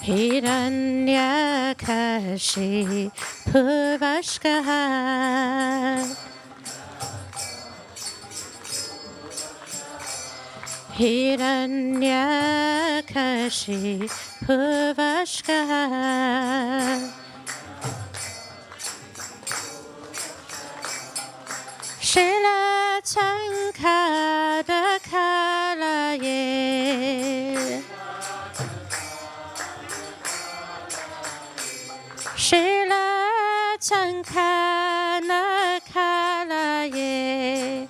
Hiranyakashipuvaskaha Hiranyakashipuvaskaha Shila Tankada Kalaye Shila Tankana Kalaye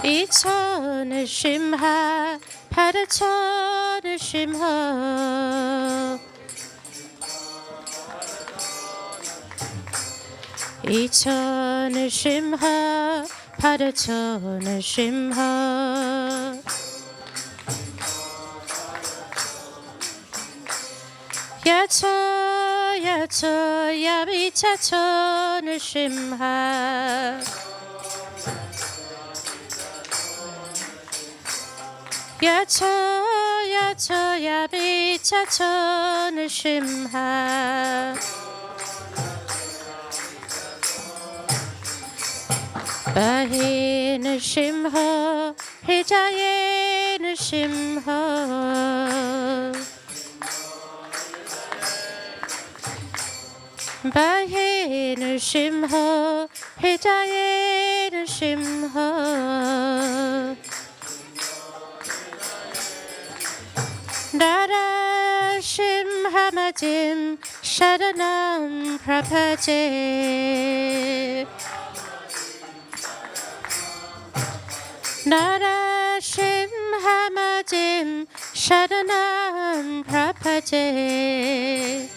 Iton Shimha Padaton Shimho Iton Shimha Padaton Shimho Yato Yato Yabitaton Shimha Yato Yato Yabitaton Shimha Bahin Shimho Hidayen Shimho Bahin Shimho Hidayen Shimho Dada Shimhamadim Shadanam Prapate Nara Shimhamadim Shadanam Prapate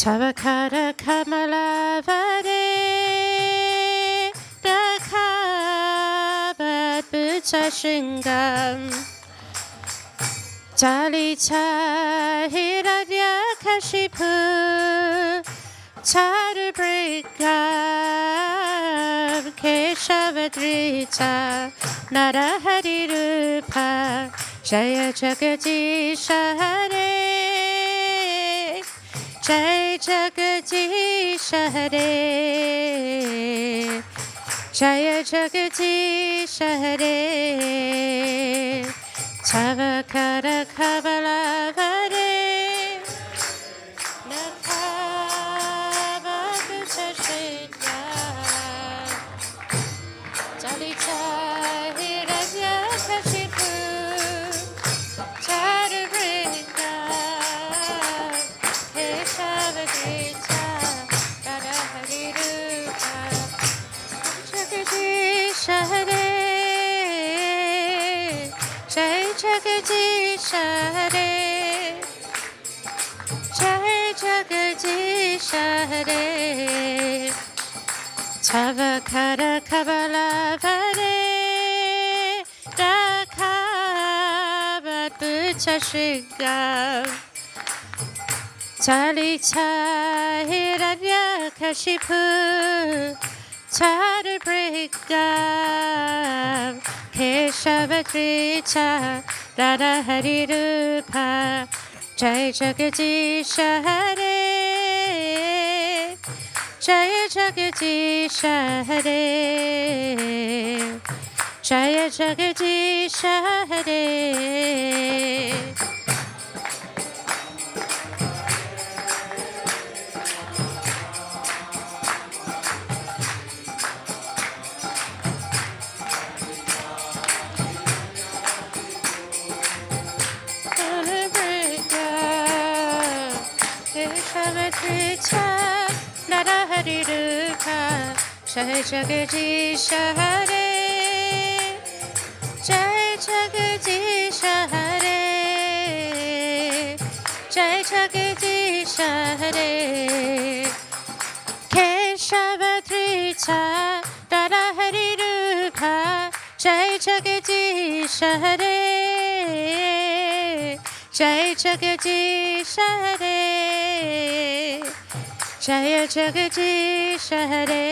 Tavakara Kamala Vade Dakabat Butashingam Talita Hiranyakashipu Tadabrikam Keshavadrita Naraharirupa Jaya Jagadisha Hare Jai Jagadisha Hare Jaya Jagadisha Hare Tavakara Kabala Hare Dalita Hiranyakashipu Tadabrika Keshavadrita Naraharirupa Jagadisha Hare Jai Jagadisha Hare Jai Jagadisha Hare Tavakara Kabala Vade Dakabat Butashigam Talita Hiranyakashipu Tadabrikam Keshavadrita Naraharirupa Jai Jagadisha Hare Jaya Jagadisha Hare Jaya Jagadisha Hare Naraharirupa Jai Jagadisha Hare Jai Jagadisha Hare Jai Jagadisha Hare Keshavadrita Naraharirupa Jai Jagadisha Hare Jai Jagadisha Hare Jaya Jagadisha Hare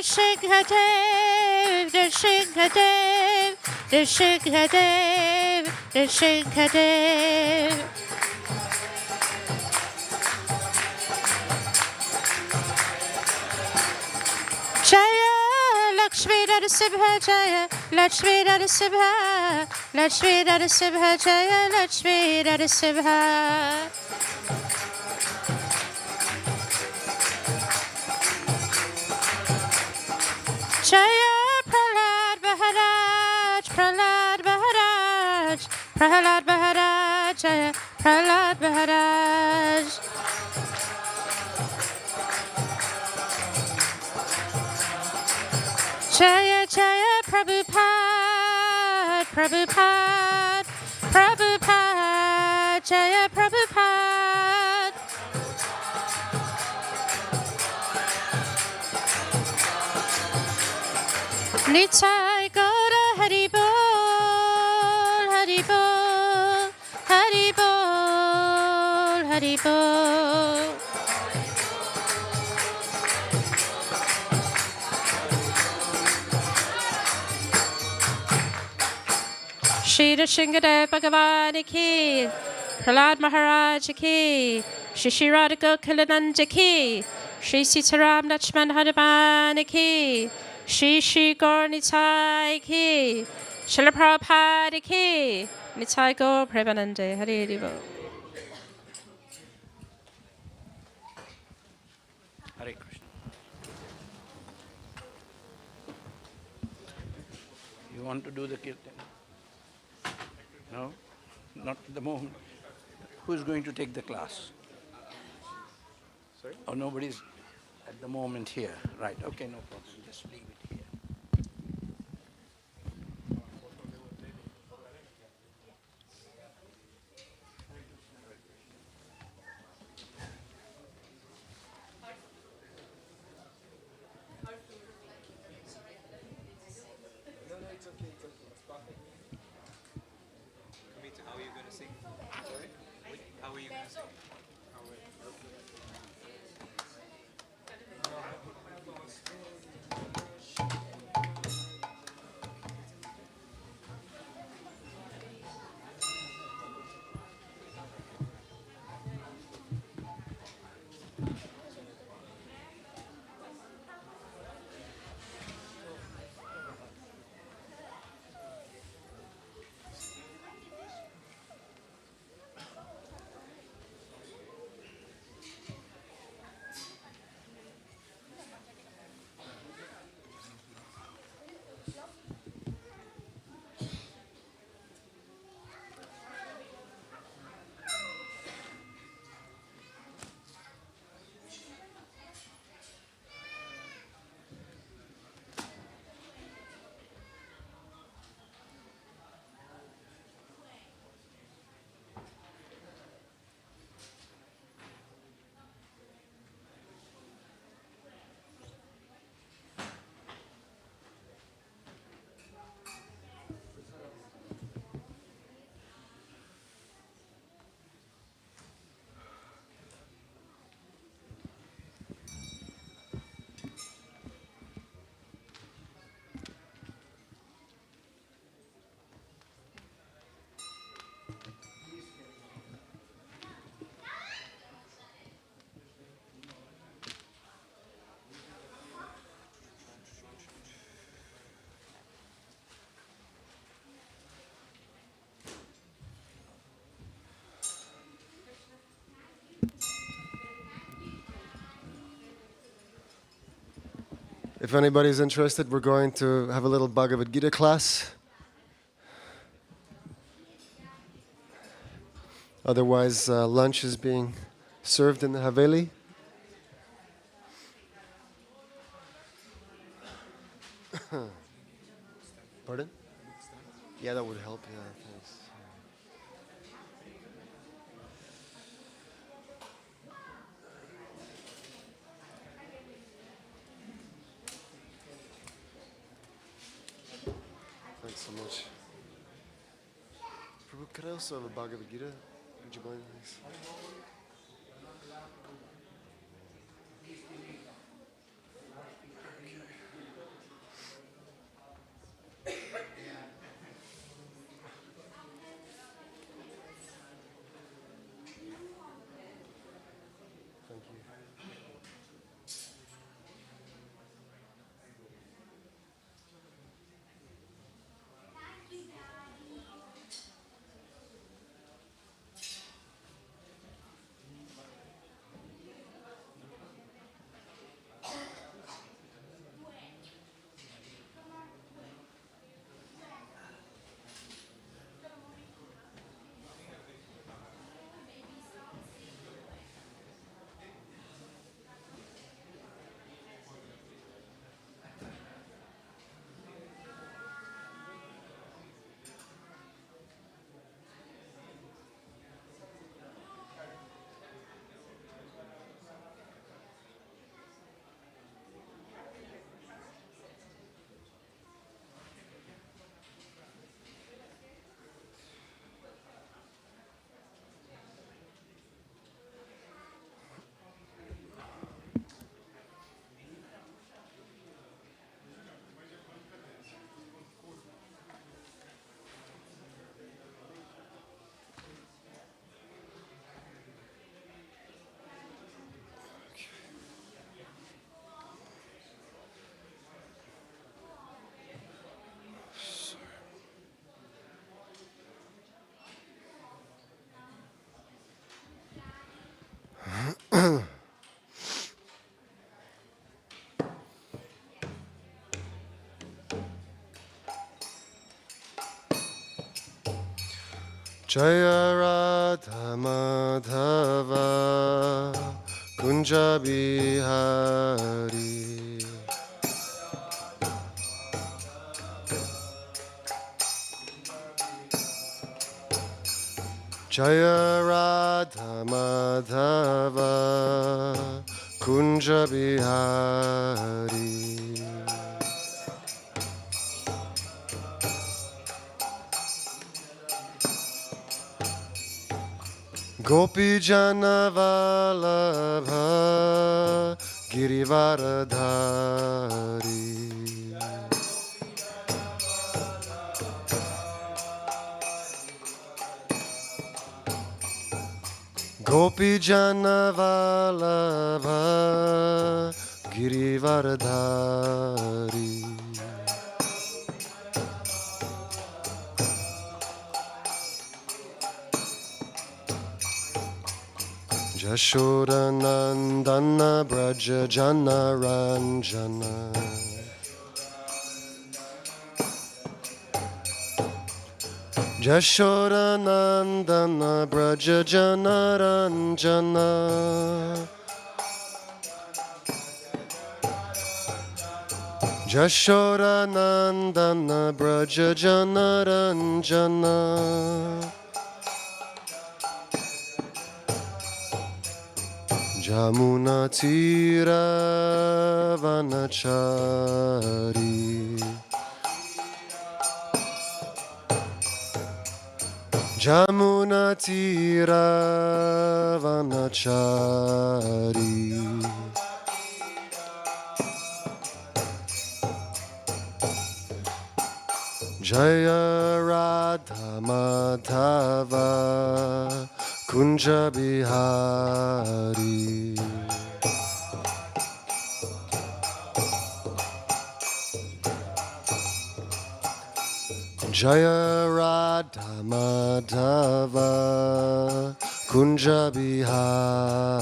Nrsimhadev, Nrsimhadev, Nrsimhadev, Nrsimhadev. Jaya Lakshmi Narasimha, Jaya Lakshmi Narasimha, Lakshmi Narasimha, Jaya Lakshmi Narasimha. Jaya Prahlad Maharaj, Prahlad Maharaj, Prahlad Maharaj, Jaya Prahlad Maharaj. Jaya Jaya Prabhupada, Prabhupada, Prabhupada, Jaya Prabhupada. Nitai Gaura Hari Bol, Hari Bol, Hari Bol, Hari Bol. Shri Nrsimhadev Bhagavan ki, Prahlad Maharaj ki, Shri Shri Radha Kilananda ki, Shri Sitaram Lakshman Hanuman ki, Shri Shri Gaur Nitai ki, Srila Prabhupada ki, Nitai Gaur Premanande, Hari Hari Bol. Hare Krishna. You want to do the kirtan? No? Not at the moment. Who is going to take the class? Sorry? Oh, nobody's at the moment here. Right, okay, no problem. Just leave it here. No, it's okay, it's okay. It's perfect. Kamita, how are you going to sing? Sorry? How are you going to sing? If anybody's interested, we're going to have a little Bhagavad Gita class. Otherwise, lunch is being served in the Haveli. Pardon? Yeah, that would help. Yeah, thanks. Thanks so much. Prabhu, could I also have a Bhagavad Gita? Would you mind, please? Jaya Radha Madhava Kunja Bihari Jaya Radha Madhava Kunja Bihari Gopi Jana Vallabha Girivaradhari Gopi Jana Vallabha Girivaradhari Jashoda Nandana Braja Jana Ranjana Jashoda Nandana Braja Jana Ranjana Jashoda Nandana Braja Jana Ranjana Jamuna Tira Vanachari Jamuna Tira Vanachari Jaya Radha Madhava Kunja Bihari Jaya Radha Madhava Kunja Bihari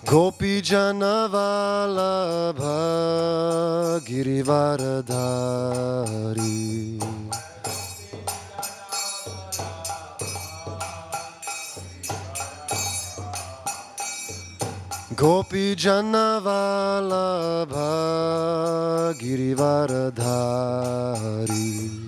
Gopi Jana Vallabha Girivaradhari Gopi Jana Vallabha Girivaradhari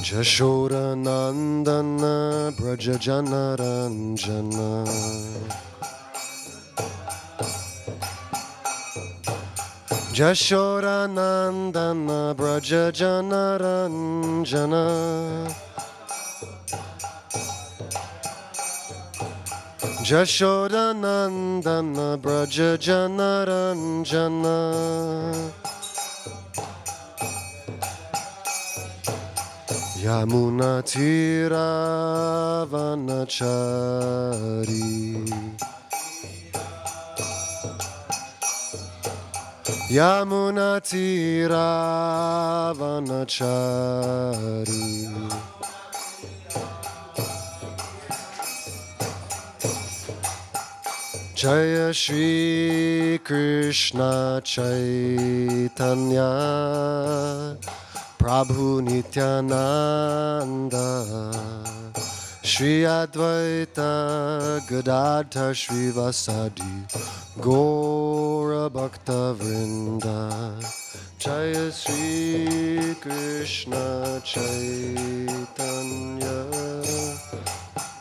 Jashoda Nandana Braja Jana Ranjana Jashoda Nandana Braja Jana Ranjana Jashoda Nandana Braja Jana Ranjana Yamuna Tira Vanachari Yamuna Tira Vanachari Jaya Shri Krishna Chaitanya Prabhu Nityananda Shri Advaita Gadadhar Shri Vasadi Gaura Bhakta Vrinda Jaya Shri Krishna Chaitanya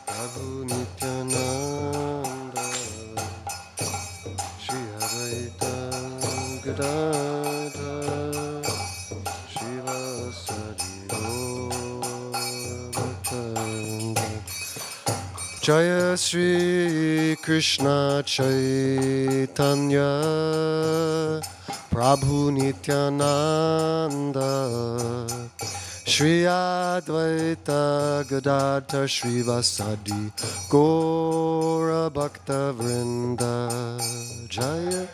Prabhu Nityananda Shri Advaita Gadadhar Jaya Shri Krishna Chaitanya Prabhu Nityananda Shri Advaita Gadadhar Shri Vasadi Gaura Bhakta Vrinda Jaya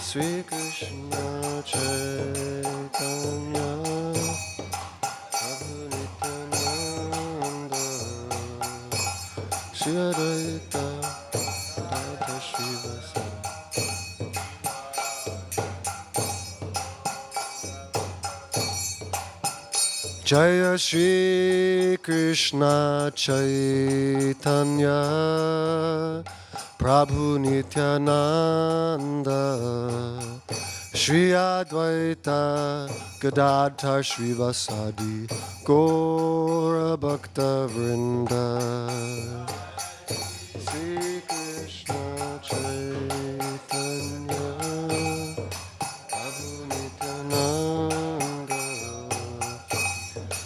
Shri Krishna Chaitanya Prabhu Nityananda Jaya Shri Krishna Chaitanya Prabhu Nityananda Shri Advaita Gadadhar Shrivasadi Gaura Bhakta Vrinda Shri Krishna Chaitanya Prabhu Nityananda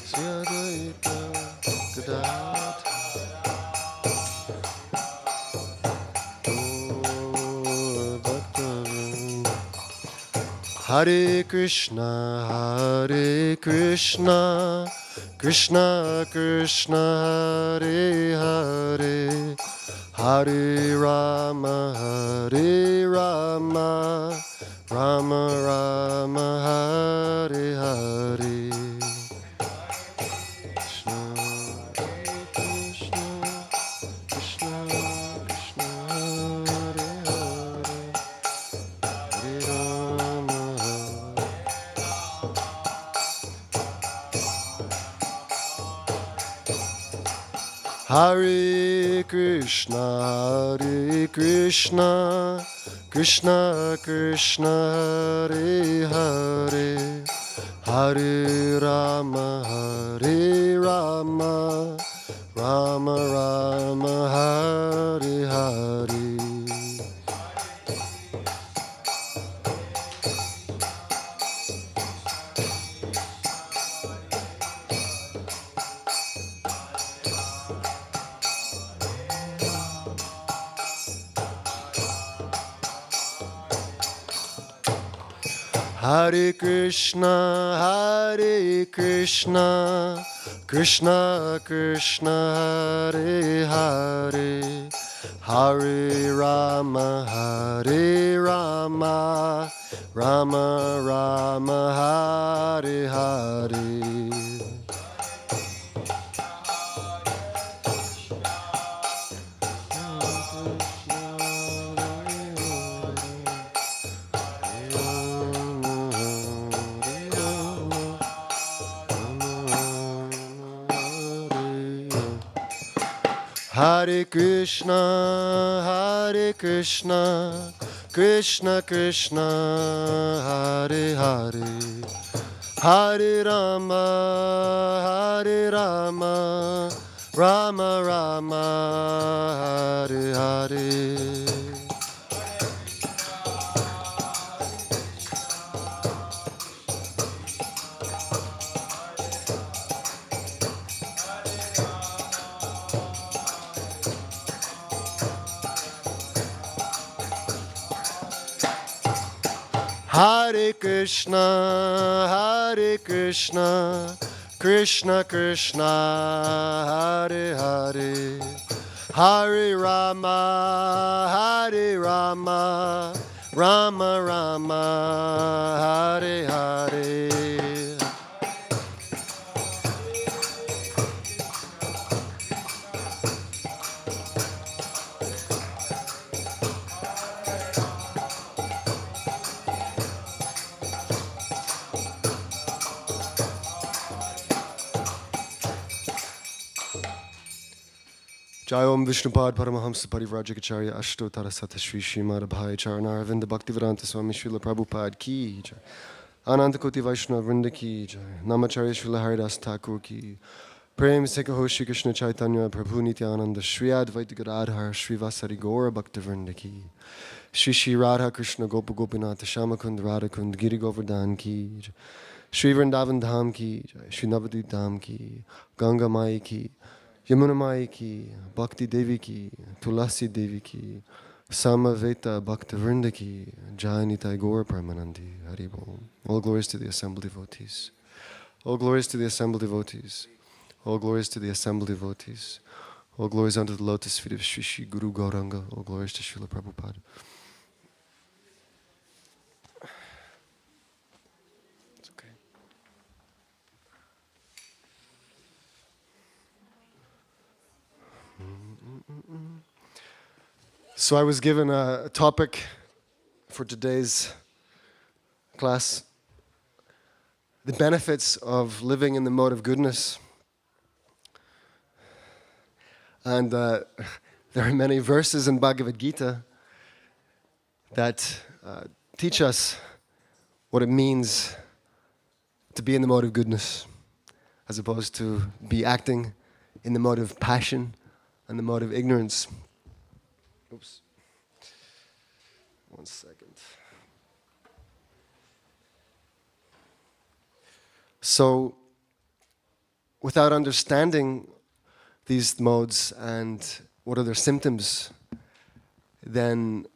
Shri Advaita Gadadhar Gaura Bhakta Vrinda Hare Krishna, Krishna Krishna, Hare Hare, Hare Rama, Rama Rama, Hare Hare. Krishna, Krishna, Krishna Krishna, Hare Hare, Hare Rama. Hare Krishna, Krishna Krishna, Hare Hare, Hare Rama, Rama Rama, Hare Hare. Hare Krishna, Krishna Krishna, Hare Hare, Hare Rama, Rama Rama, Hare Hare. Hare Krishna, Krishna Krishna, Hare Hare, Hare Rama, Rama Rama, Hare Hare. Hare Krishna, Krishna Krishna, Hare Hare, Hare Rama, Rama Rama, Hare Hare. Jai Om Vishnupad Paramahamsa Parivrajacharya Ashtotara Sata Shri Srimad Abhay Charanara Vinda Bhaktivedanta Swami Srila Prabhupada Ki Jai, Ananta Koti Vaishnava Vrinda Ki Jai, Namacharya Srila Haridas Thakur Ki, Prem Sekaho Shri Krishna Chaitanya Prabhu Nityananda Shri Advaita Gadadhar Shri Vasari Gaura Bhakta Vrinda Ki, Shri Shri Radha Krishna Gopa Gopinath Shamakund Radha Kund Giri Govardhan Ki Jai, Shri Vrindavan Dham Ki Jai, Shri Navadvip Dham Ki, Ganga Mai Ki, Yamuna Mai Ki, Bhakti Devi Ki, Tulasi Devi Ki, Samaveta Bhakta Vrinda Ki, Jai Nitai Gaura Paramanandi, Hari Bol. All glories to the assembled devotees. All glories to the assembled devotees. All glories to the assembled devotees. All glories unto the lotus feet of Shri Shri Guru Gauranga. All glories to Srila Prabhupada. It's okay. So I was given a topic for today's class the benefits of living in the mode of goodness. And there are many verses in Bhagavad Gita that teach us what it means to be in the mode of goodness, as opposed to be acting in the mode of passion and the mode of ignorance. Oops. 1 second. So, without understanding these modes and what are their symptoms, then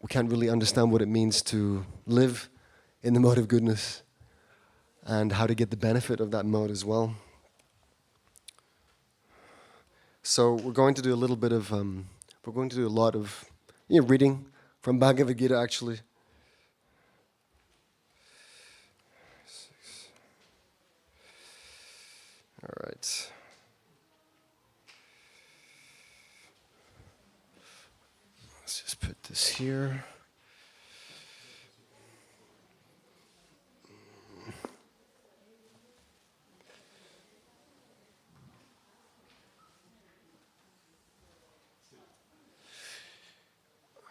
we can't really understand what it means to live in the mode of goodness and how to get the benefit of that mode as well. So we're going to do a little bit of, we're going to do a lot of reading from Bhagavad Gita actually. All right. Let's just put this here.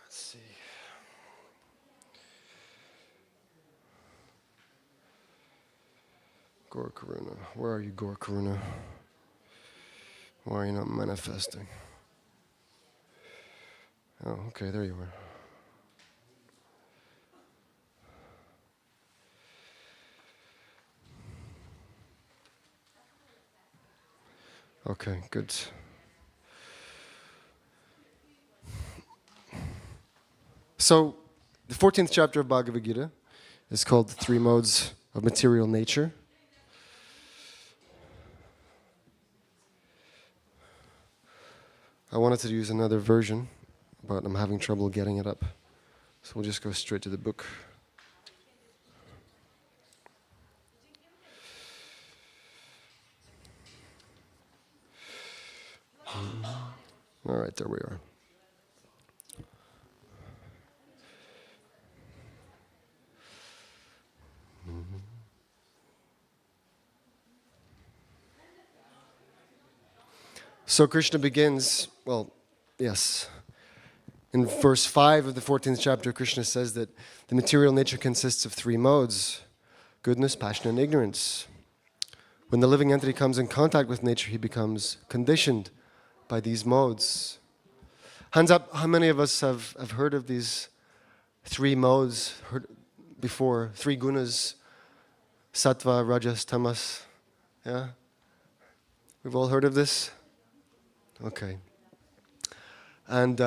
Let's see. Gaur Karuna. Where are you, Gaur Karuna? Why are you not manifesting? Oh, okay, there you are. Okay, good. So, the 14th chapter of Bhagavad Gita is called The Three Modes of Material Nature. I wanted to use another version, but I'm having trouble getting it up. So we'll just go straight to the book. All right, there we are. So Krishna begins, in verse 5 of the 14th chapter, Krishna says that the material nature consists of three modes: goodness, passion, and ignorance. When the living entity comes in contact with nature, he becomes conditioned by these modes. Hands up, how many of us have heard of these three modes before? Three gunas: sattva, rajas, tamas. Yeah? We've all heard of this? Okay. And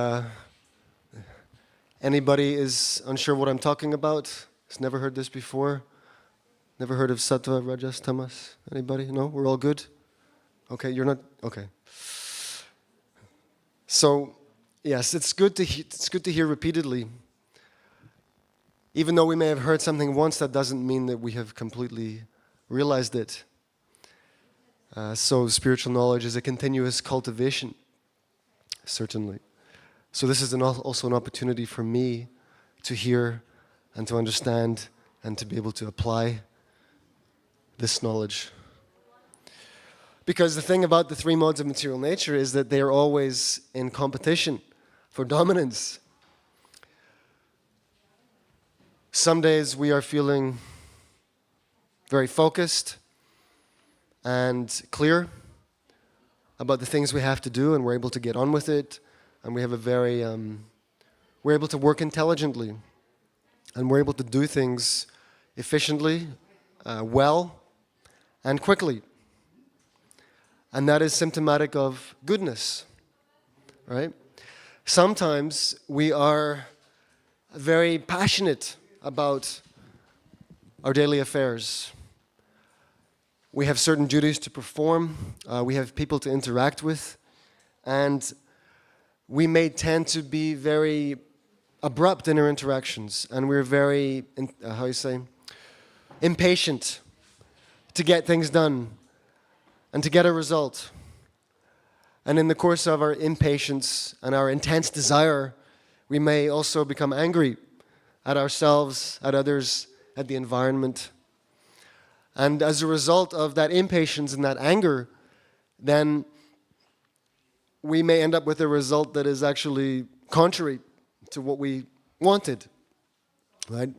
anybody is unsure what I'm talking about? Has never heard this before? Never heard of sattva, rajas, tamas? Anybody? No? We're all good? Okay, you're not? Okay. So, yes, it's good to hear repeatedly. Even though we may have heard something once, that doesn't mean that we have completely realized it. So spiritual knowledge is a continuous cultivation, certainly. So this is also an opportunity for me to hear and to understand and to be able to apply this knowledge. Because the thing about the three modes of material nature is that they are always in competition for dominance. Some days we are feeling very focused and clear about the things we have to do, and we're able to get on with it, and we have we're able to work intelligently, and we're able to do things efficiently, well, and quickly. And that is symptomatic of goodness, right? Sometimes we are very passionate about our daily affairs. We have certain duties to perform, we have people to interact with, and we may tend to be very abrupt in our interactions, and we're very, impatient to get things done and to get a result. And in the course of our impatience and our intense desire, we may also become angry at ourselves, at others, at the environment. And as a result of that impatience and that anger, then we may end up with a result that is actually contrary to what we wanted, right?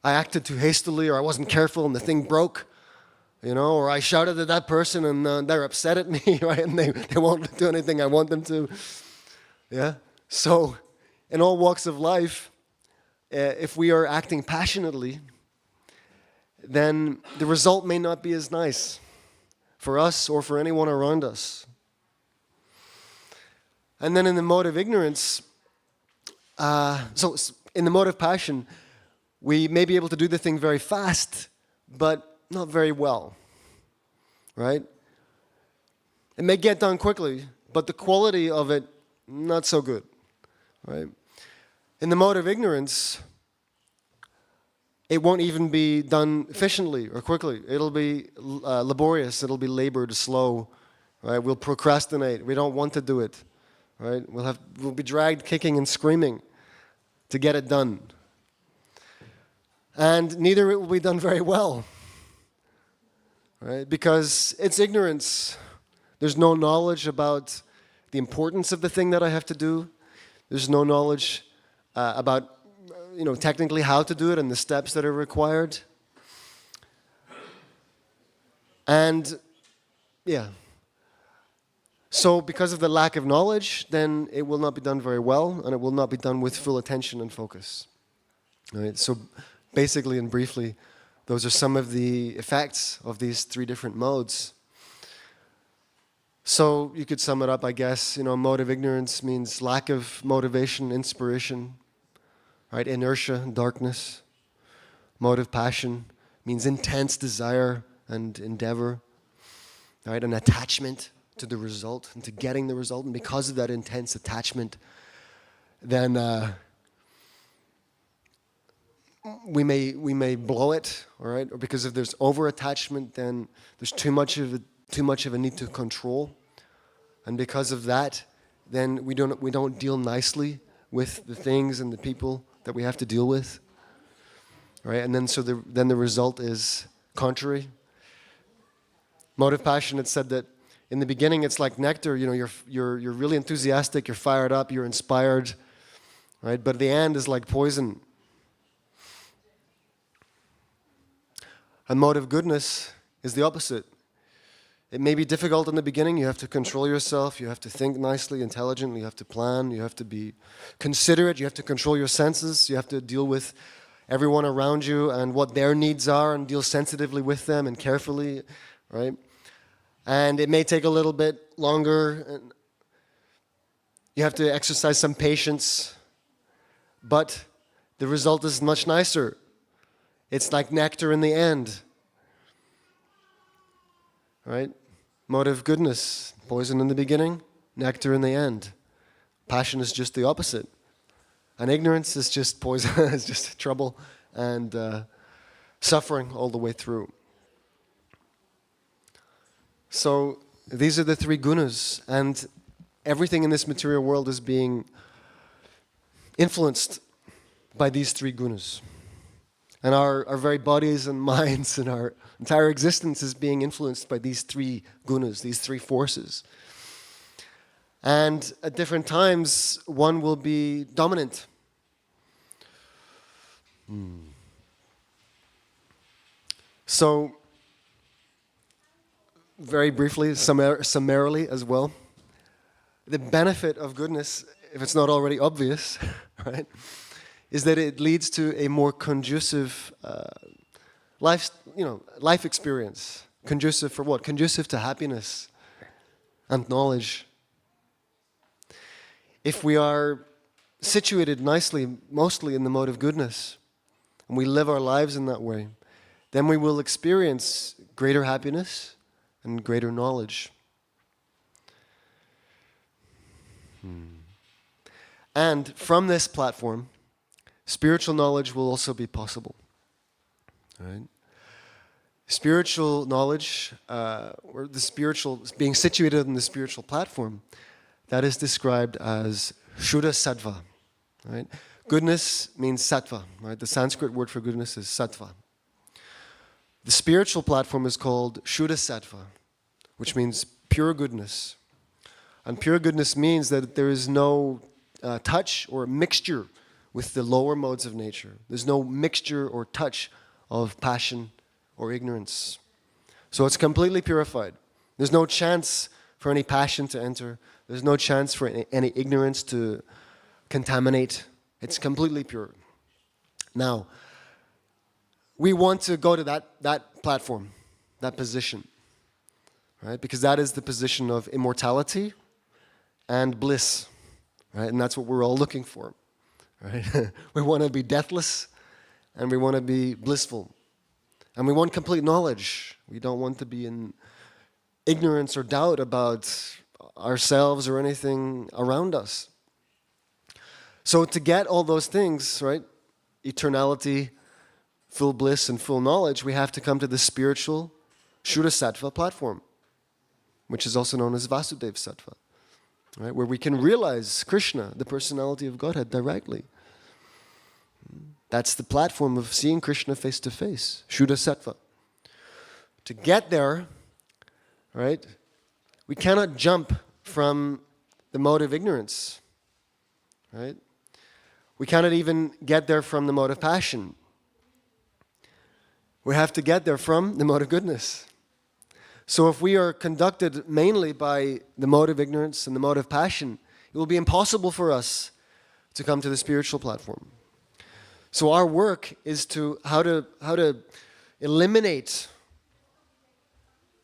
I acted too hastily, or I wasn't careful and the thing broke, or I shouted at that person and they're upset at me, right? And they won't do anything I want them to. Yeah? So, in all walks of life, if we are acting passionately, then the result may not be as nice for us or for anyone around us. And then in the mode of ignorance, so in the mode of passion, we may be able to do the thing very fast, but not very well, right? It may get done quickly, but the quality of it, not so good, right? In the mode of ignorance, it won't even be done efficiently or quickly. It'll be laborious, it'll be labored, slow, right? We'll procrastinate, we don't want to do it, right? We'll be dragged kicking and screaming to get it done. And neither it will be done very well, right? Because it's ignorance. There's no knowledge about the importance of the thing that I have to do. There's no knowledge about, technically how to do it and the steps that are required. And, yeah. So because of the lack of knowledge, then it will not be done very well, and it will not be done with full attention and focus. Right? So basically and briefly, those are some of the effects of these three different modes. So you could sum it up, I guess, mode of ignorance means lack of motivation, inspiration, right? Inertia, darkness. Mode of passion means intense desire and endeavor, right? An attachment to the result and to getting the result. And because of that intense attachment, then we may blow it, all right? Or because if there's over-attachment, then there's too much of a need to control. And because of that, then we don't deal nicely with the things and the people that we have to deal with, right? And then then the result is contrary. Mode of passion, it said that in the beginning it's like nectar. You're really enthusiastic, you're fired up, you're inspired, right? But the end is like poison. And mode of goodness is the opposite. It may be difficult in the beginning. You have to control yourself. You have to think nicely, intelligently. You have to plan. You have to be considerate. You have to control your senses. You have to deal with everyone around you and what their needs are and deal sensitively with them and carefully, right? And it may take a little bit longer. And you have to exercise some patience. But the result is much nicer. It's like nectar in the end, right? Mode of goodness, poison in the beginning, nectar in the end. Passion is just the opposite. And ignorance is just poison, it's just trouble and suffering all the way through. So these are the three gunas, and everything in this material world is being influenced by these three gunas. And our very bodies and minds and our entire existence is being influenced by these three gunas, these three forces. And at different times, one will be dominant. So, very briefly, summarily as well, the benefit of goodness, if it's not already obvious, right, is that it leads to a more conducive life experience. Conducive for what? Conducive to happiness and knowledge. If we are situated nicely, mostly in the mode of goodness, and we live our lives in that way, then we will experience greater happiness and greater knowledge. And from this platform, spiritual knowledge will also be possible. Right? Spiritual knowledge, or the spiritual, being situated in the spiritual platform, that is described as Shuddha Sattva. Right? Goodness means sattva. Right? The Sanskrit word for goodness is sattva. The spiritual platform is called Shuddha Sattva, which means pure goodness. And pure goodness means that there is no touch or mixture with the lower modes of nature. There's no mixture or touch of passion or ignorance. So it's completely purified. There's no chance for any passion to enter. There's no chance for any ignorance to contaminate. It's completely pure. Now, we want to go to that platform, that position, right? Because that is the position of immortality and bliss, right? And that's what we're all looking for, right? We want to be deathless and we want to be blissful. And we want complete knowledge. We don't want to be in ignorance or doubt about ourselves or anything around us. So to get all those things, right? Eternality, full bliss, and full knowledge, we have to come to the spiritual Shuddha Sattva platform, which is also known as Vasudeva Sattva, right? Where we can realize Krishna, the personality of Godhead, directly. That's the platform of seeing Krishna face to face, Shuddha Sattva. To get there, right, we cannot jump from the mode of ignorance, right? We cannot even get there from the mode of passion. We have to get there from the mode of goodness. So if we are conducted mainly by the mode of ignorance and the mode of passion, it will be impossible for us to come to the spiritual platform. So our work is to how to eliminate,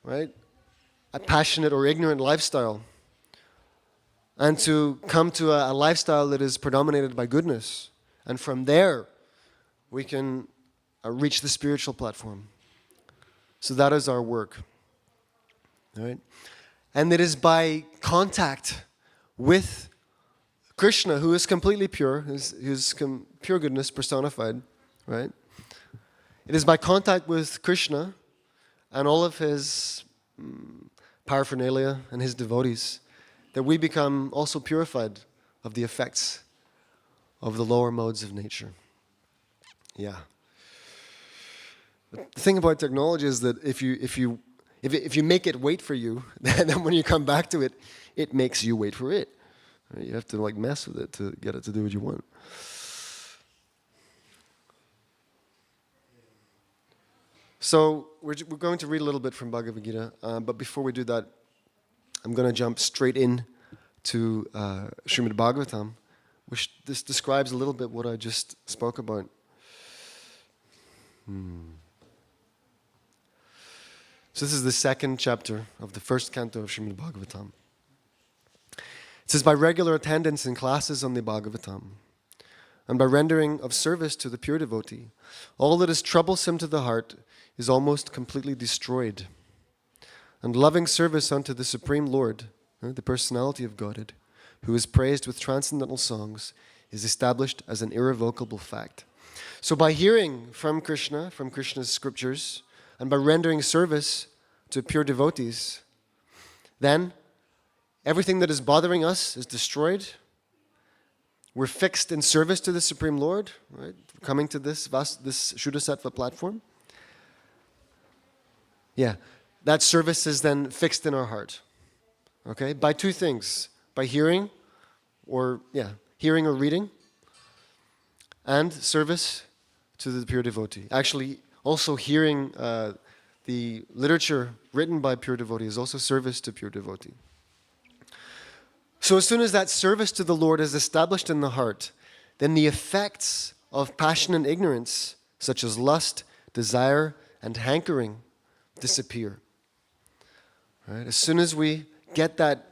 right, a passionate or ignorant lifestyle, and to come to a lifestyle that is predominated by goodness. And from there, we can reach the spiritual platform. So that is our work, right? And it is by contact with Krishna, who is completely pure, who's pure goodness personified, right? It is by contact with Krishna and all of his paraphernalia and his devotees that we become also purified of the effects of the lower modes of nature. Yeah. The thing about technology is that if you make it wait for you, then when you come back to it, it makes you wait for it. Right? You have to like mess with it to get it to do what you want. So we're going to read a little bit from Bhagavad Gita, but before we do that, I'm going to jump straight in to Srimad Bhagavatam, which this describes a little bit what I just spoke about. So this is the second chapter of the first canto of Srimad Bhagavatam. It says, by regular attendance in classes on the Bhagavatam, and by rendering of service to the pure devotee, all that is troublesome to the heart is almost completely destroyed. And loving service unto the Supreme Lord, the personality of Godhead, who is praised with transcendental songs, is established as an irrevocable fact. So by hearing from Krishna, from Krishna's scriptures, and by rendering service to pure devotees, then everything that is bothering us is destroyed. We're fixed in service to the Supreme Lord, right? Coming to this Shuddha Sattva platform. Yeah, that service is then fixed in our heart. Okay, by two things: by hearing or reading, and service to the pure devotee. Actually, also hearing the literature written by pure devotee is also service to pure devotee. So as soon as that service to the Lord is established in the heart, then the effects of passion and ignorance, such as lust, desire, and hankering, disappear. Right? As soon as we get that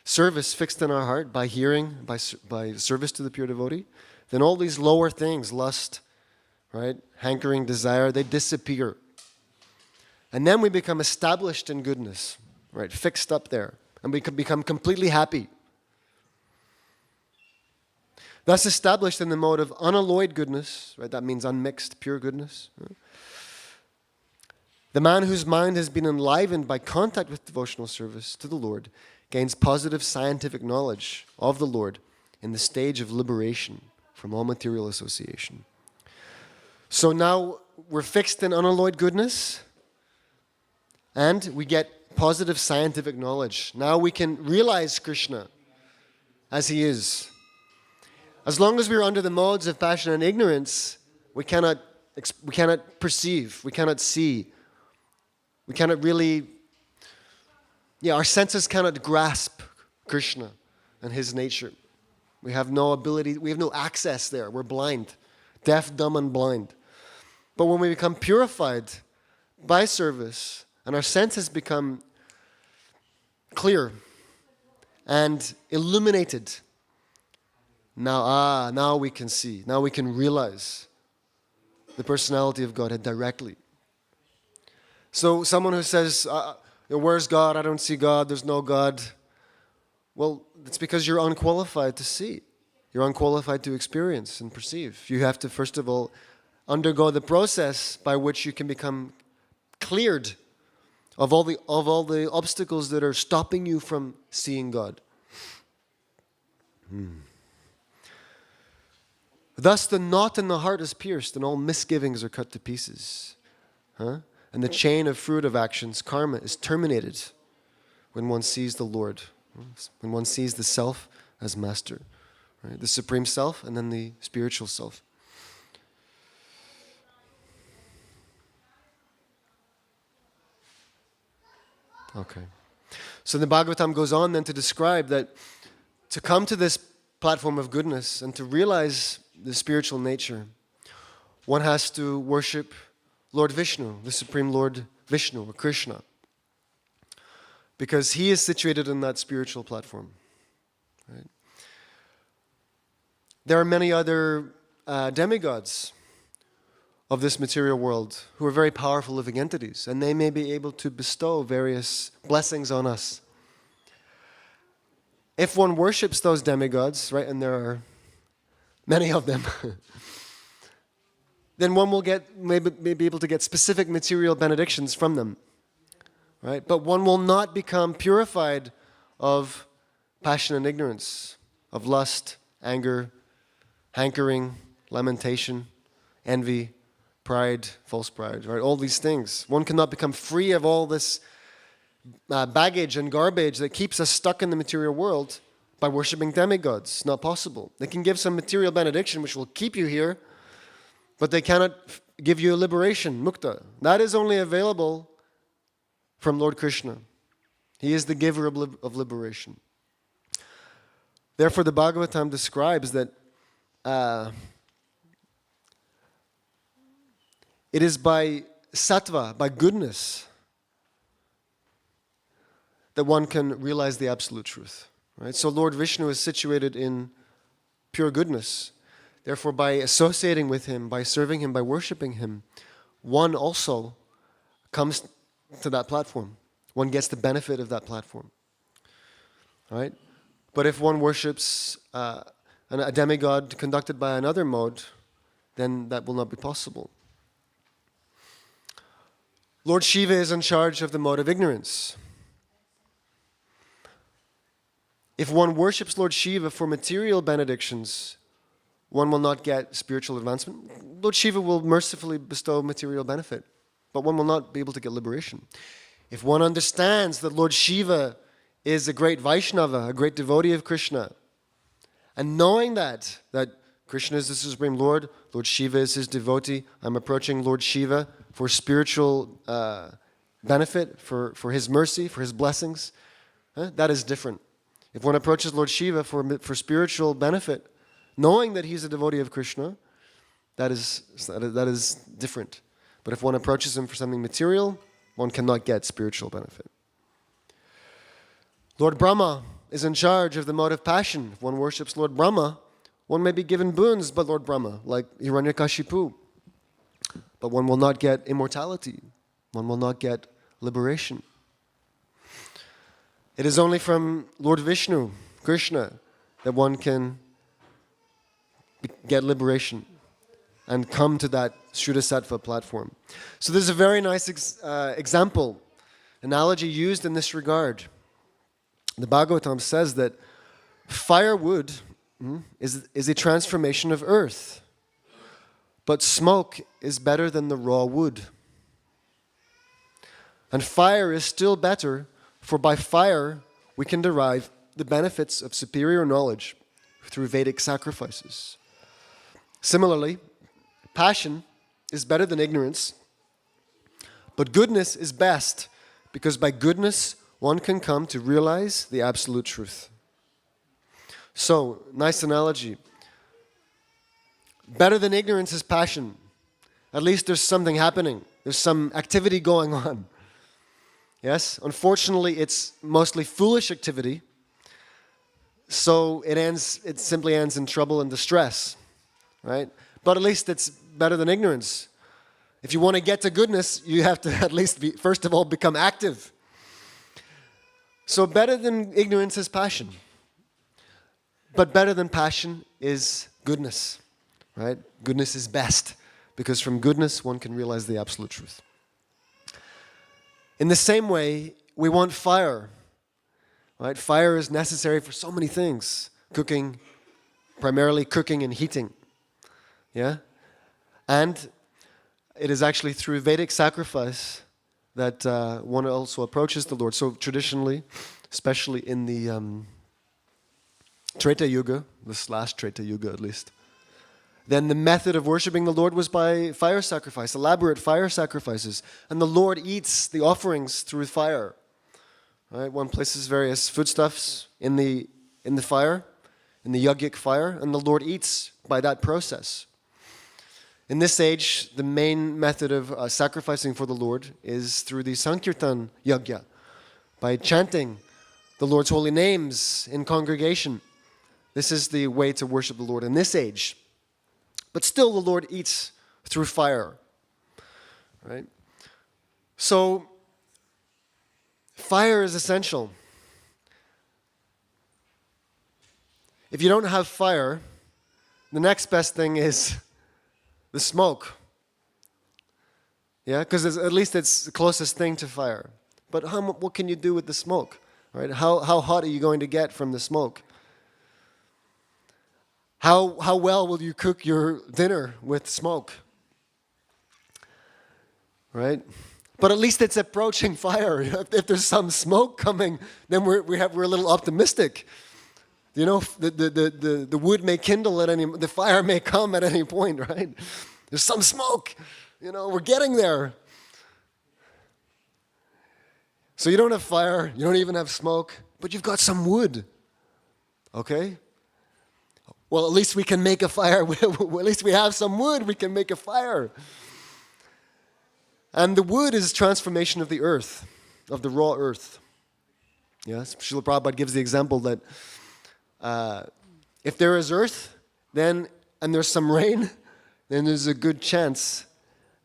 service fixed in our heart by hearing, by service to the pure devotee, then all these lower things, lust, right, hankering, desire, they disappear. And then we become established in goodness, right, fixed up there, and we can become completely happy. Thus established in the mode of unalloyed goodness, right, that means unmixed, pure goodness. Right? The man whose mind has been enlivened by contact with devotional service to the Lord gains positive scientific knowledge of the Lord in the stage of liberation from all material association. So now we're fixed in unalloyed goodness, and we get positive scientific knowledge. Now we can realize Krishna as he is. As long as we're under the modes of passion and ignorance, we cannot perceive, we cannot see, we cannot really, our senses cannot grasp Krishna and his nature. We have no ability, we have no access there. We're blind, deaf, dumb, and blind. But when we become purified by service and our senses become clear and illuminated, now we can see, now we can realize the personality of Godhead directly. So someone who says, where's God? I don't see God, there's no God. Well, it's because you're unqualified to see. You're unqualified to experience and perceive. You have to, first of all, undergo the process by which you can become cleared of all the obstacles that are stopping you from seeing God. Thus the knot in the heart is pierced, and all misgivings are cut to pieces. And the chain of fruitive actions, karma, is terminated when one sees the Lord, when one sees the self as master, right? The supreme self and then the spiritual self. Okay. So the Bhagavatam goes on then to describe that to come to this platform of goodness and to realize the spiritual nature, one has to worship Lord Vishnu, the Supreme Lord Vishnu, or Krishna, because he is situated in that spiritual platform. Right? There are many other demigods of this material world who are very powerful living entities, and they may be able to bestow various blessings on us. If one worships those demigods, right, and there are many of them, then one will may be able to get specific material benedictions from them, right? But one will not become purified of passion and ignorance, of lust, anger, hankering, lamentation, envy, pride, false pride, right? All these things. One cannot become free of all this baggage and garbage that keeps us stuck in the material world by worshiping demigods. Not possible. They can give some material benediction which will keep you here, but they cannot give you a liberation, mukta. That is only available from Lord Krishna. He is the giver of liberation. Therefore, the Bhagavatam describes that it is by sattva, by goodness, that one can realize the absolute truth. Right? So Lord Vishnu is situated in pure goodness. Therefore, by associating with him, by serving him, by worshipping him, one also comes to that platform. One gets the benefit of that platform. Right? But if one worships a demigod conducted by another mode, then that will not be possible. Lord Shiva is in charge of the mode of ignorance. If one worships Lord Shiva for material benedictions, one will not get spiritual advancement. Lord Shiva will mercifully bestow material benefit, but one will not be able to get liberation. If one understands that Lord Shiva is a great Vaishnava, a great devotee of Krishna, and knowing that Krishna is the Supreme Lord, Lord Shiva is his devotee, I'm approaching Lord Shiva for spiritual benefit, for his mercy, for his blessings, that is different. If one approaches Lord Shiva for spiritual benefit, knowing that he's a devotee of Krishna, that is different. But if one approaches him for something material, one cannot get spiritual benefit. Lord Brahma is in charge of the mode of passion. If one worships Lord Brahma, one may be given boons by Lord Brahma, like Hiranyakashipu. But one will not get immortality. One will not get liberation. It is only from Lord Vishnu, Krishna, that one can get liberation and come to that Shuddha-sattva platform. So there's a very nice example, analogy used in this regard. The Bhagavatam says that firewood is a transformation of earth. But smoke is better than the raw wood. And fire is still better, for by fire we can derive the benefits of superior knowledge through Vedic sacrifices. Similarly, passion is better than ignorance, but goodness is best, because by goodness one can come to realize the absolute truth. So, nice analogy. Better than ignorance is passion. At least there's something happening. There's some activity going on. Yes? Unfortunately, it's mostly foolish activity. So it simply ends in trouble and distress. Right? But at least it's better than ignorance. If you want to get to goodness, you have to at least first of all become active. So better than ignorance is passion. But better than passion is goodness. Right? Goodness is best, because from goodness one can realize the absolute truth. In the same way, we want fire. Right? Fire is necessary for so many things. Cooking, primarily cooking and heating. Yeah? And it is actually through Vedic sacrifice that one also approaches the Lord. So traditionally, especially in the Treta Yuga, this last Treta Yuga at least, then the method of worshiping the Lord was by fire sacrifice, elaborate fire sacrifices. And the Lord eats the offerings through fire. Right? One places various foodstuffs in the fire, in the yogic fire, and the Lord eats by that process. In this age, the main method of sacrificing for the Lord is through the Sankirtan Yagya, by chanting the Lord's holy names in congregation. This is the way to worship the Lord in this age. But still the Lord eats through fire. Right? So, fire is essential. If you don't have fire, the next best thing is the smoke. Yeah, because at least it's the closest thing to fire. But what can you do with the smoke? Right? How hot are you going to get from the smoke? How well will you cook your dinner with smoke? Right? But at least it's approaching fire. If there's some smoke coming, then we're a little optimistic. You know, the wood may kindle the fire may come at any point, right? There's some smoke. You know, we're getting there. So you don't have fire, you don't even have smoke, but you've got some wood. Okay? Well, at least we can make a fire. At least we have some wood, we can make a fire. And the wood is transformation of the earth, of the raw earth. Yes, Srila Prabhupada gives the example that if there is earth, and there's some rain, then there's a good chance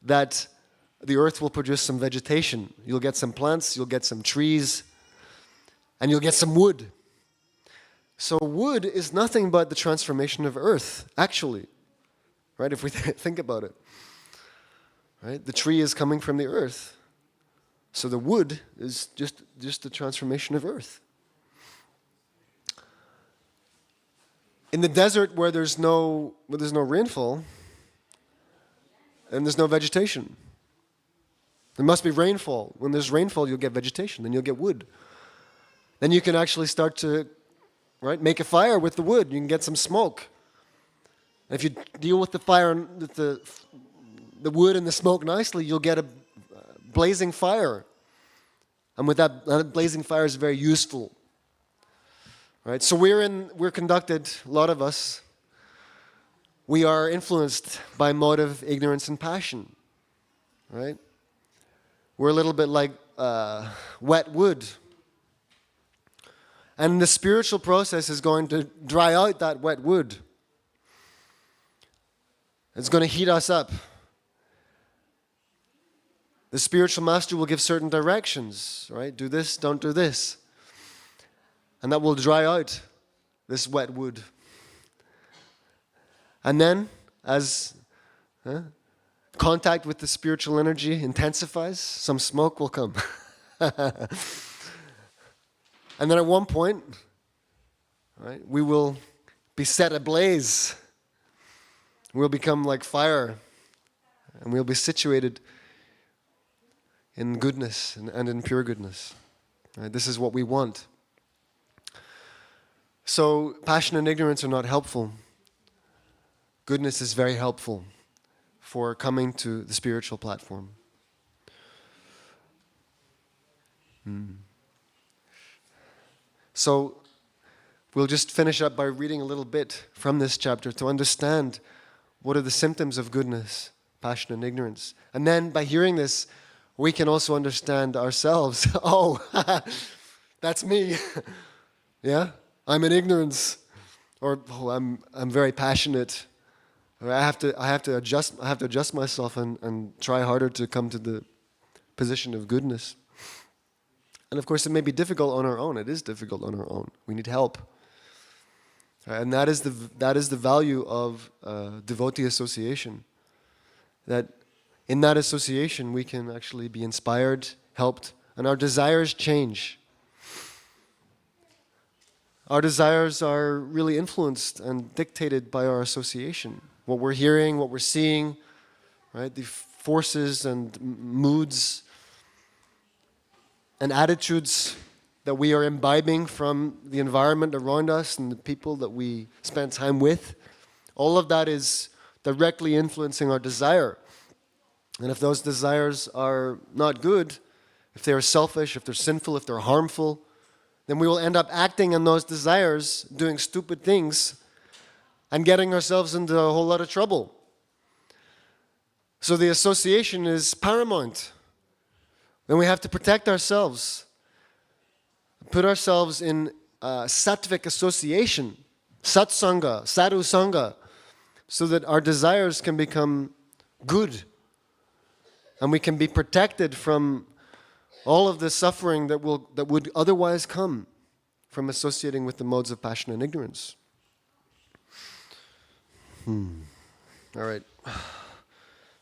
that the earth will produce some vegetation. You'll get some plants, you'll get some trees, and you'll get some wood. So wood is nothing but the transformation of earth, actually. Right, if we think about it. Right? The tree is coming from the earth. So the wood is just the transformation of earth. In the desert where there's no rainfall, and there's no vegetation. There must be rainfall. When there's rainfall, you'll get vegetation, then you'll get wood. Then you can actually start to, right, make a fire with the wood. You can get some smoke. If you deal with the fire, with the wood and the smoke nicely, you'll get a blazing fire. And with that blazing fire is very useful. Right? So we're conducted, a lot of us, we are influenced by motive, ignorance, and passion. Right? We're a little bit like wet wood. And the spiritual process is going to dry out that wet wood. It's going to heat us up. The spiritual master will give certain directions, right? Do this, don't do this. And that will dry out this wet wood. And then, as contact with the spiritual energy intensifies, some smoke will come. And then at one point, right, we will be set ablaze. We'll become like fire. And we'll be situated in goodness and in pure goodness. Right? This is what we want. So passion and ignorance are not helpful. Goodness is very helpful for coming to the spiritual platform. So we'll just finish up by reading a little bit from this chapter to understand what are the symptoms of goodness, passion, and ignorance. And then by hearing this, we can also understand ourselves. Oh, that's me. Yeah, I'm in ignorance, or oh, I'm very passionate. Or I have to adjust myself and try harder to come to the position of goodness. And of course, it may be difficult on our own. It is difficult on our own. We need help. And that is the value of devotee association. That in that association, we can actually be inspired, helped, and our desires change. Our desires are really influenced and dictated by our association. What we're hearing, what we're seeing, right? The forces and moods and attitudes that we are imbibing from the environment around us and the people that we spend time with, all of that is directly influencing our desire. And if those desires are not good, if they are selfish, if they're sinful, if they're harmful, then we will end up acting on those desires, doing stupid things, and getting ourselves into a whole lot of trouble. So the association is paramount. Then we have to protect ourselves, put ourselves in sattvic association, satsanga, sadhu sangha, so that our desires can become good and we can be protected from all of the suffering that would otherwise come from associating with the modes of passion and ignorance. All right.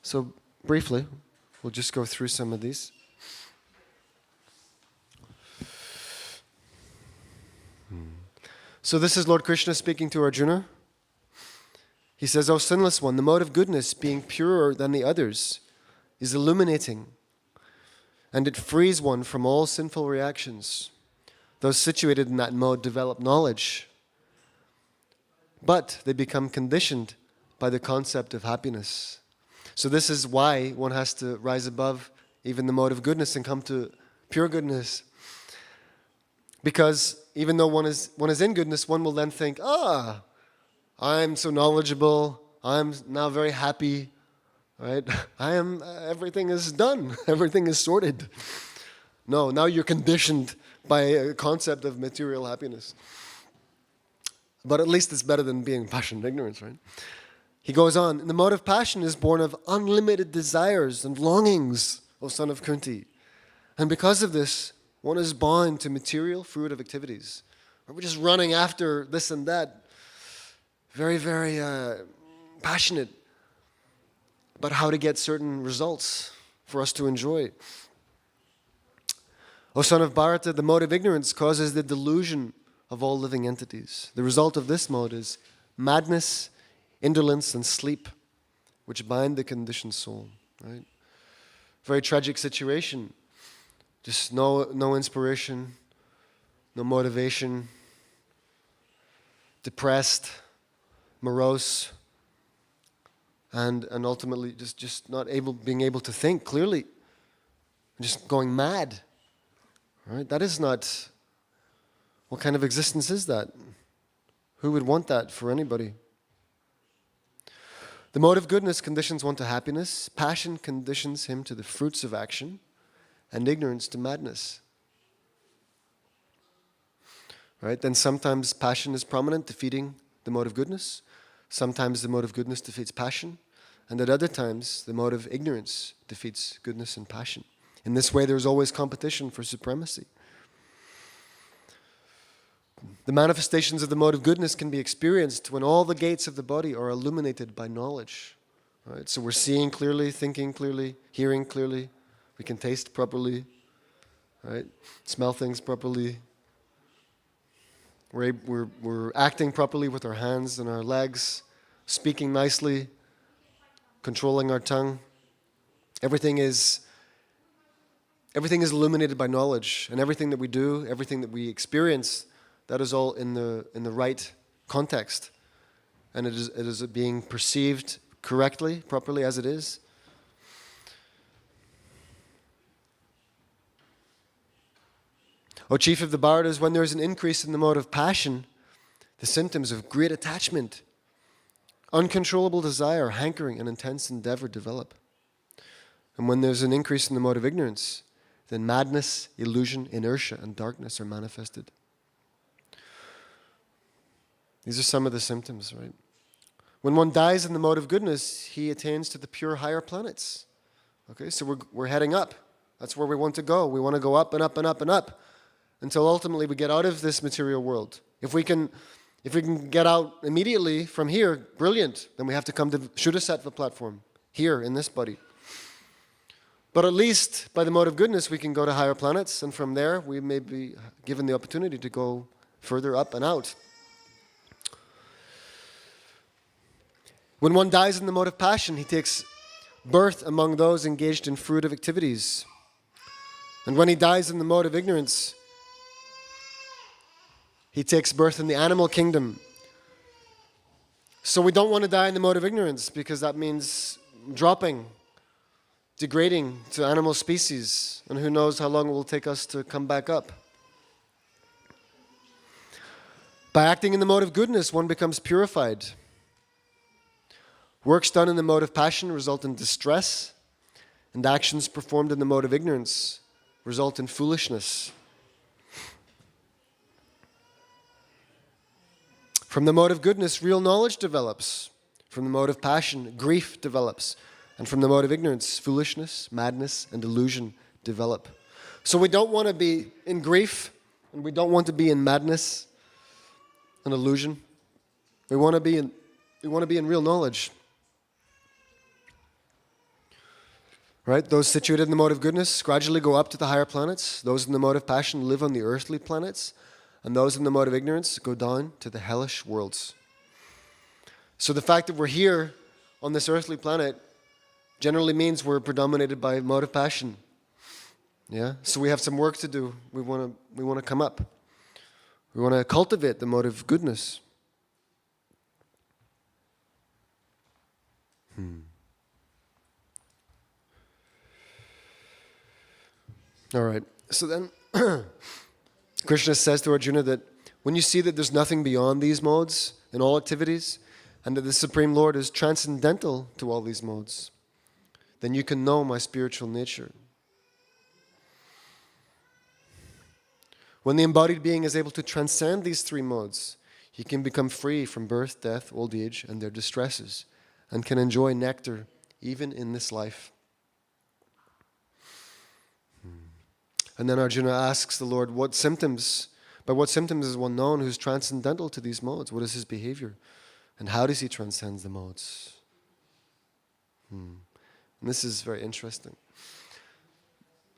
So briefly, we'll just go through some of these. So this is Lord Krishna speaking to Arjuna. He says, "O sinless one, the mode of goodness, being purer than the others, is illuminating, and it frees one from all sinful reactions. Those situated in that mode develop knowledge, but they become conditioned by the concept of happiness." So this is why one has to rise above even the mode of goodness and come to pure goodness. Because even though one is in goodness, one will then think, I'm so knowledgeable, I'm now very happy, right? Everything is done, everything is sorted. No, now you're conditioned by a concept of material happiness. But at least it's better than being passion and ignorance, right? He goes on, "The mode of passion is born of unlimited desires and longings, O son of Kunti. And because of this, one is bound to material fruitive activities." We're just running after this and that, very, very passionate about how to get certain results for us to enjoy. O son of Bharata, the mode of ignorance causes the delusion of all living entities. The result of this mode is madness, indolence, and sleep, which bind the conditioned soul. Right? Very tragic situation. Just no inspiration, no motivation, depressed, morose, and ultimately just not being able to think clearly, just going mad. Right? That is not, what kind of existence is that? Who would want that for anybody? The mode of goodness conditions one to happiness, passion conditions him to the fruits of action, and ignorance to madness. Right? Then sometimes passion is prominent, defeating the mode of goodness. Sometimes the mode of goodness defeats passion. And at other times, the mode of ignorance defeats goodness and passion. In this way, there's always competition for supremacy. The manifestations of the mode of goodness can be experienced when all the gates of the body are illuminated by knowledge. Right? So we're seeing clearly, thinking clearly, hearing clearly. We can taste properly, right? Smell things properly. We're acting properly with our hands and our legs, speaking nicely, controlling our tongue, Everything is illuminated by knowledge, and everything that we do, everything that we experience, that is all in the right context, and it is being perceived correctly, properly as it is. O chief of the Bhartas, when there is an increase in the mode of passion, the symptoms of great attachment, uncontrollable desire, hankering, and intense endeavor develop. And when there's an increase in the mode of ignorance, then madness, illusion, inertia, and darkness are manifested. These are some of the symptoms, right? When one dies in the mode of goodness, he attains to the pure higher planets. Okay, so we're heading up. That's where we want to go. We want to go up and up and up and up until ultimately we get out of this material world. If we can get out immediately from here, brilliant. Then we have to come to Shuddhasattva platform here in this body. But at least by the mode of goodness, we can go to higher planets, and from there we may be given the opportunity to go further up and out. When one dies in the mode of passion, he takes birth among those engaged in fruitive activities. And when he dies in the mode of ignorance, he takes birth in the animal kingdom. So we don't want to die in the mode of ignorance, because that means dropping, degrading to animal species, and who knows how long it will take us to come back up. By acting in the mode of goodness, one becomes purified. Works done in the mode of passion result in distress, and actions performed in the mode of ignorance result in foolishness. From the mode of goodness, real knowledge develops. From the mode of passion, grief develops. And from the mode of ignorance, foolishness, madness, and delusion develop. So we don't want to be in grief, and we don't want to be in madness and illusion. We want to be in real knowledge. Right? Those situated in the mode of goodness gradually go up to the higher planets. Those in the mode of passion live on the earthly planets. And those in the mode of ignorance go down to the hellish worlds. So the fact that we're here on this earthly planet generally means we're predominated by mode of passion. Yeah? So we have some work to do. We want to come up. We want to cultivate the mode of goodness. All right. So then Krishna says to Arjuna that when you see that there's nothing beyond these modes in all activities, and that the Supreme Lord is transcendental to all these modes, then you can know my spiritual nature. When the embodied being is able to transcend these three modes, he can become free from birth, death, old age, and their distresses, and can enjoy nectar even in this life. And then Arjuna asks the Lord, by what symptoms is one known who's transcendental to these modes? What is his behavior? And how does he transcend the modes? And this is very interesting.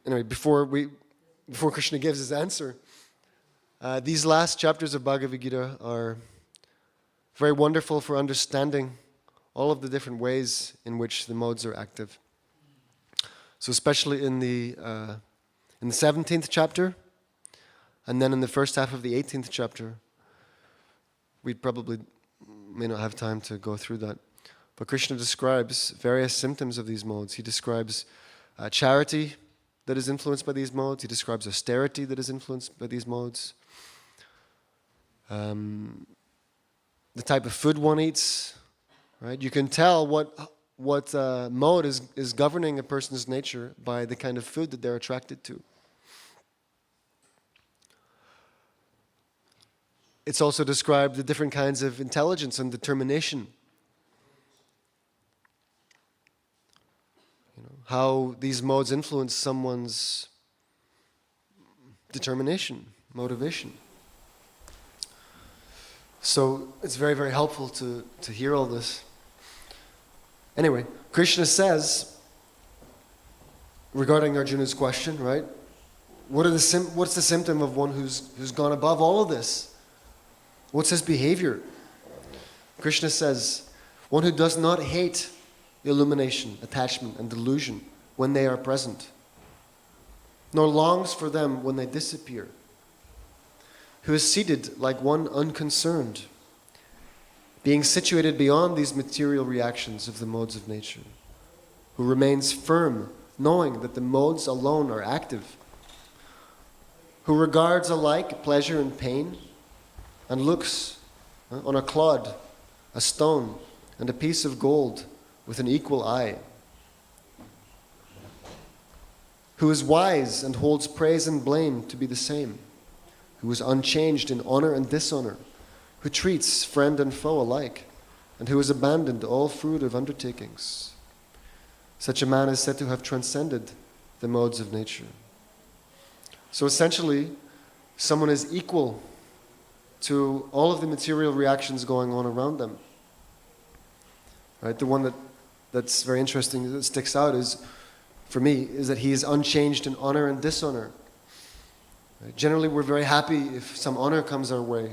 Anyway, before Krishna gives his answer, these last chapters of Bhagavad Gita are very wonderful for understanding all of the different ways in which the modes are active. So especially in the 17th chapter, and then in the first half of the 18th chapter, we probably may not have time to go through that. But Krishna describes various symptoms of these modes. He describes charity that is influenced by these modes. He describes austerity that is influenced by these modes. The type of food one eats, right? You can tell what mode is governing a person's nature by the kind of food that they're attracted to. It's also described the different kinds of intelligence and determination. How these modes influence someone's determination, motivation. So it's very, very helpful to hear all this. Anyway, Krishna says, regarding Arjuna's question, right? What's the symptom of one who's gone above all of this? What's his behavior? Krishna says, one who does not hate illumination, attachment, and delusion, when they are present, nor longs for them when they disappear, who is seated like one unconcerned, being situated beyond these material reactions of the modes of nature, who remains firm, knowing that the modes alone are active, who regards alike pleasure and pain, and looks on a clod, a stone, and a piece of gold with an equal eye, who is wise and holds praise and blame to be the same, who is unchanged in honor and dishonor, who treats friend and foe alike, and who has abandoned all fruitive undertakings. Such a man is said to have transcended the modes of nature. So essentially, someone is equal to all of the material reactions going on around them. Right? The one that's very interesting, that sticks out is, for me, is that he is unchanged in honor and dishonor. Right? Generally, we're very happy if some honor comes our way,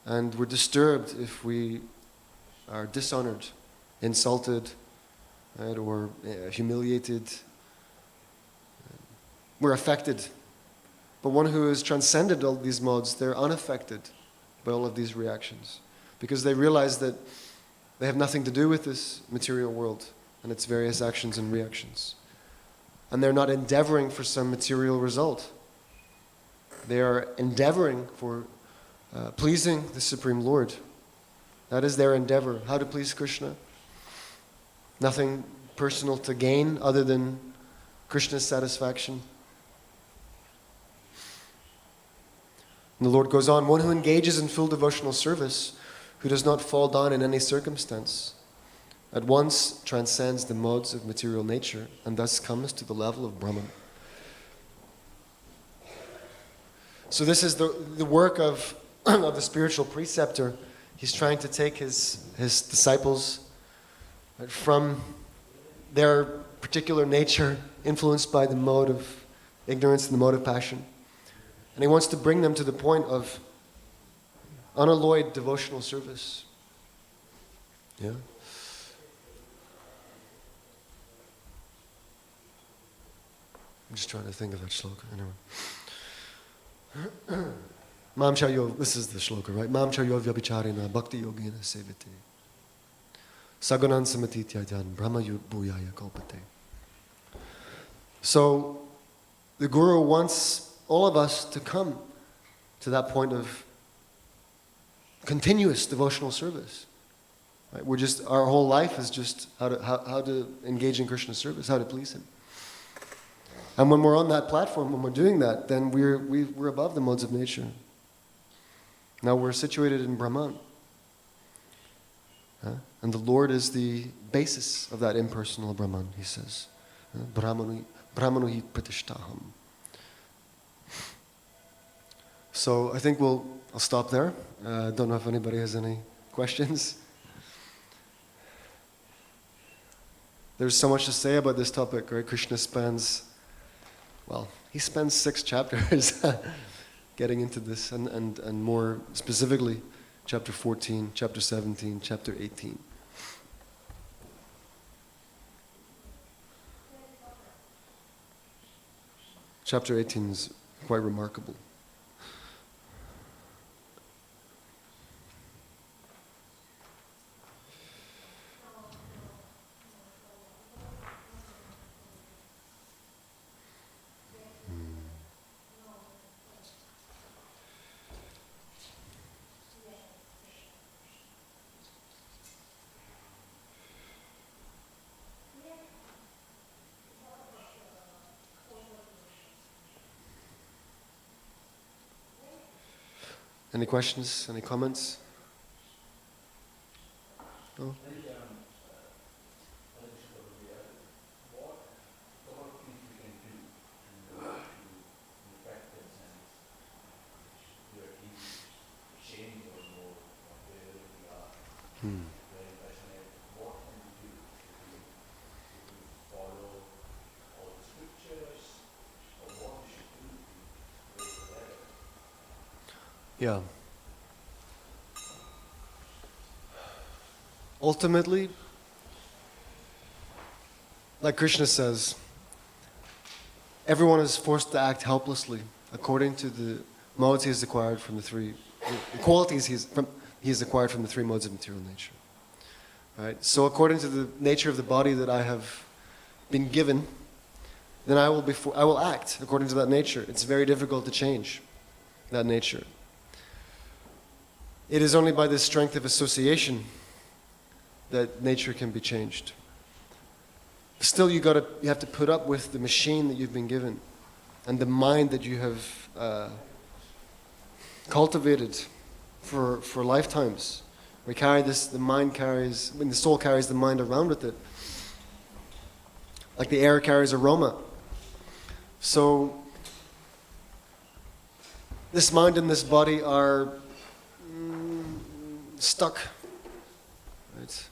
and we're disturbed if we are dishonored, insulted, right, or humiliated. We're affected. But one who has transcended all these modes, they're unaffected by all of these reactions, because they realize that they have nothing to do with this material world and its various actions and reactions. And they're not endeavoring for some material result. They are endeavoring for pleasing the Supreme Lord. That is their endeavor. How to please Krishna? Nothing personal to gain other than Krishna's satisfaction. And the Lord goes on, one who engages in full devotional service, who does not fall down in any circumstance, at once transcends the modes of material nature and thus comes to the level of Brahman. So this is the work of the spiritual preceptor. He's trying to take his disciples from their particular nature, influenced by the mode of ignorance and the mode of passion. And he wants to bring them to the point of unalloyed devotional service. Yeah? I'm just trying to think of that shloka. Anyway. Mam chayo, this is the shloka, right? Mam chayo vyabhicharina bhakti yogina sevate. Saganan samatityajan brahma bhuyaya kalpate. So, the Guru wants all of us to come to that point of continuous devotional service. Right? Our whole life is just how to engage in Krishna's service, how to please Him. And when we're on that platform, when we're doing that, then we're above the modes of nature. Now we're situated in Brahman. And the Lord is the basis of that impersonal Brahman, he says. Brahmanu hi pratishtaham. So I think I'll stop there. Don't know if anybody has any questions. There's so much to say about this topic, right? Krishna spends 6 chapters getting into this, and more specifically, chapter 14, chapter 17, chapter 18. Chapter 18 is quite remarkable. Any questions? Any comments? No? Yeah. Ultimately, like Krishna says, everyone is forced to act helplessly according to the modes he has acquired from the qualities he has acquired from the three modes of material nature. Right? So according to the nature of the body that I have been given, then I will act according to that nature. It's very difficult to change that nature. It is only by the strength of association that nature can be changed. Still, you have to put up with the machine that you've been given and the mind that you have cultivated for lifetimes. We carry this. The soul carries the mind around with it, like the air carries aroma. So, this mind and this body are stuck. Right?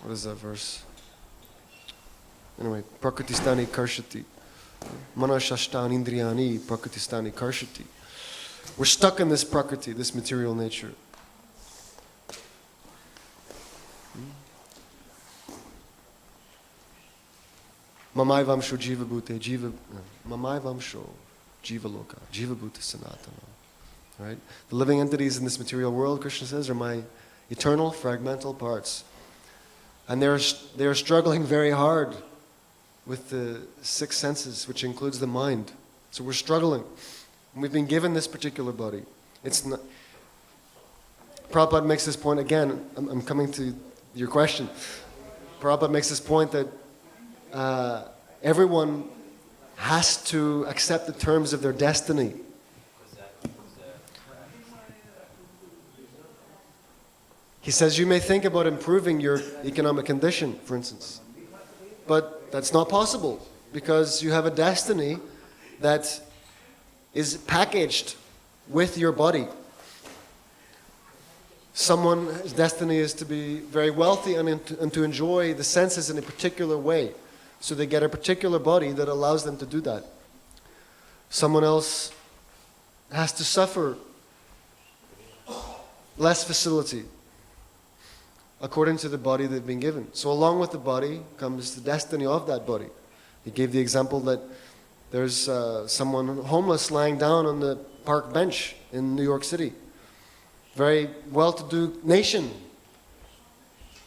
What is that verse? Anyway, prakritistani karshati. Manashashtani indriyani prakritistani karshati. We're stuck in this prakriti, this material nature. Mamai vamsho jiva bhute jiva. Mamai vamsho jiva loka jiva bhute sanatana. Right? The living entities in this material world, Krishna says, are my eternal fragmental parts. And they are struggling very hard with the six senses, which includes the mind. So we're struggling. And we've been given this particular body. It's not. Prabhupada makes this point again. I'm coming to your question. Prabhupada makes this point that everyone has to accept the terms of their destiny. He says you may think about improving your economic condition, for instance, but that's not possible because you have a destiny that is packaged with your body. Someone's destiny is to be very wealthy and to enjoy the senses in a particular way, so they get a particular body that allows them to do that. Someone else has to suffer less facility according to the body they've been given. So along with the body comes the destiny of that body. He gave the example that there's someone homeless lying down on the park bench in New York City. Very well-to-do nation,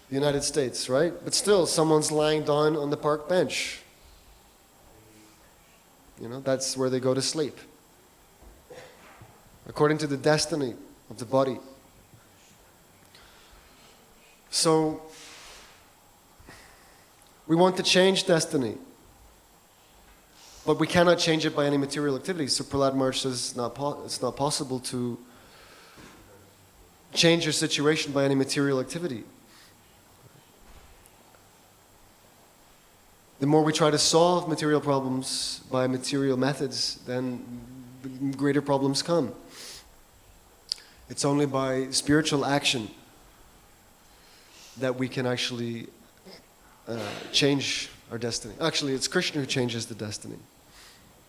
the United States, right? But still, someone's lying down on the park bench. You know, that's where they go to sleep. According to the destiny of the body. So, we want to change destiny, but we cannot change it by any material activity. So Prahlad Maharaj says it's not possible to change your situation by any material activity. The more we try to solve material problems by material methods, then greater problems come. It's only by spiritual action that we can actually change our destiny. Actually, it's Krishna who changes the destiny.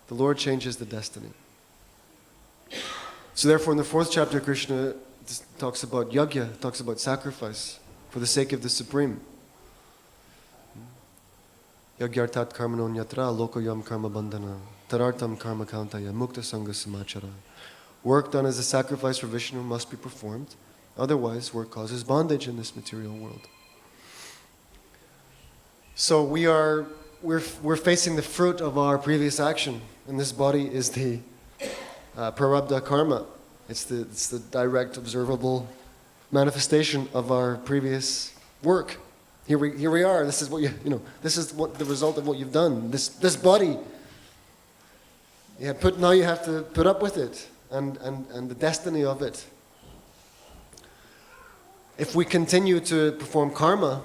The Lord changes the destiny. So therefore, in the 4th chapter, Krishna talks about yajna, talks about sacrifice for the sake of the Supreme. Yagyartat karmanon yatra lokoyam karma bandhana tarartam karma kantaya mukta sangha samachara. Work done as a sacrifice for Vishnu must be performed. Otherwise, work causes bondage in this material world. So we're facing the fruit of our previous action, and this body is the prarabdha karma. It's the direct, observable manifestation of our previous work. Here we are. This is what This is what the result of what you've done. This body. Now you have to put up with it and the destiny of it. If we continue to perform karma,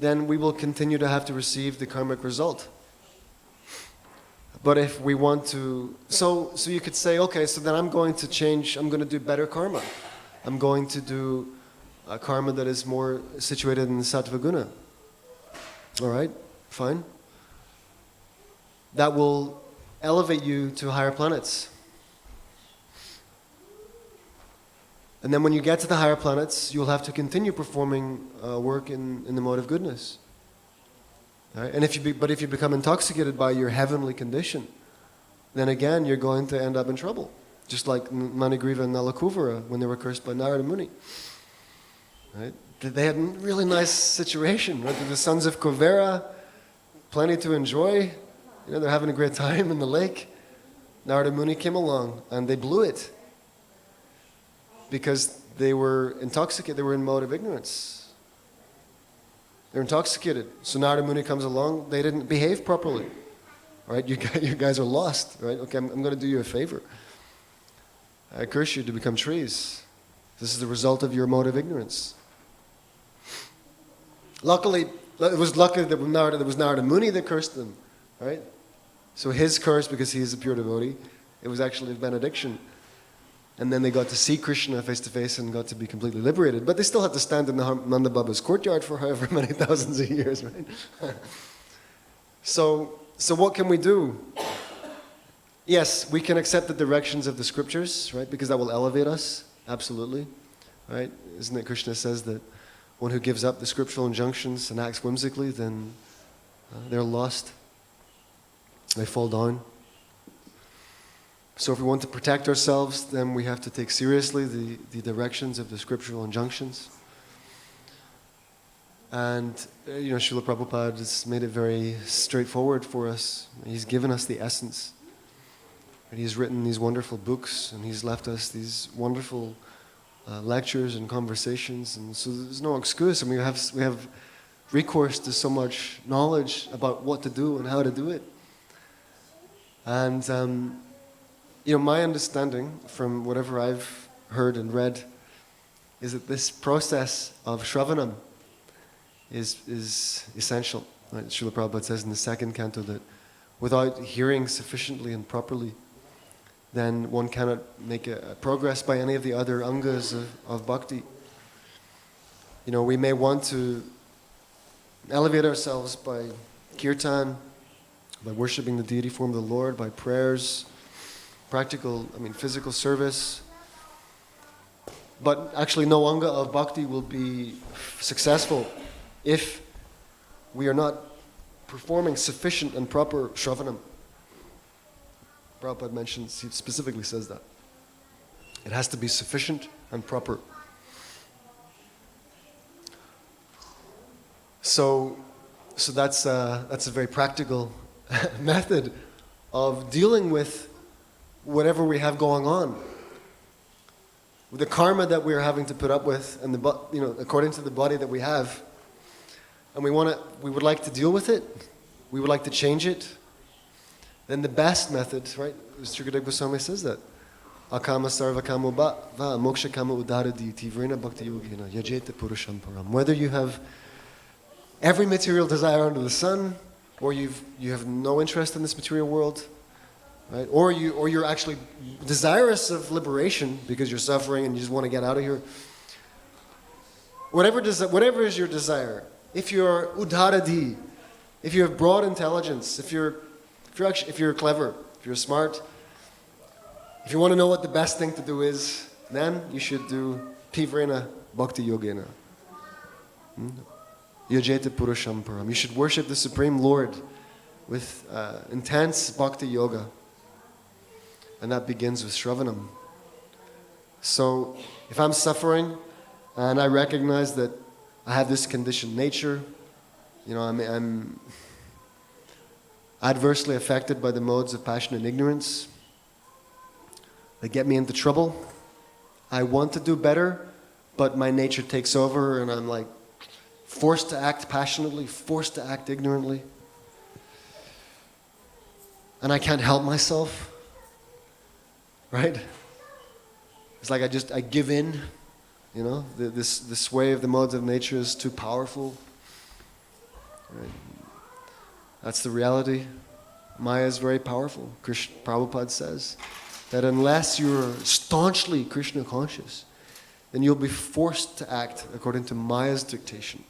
then we will continue to have to receive the karmic result. But if we want to, so you could say, okay, so then I'm going to change, I'm going to do better karma. I'm going to do a karma that is more situated in the sattva guna. All right, fine. That will elevate you to higher planets. And then when you get to the higher planets, you'll have to continue performing work in the mode of goodness. Right? And if you become intoxicated by your heavenly condition, then again you're going to end up in trouble. Just like Manigriva and Nalakuvara when they were cursed by Narada Muni. Right? They had a really nice situation. Right? The sons of Kuvera, plenty to enjoy. They're having a great time in the lake. Narada Muni came along and they blew it because they were intoxicated. They were in mode of ignorance. They're intoxicated. So Narada Muni comes along. They didn't behave properly. Right? You guys are lost. Right? Okay, I'm going to do you a favor. I curse you to become trees. This is the result of your mode of ignorance. Luckily, it was lucky that it was Narada Muni that cursed them. Right? So his curse, because he is a pure devotee, it was actually a benediction. And then they got to see Krishna face to face and got to be completely liberated. But they still had to stand in the Nanda Baba's courtyard for however many thousands of years, right? So what can we do? Yes, we can accept the directions of the scriptures, right? Because that will elevate us, absolutely, right? Isn't it Krishna says that one who gives up the scriptural injunctions and acts whimsically, then they're lost. They fall down. So if we want to protect ourselves, then we have to take seriously the directions of the scriptural injunctions. And, Srila Prabhupada has made it very straightforward for us. He's given us the essence. And he's written these wonderful books, and he's left us these wonderful lectures and conversations. And so there's no excuse. I mean, we have recourse to so much knowledge about what to do and how to do it. And, my understanding from whatever I've heard and read is that this process of Shravanam is essential. Right? Srila Prabhupada says in the second canto that without hearing sufficiently and properly, then one cannot make a progress by any of the other angas of bhakti. We may want to elevate ourselves by kirtan, by worshipping the deity form of the Lord, by prayers, physical service. But actually no anga of bhakti will be successful if we are not performing sufficient and proper shravanam. Prabhupada mentions, he specifically says that. It has to be sufficient and proper. So that's a very practical method of dealing with whatever we have going on. The karma that we are having to put up with, and according to the body that we have, and we would like to deal with it, we would like to change it, then the best method, right? Srikadeva Goswami says that. Akama sarva kamo va moksha kama udaradi tivrena bhakti yogina yajeta purusham param. Whether you have every material desire under the sun, or you have no interest in this material world, right? Or you're actually desirous of liberation because you're suffering and you just want to get out of here. Whatever is your desire, if you're udharadi, if you have broad intelligence, if you're clever, if you're smart, if you want to know what the best thing to do is, then you should do tivrena bhakti yogena. Yajeta purusham param. You should worship the Supreme Lord with intense bhakti yoga. And that begins with Shravanam. So if I'm suffering and I recognize that I have this conditioned nature, I'm adversely affected by the modes of passion and ignorance, they get me into trouble. I want to do better, but my nature takes over and I'm like forced to act passionately, forced to act ignorantly. And I can't help myself. Right? It's like I give in, the sway of the modes of nature is too powerful. Right? That's the reality. Maya is very powerful. Prabhupada says that unless you're staunchly Krishna conscious, then you'll be forced to act according to Maya's dictation.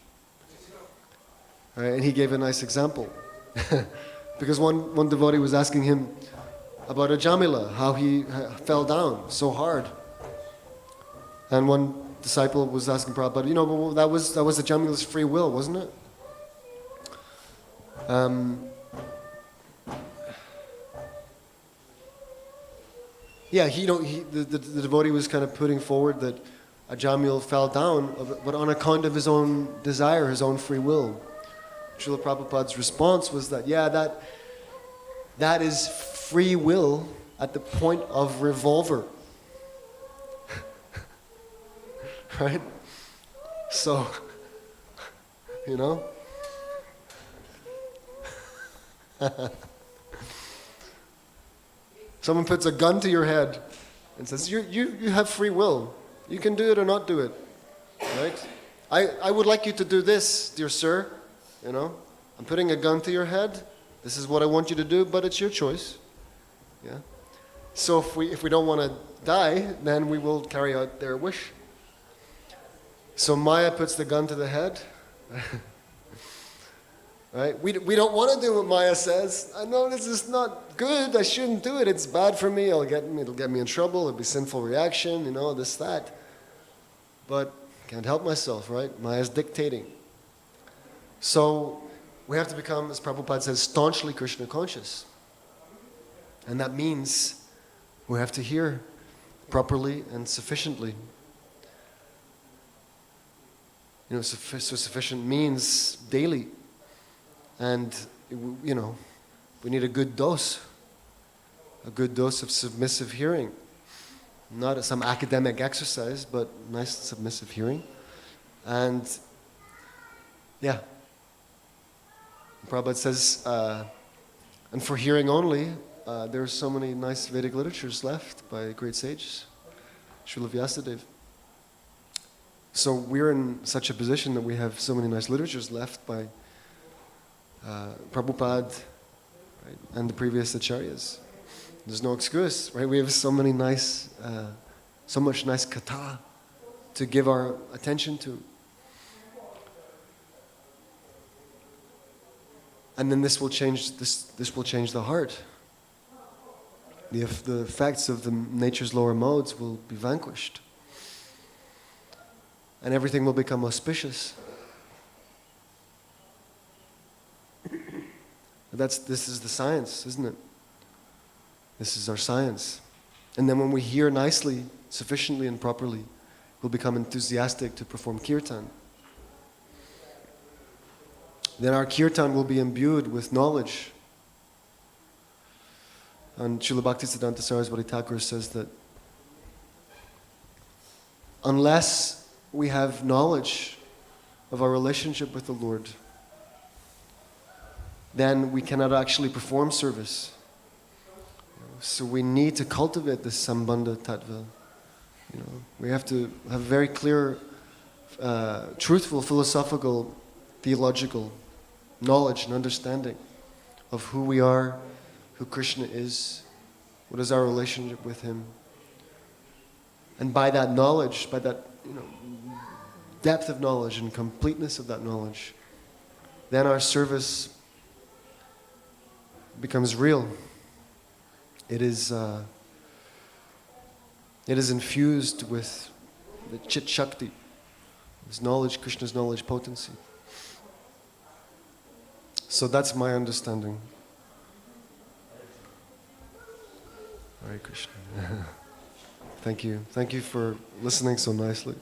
Right? And he gave a nice example. Because one devotee was asking him about a Jamila, how he fell down so hard. And one disciple was asking Prabhupada, but that was the Jamila's free will, wasn't it? Yeah, the devotee was kind of putting forward that Ajamil fell down, but on account of his own desire, his own free will. Srila Prabhupada's response was that, yeah, that is free will at the point of revolver. Right? So, you know? Someone puts a gun to your head and says, you have free will. You can do it or not do it. Right? I would like you to do this, dear sir. You know? I'm putting a gun to your head. This is what I want you to do, but it's your choice. Yeah? So if we don't want to die, then we will carry out their wish. So Maya puts the gun to the head. Right? We don't want to do what Maya says. I know this is not good. I shouldn't do it. It's bad for me. It'll get me in trouble. It'll be sinful reaction. You know, this, that. But can't help myself, right? Maya's dictating. So we have to become, as Prabhupada says, staunchly Krishna conscious. And that means we have to hear properly and sufficiently. You know, so sufficient means daily. And, you know, we need a good dose of submissive hearing. Not some academic exercise, but nice submissive hearing. And, yeah. Prabhupada says, and for hearing only, there are so many nice Vedic literatures left by great sages. Srila Vyasadeva. So we're in such a position that we have so many nice literatures left by Prabhupada, right, and the previous acharyas. There's no excuse, right? We have so much nice katha to give our attention to. And then this will change the heart. The effects of the nature's lower modes will be vanquished. And everything will become auspicious. This is the science, isn't it? This is our science. And then when we hear nicely, sufficiently and properly, we'll become enthusiastic to perform kirtan. Then our kirtan will be imbued with knowledge. And Srila Bhaktivedanta Saraswati Thakur says that unless we have knowledge of our relationship with the Lord, then we cannot actually perform service. So we need to cultivate this sambandha tattva. You know, we have to have very clear, truthful, philosophical, theological knowledge and understanding of who we are, who Krishna is, what is our relationship with Him. And by that knowledge, by that, you know, depth of knowledge and completeness of that knowledge, then our service becomes real. It is infused with the Chit Shakti, this knowledge, Krishna's knowledge potency. So that's my understanding. Hare Krishna. Thank you. Thank you for listening so nicely.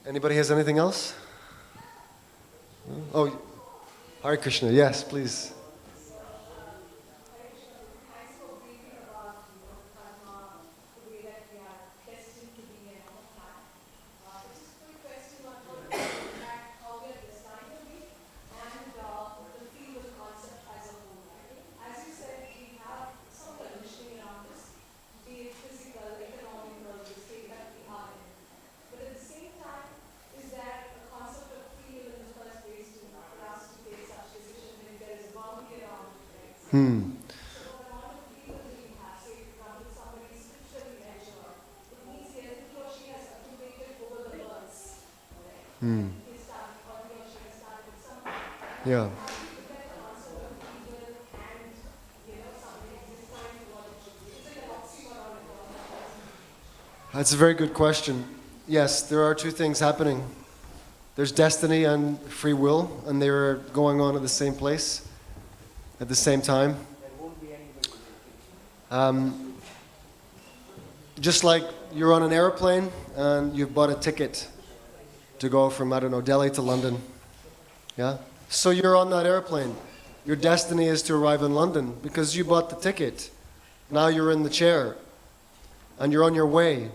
Anybody has anything else? No? Oh, Hare Krishna. Yes, please. Yeah. That's a very good question. Yes, there are two things happening. there's destiny and free will, and they're going on at the same place, at the same time. Just like you're on an airplane and you've bought a ticket to go from, I don't know, Delhi to London. Yeah? So you're on that airplane. Your destiny is to arrive in London because you bought the ticket. Now you're in the chair and you're on your way.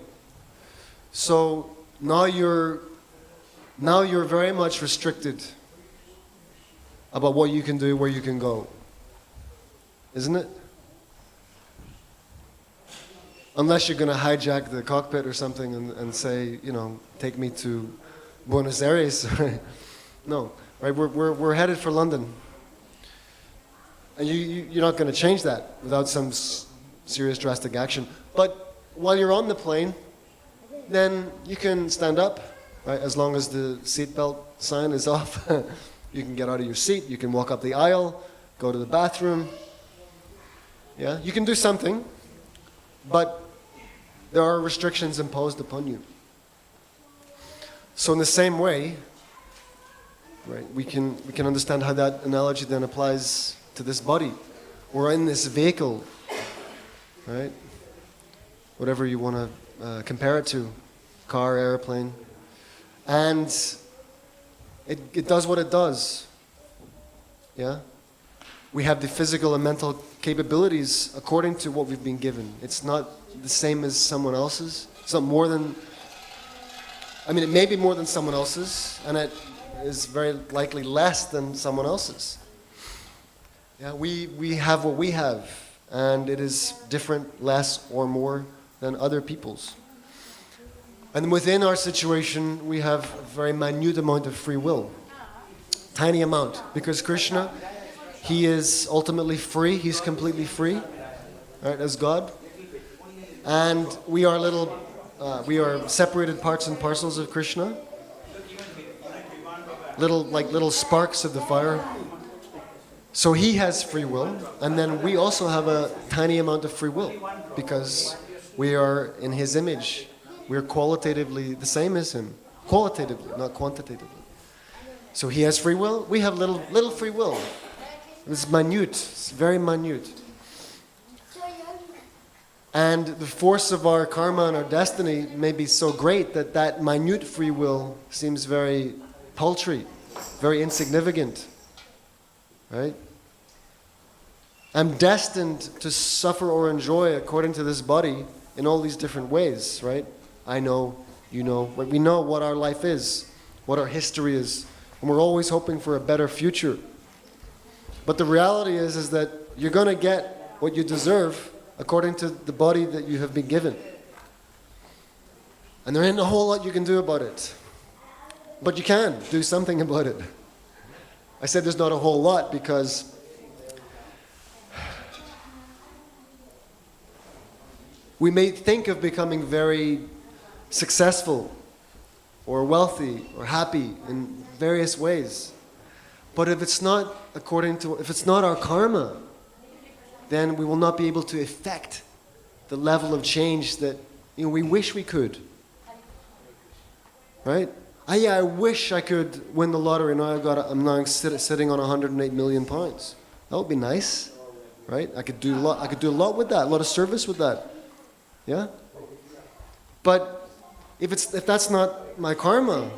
So now you're very much restricted about what you can do, where you can go. Isn't it? Unless you're going to hijack the cockpit or something and say, take me to Buenos Aires. No, right? We're headed for London. And you're not going to change that without some serious drastic action. But while you're on the plane, then you can stand up, right? As long as the seatbelt sign is off. You can get out of your seat, you can walk up the aisle, go to the bathroom. Yeah, you can do something, but there are restrictions imposed upon you. So in the same way, right, we can understand how that analogy then applies to this body. We're in this vehicle, right? Whatever you want to compare it to, car, airplane. And it does what it does. Yeah? We have the physical and mental capabilities according to what we've been given. It's not the same as someone else's. It's not more than, it may be more than someone else's, and it is very likely less than someone else's. Yeah, we have what we have, and it is different, less or more than other people's. And within our situation, we have a very minute amount of free will. Tiny amount. Because Krishna, he is ultimately free. He's completely free, right, as God. And we are we are separated parts and parcels of Krishna. Little sparks of the fire. So he has free will. And then we also have a tiny amount of free will. Because we are in his image. We're qualitatively the same as him. Qualitatively, not quantitatively. So he has free will. We have little free will. It's minute. It's very minute. And the force of our karma and our destiny may be so great that minute free will seems very paltry, very insignificant. Right? I'm destined to suffer or enjoy according to this body in all these different ways, right? I know, you know, we know what our life is, what our history is, and we're always hoping for a better future. But the reality is that you're going to get what you deserve according to the body that you have been given. And there ain't a whole lot you can do about it. But you can do something about it. I said there's not a whole lot because we may think of becoming very successful or wealthy or happy in various ways. But if it's not our karma, then we will not be able to effect the level of change that we wish we could. Right? I wish I could win the lottery. Now I'm now sitting on 108 million pounds. That would be nice, right? I could do a lot with that, a lot of service with that. Yeah? But if that's not my karma,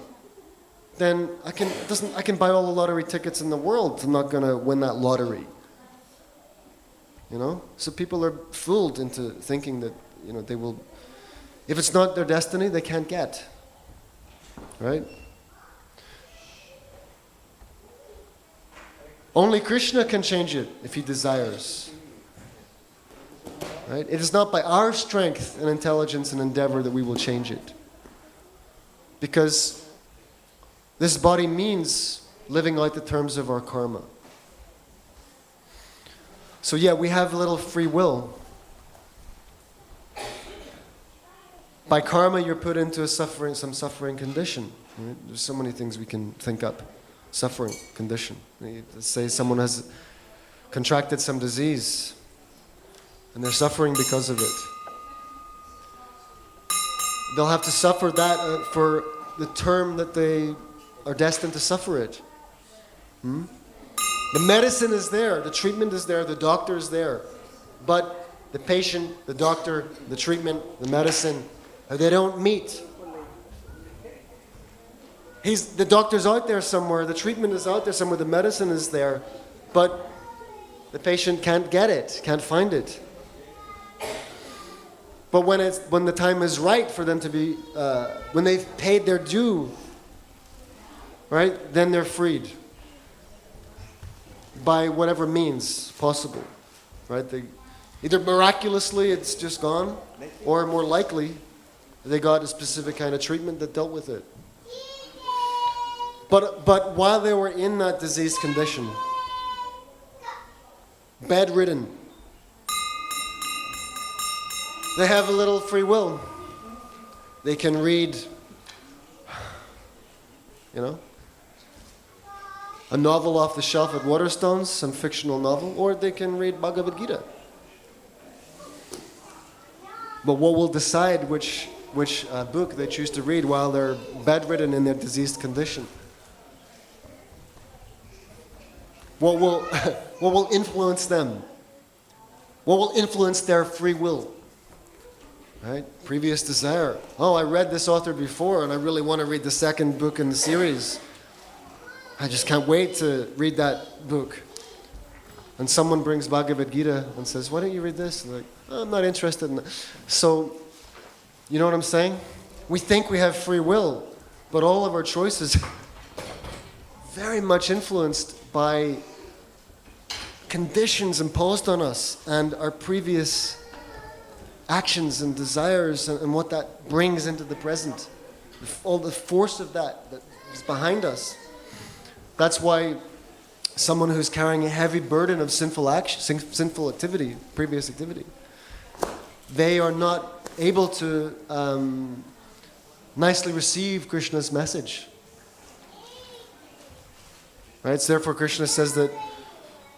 then I can buy all the lottery tickets in the world. I'm not going to win that lottery. You know? So people are fooled into thinking that, they will, if it's not their destiny, they can't get. Right? Only Krishna can change it if he desires. Right? It is not by our strength and intelligence and endeavor that we will change it. Because this body means living out the terms of our karma. So yeah, we have a little free will. By karma, you're put into some suffering condition. Right? There's so many things we can think up. Suffering condition. Let's say someone has contracted some disease, and they're suffering because of it. They'll have to suffer that for the term that they are destined to suffer it. The medicine is there, the treatment is there, the doctor is there. But the patient, the doctor, the treatment, the medicine, they don't meet. The doctor's out there somewhere, the treatment is out there somewhere, the medicine is there, but the patient can't get it, can't find it. But when the time is right for them to be, when they've paid their due, right, then they're freed by whatever means possible, right? Either miraculously it's just gone, or more likely they got a specific kind of treatment that dealt with it. But while they were in that diseased condition, bedridden, they have a little free will. They can read, a novel off the shelf at Waterstones, some fictional novel, or they can read Bhagavad Gita. But what will decide which book they choose to read while they're bedridden in their diseased condition? What will influence them? What will influence their free will? Right? Previous desire. Oh, I read this author before and I really want to read the second book in the series. I just can't wait to read that book. And someone brings Bhagavad Gita and says, why don't you read this? And like, oh, I'm not interested in that. So, you know what I'm saying? We think we have free will, but all of our choices very much influenced by conditions imposed on us and our previous actions and desires and what that brings into the present. All the force of that is behind us. That's why someone who's carrying a heavy burden of sinful action, sinful activity, previous activity, they are not able to nicely receive Krishna's message. Right? So therefore Krishna says that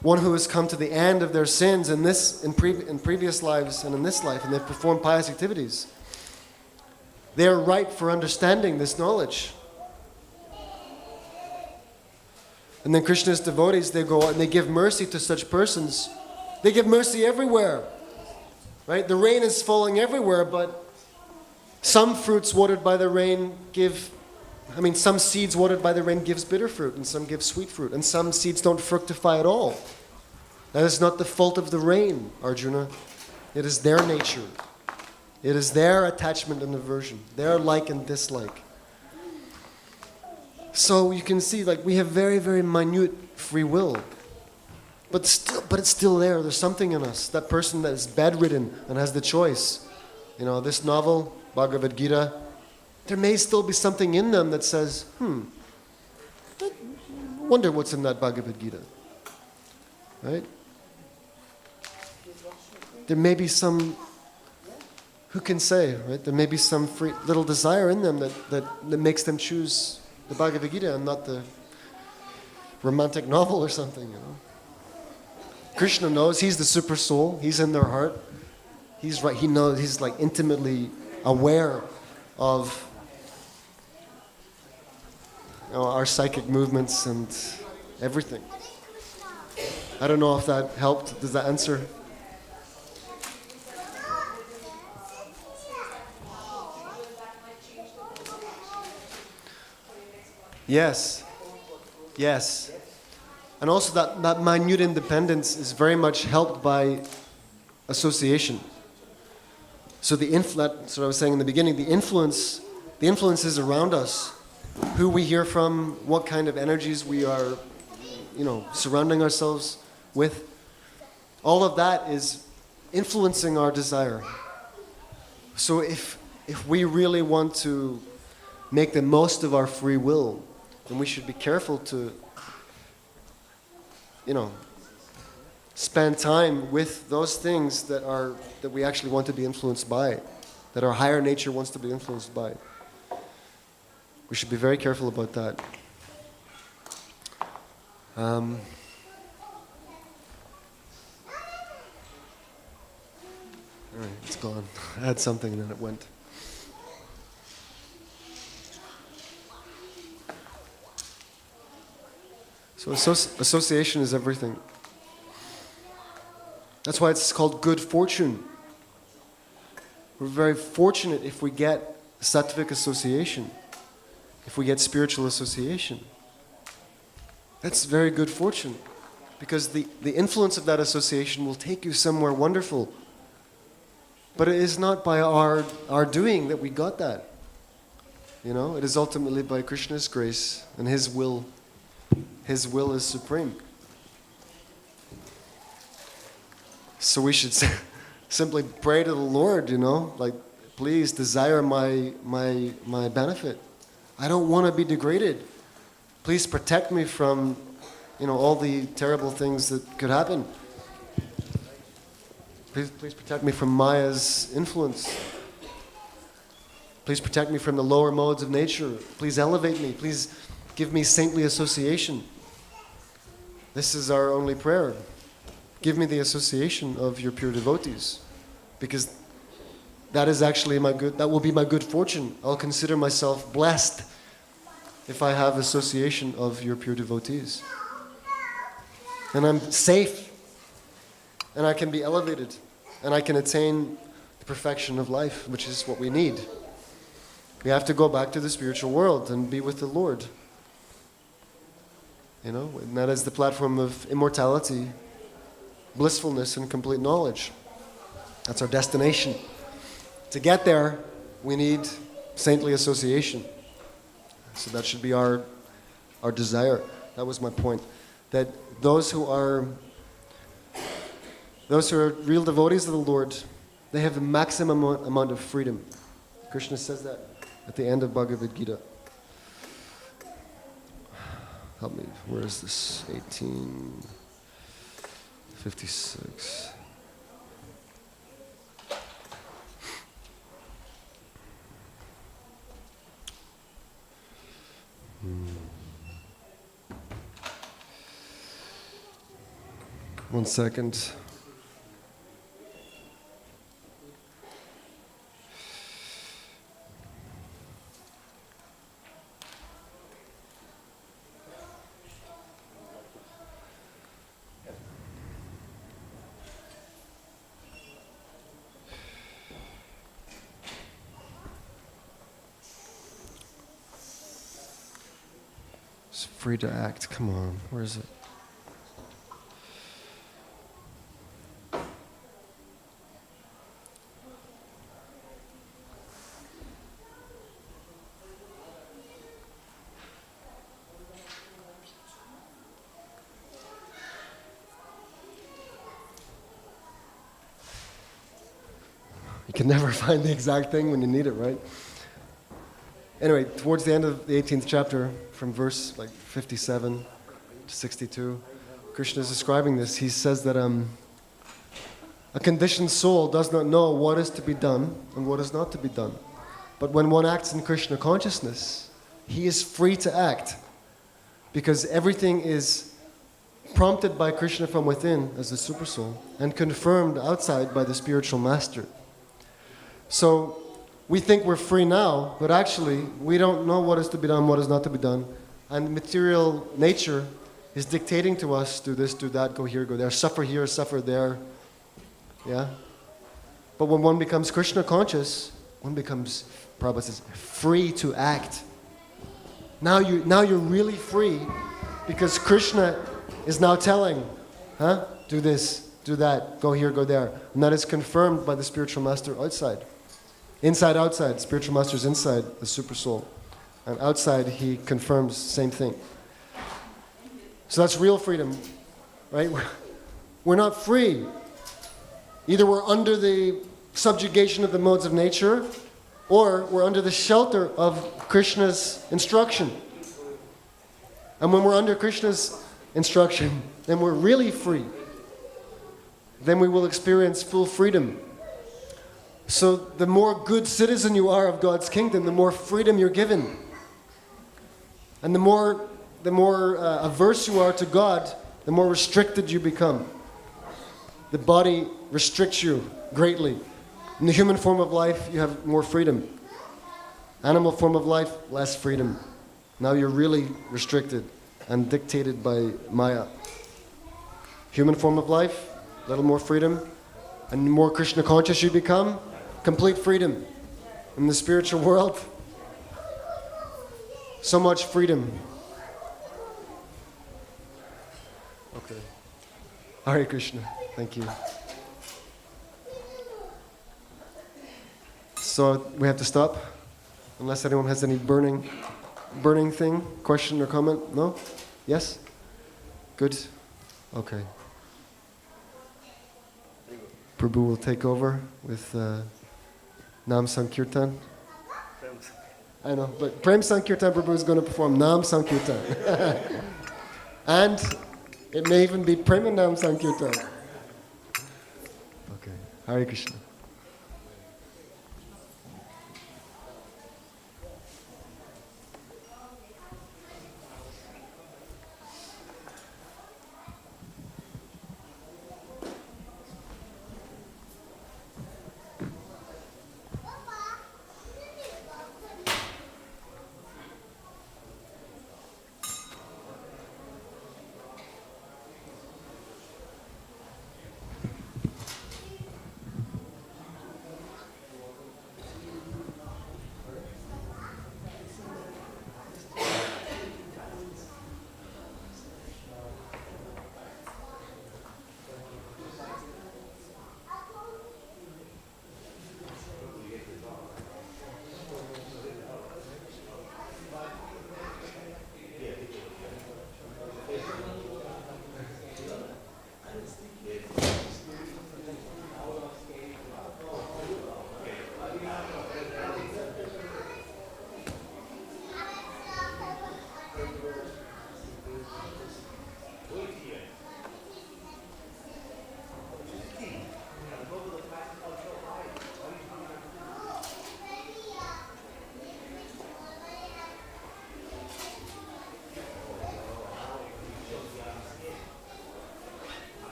one who has come to the end of their sins in previous lives and in this life, and they've performed pious activities, they are ripe for understanding this knowledge. And then Krishna's devotees, they go out and they give mercy to such persons. They give mercy everywhere. Right? The rain is falling everywhere, but some fruits watered by the rain some seeds watered by the rain gives bitter fruit, and some give sweet fruit, and some seeds don't fructify at all. That is not the fault of the rain, Arjuna. It is their nature. It is their attachment and aversion, their like and dislike. So you can see, we have very, very minute free will. But it's still there. There's something in us. That person that is bedridden and has the choice. This novel, Bhagavad Gita, there may still be something in them that says, I wonder what's in that Bhagavad Gita. Right? There may be some, who can say, right? There may be some free little desire in them that makes them choose the Bhagavad Gita and not the romantic novel or something, Krishna knows, he's the super soul, he's in their heart. He's right, he knows, he's intimately aware of our psychic movements and everything. I don't know if that helped. Does that answer? Yes. And also that minute independence is very much helped by association. So that's what I was saying in the beginning, the influence is around us. Who we hear from, what kind of energies we are, surrounding ourselves with. All of that is influencing our desire. So if we really want to make the most of our free will, then we should be careful to, spend time with those things that we actually want to be influenced by, that our higher nature wants to be influenced by. We should be very careful about that. All right, it's gone. I had something and then it went. So association is everything. That's why it's called good fortune. We're very fortunate if we get sattvic association, if we get spiritual association. That's very good fortune, because the influence of that association will take you somewhere wonderful. But it is not by our doing that we got that. You know, it is ultimately by Krishna's grace and His will. His will is supreme. So we should simply pray to the Lord, you know, like, please desire my benefit. I don't want to be degraded. Please protect me from, you know, all the terrible things that could happen. Please protect me from Maya's influence. Please protect me from the lower modes of nature. Please elevate me. Please give me saintly association. This is our only prayer. Give me the association of your pure devotees, because that is actually that will be my good fortune. I'll consider myself blessed if I have association of your pure devotees. And I'm safe, and I can be elevated, and I can attain the perfection of life, which is what we need. We have to go back to the spiritual world and be with the Lord. You know, and that is the platform of immortality, blissfulness, and complete knowledge. That's our destination. To get there, we need saintly association. So that should be our desire. That was my point. That those who are real devotees of the Lord, they have the maximum amount of freedom. Krishna says that at the end of Bhagavad Gita. Help me, where is this? 1856. One second. It's free to act. Come on, where is it? You can never find the exact thing when you need it, right? Anyway, towards the end of the 18th chapter, from verse 57 to 62, Krishna is describing this. He says that a conditioned soul does not know what is to be done and what is not to be done. But when one acts in Krishna consciousness, he is free to act, because everything is prompted by Krishna from within as the supersoul and confirmed outside by the spiritual master. So we think we're free now, but actually we don't know what is to be done, what is not to be done. And material nature is dictating to us, do this, do that, go here, go there, suffer here, suffer there. Yeah? But when one becomes Krishna conscious, one becomes, Prabhupada says, free to act. Now you're really free, because Krishna is now telling, do this, do that, go here, go there. And that is confirmed by the spiritual master outside. Inside, outside. Spiritual master is inside, the super soul. And outside, he confirms the same thing. So that's real freedom, right? We're not free. Either we're under the subjugation of the modes of nature, or we're under the shelter of Krishna's instruction. And when we're under Krishna's instruction, then we're really free. Then we will experience full freedom. So the more good citizen you are of God's kingdom, the more freedom you're given. And the more averse you are to God, the more restricted you become. The body restricts you greatly. In the human form of life, you have more freedom. Animal form of life, less freedom. Now you're really restricted. and dictated by Maya. Human form of life, a little more freedom, and the more Krishna conscious you become, complete freedom. In the spiritual world, so much freedom. Okay. Hare Krishna. Thank you. So we have to stop, unless anyone has any burning thing, question or comment. No? Yes? Good? Okay. Prabhu will take over with Nam Sankirtan. I know, but Prem Sankirtan Prabhu is going to perform Nam Sankirtan. And it may even be Prem and Nam Sankirtan. Okay. Hare Krishna.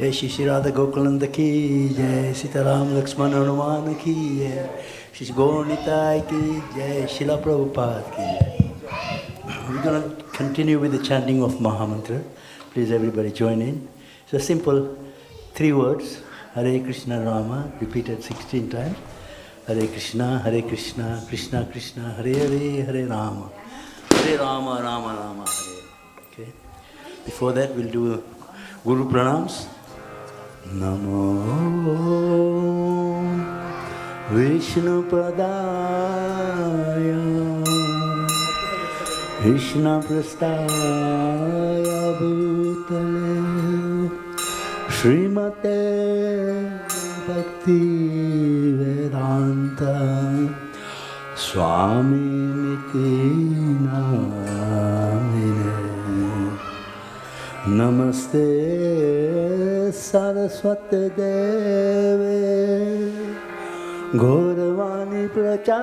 जय श्री श्री राधा गोकुलंद की जय सीताराम लक्ष्मण हनुमान की जय श्री गौरनिताय की जय शिला प्रभुपाद की जय. We're going to continue with the chanting of Mahamantra. Please everybody join in. It's a simple 3 words. Hare Krishna Rama, repeated 16 times. Hare Krishna, Krishna Krishna, Hare Hare, Hare Rama. Hare Rama, Rama Rama, Hare. Okay. Before that we'll do Guru Pranams. Namo Vishnu Padaya Krishna Prastaya Bhutale Srimate Bhaktivedanta Swami Niti Namine Namaste Saraswati Deve Gauravani Pracharine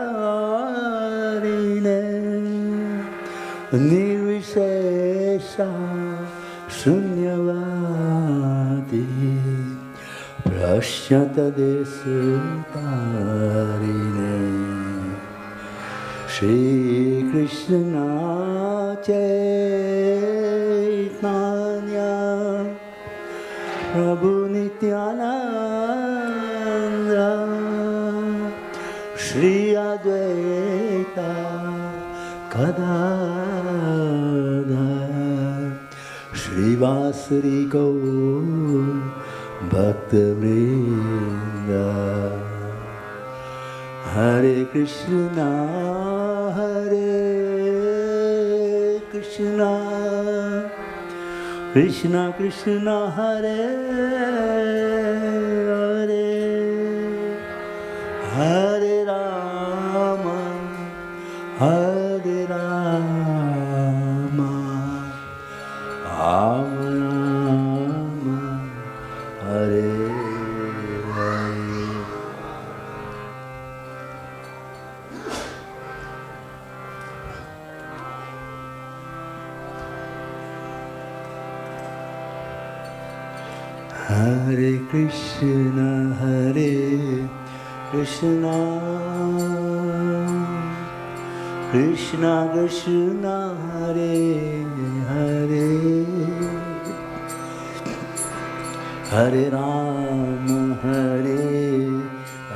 Nirvishesha Shunyavadi Prashyata Desutarine Shri Krishna Chaitanya Prabhu Nityananda Shri Advaita Gadadhar Shri Vasari Gaur Bhaktivedanta Hare Krishna Krishna Krishna Hare Hare Hare Rama Hare Rama Rama Rama Hare Hare. Hare Krishna Krishna Krishna Hare Hare Hare Rama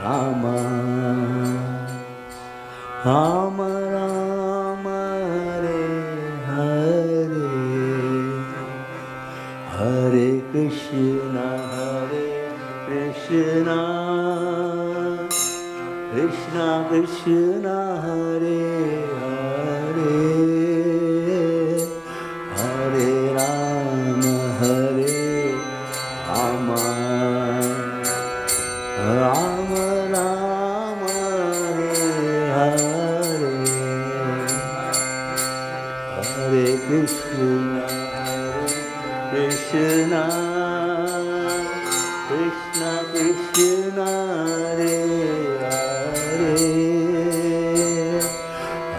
Rama Rama Rama Hare Hare Hare Krishna Krishna Krishna Hare Hare Hare Rama Rama Rama Rama Hare Hare Hare Krishna Krishna Krishna Hare Hare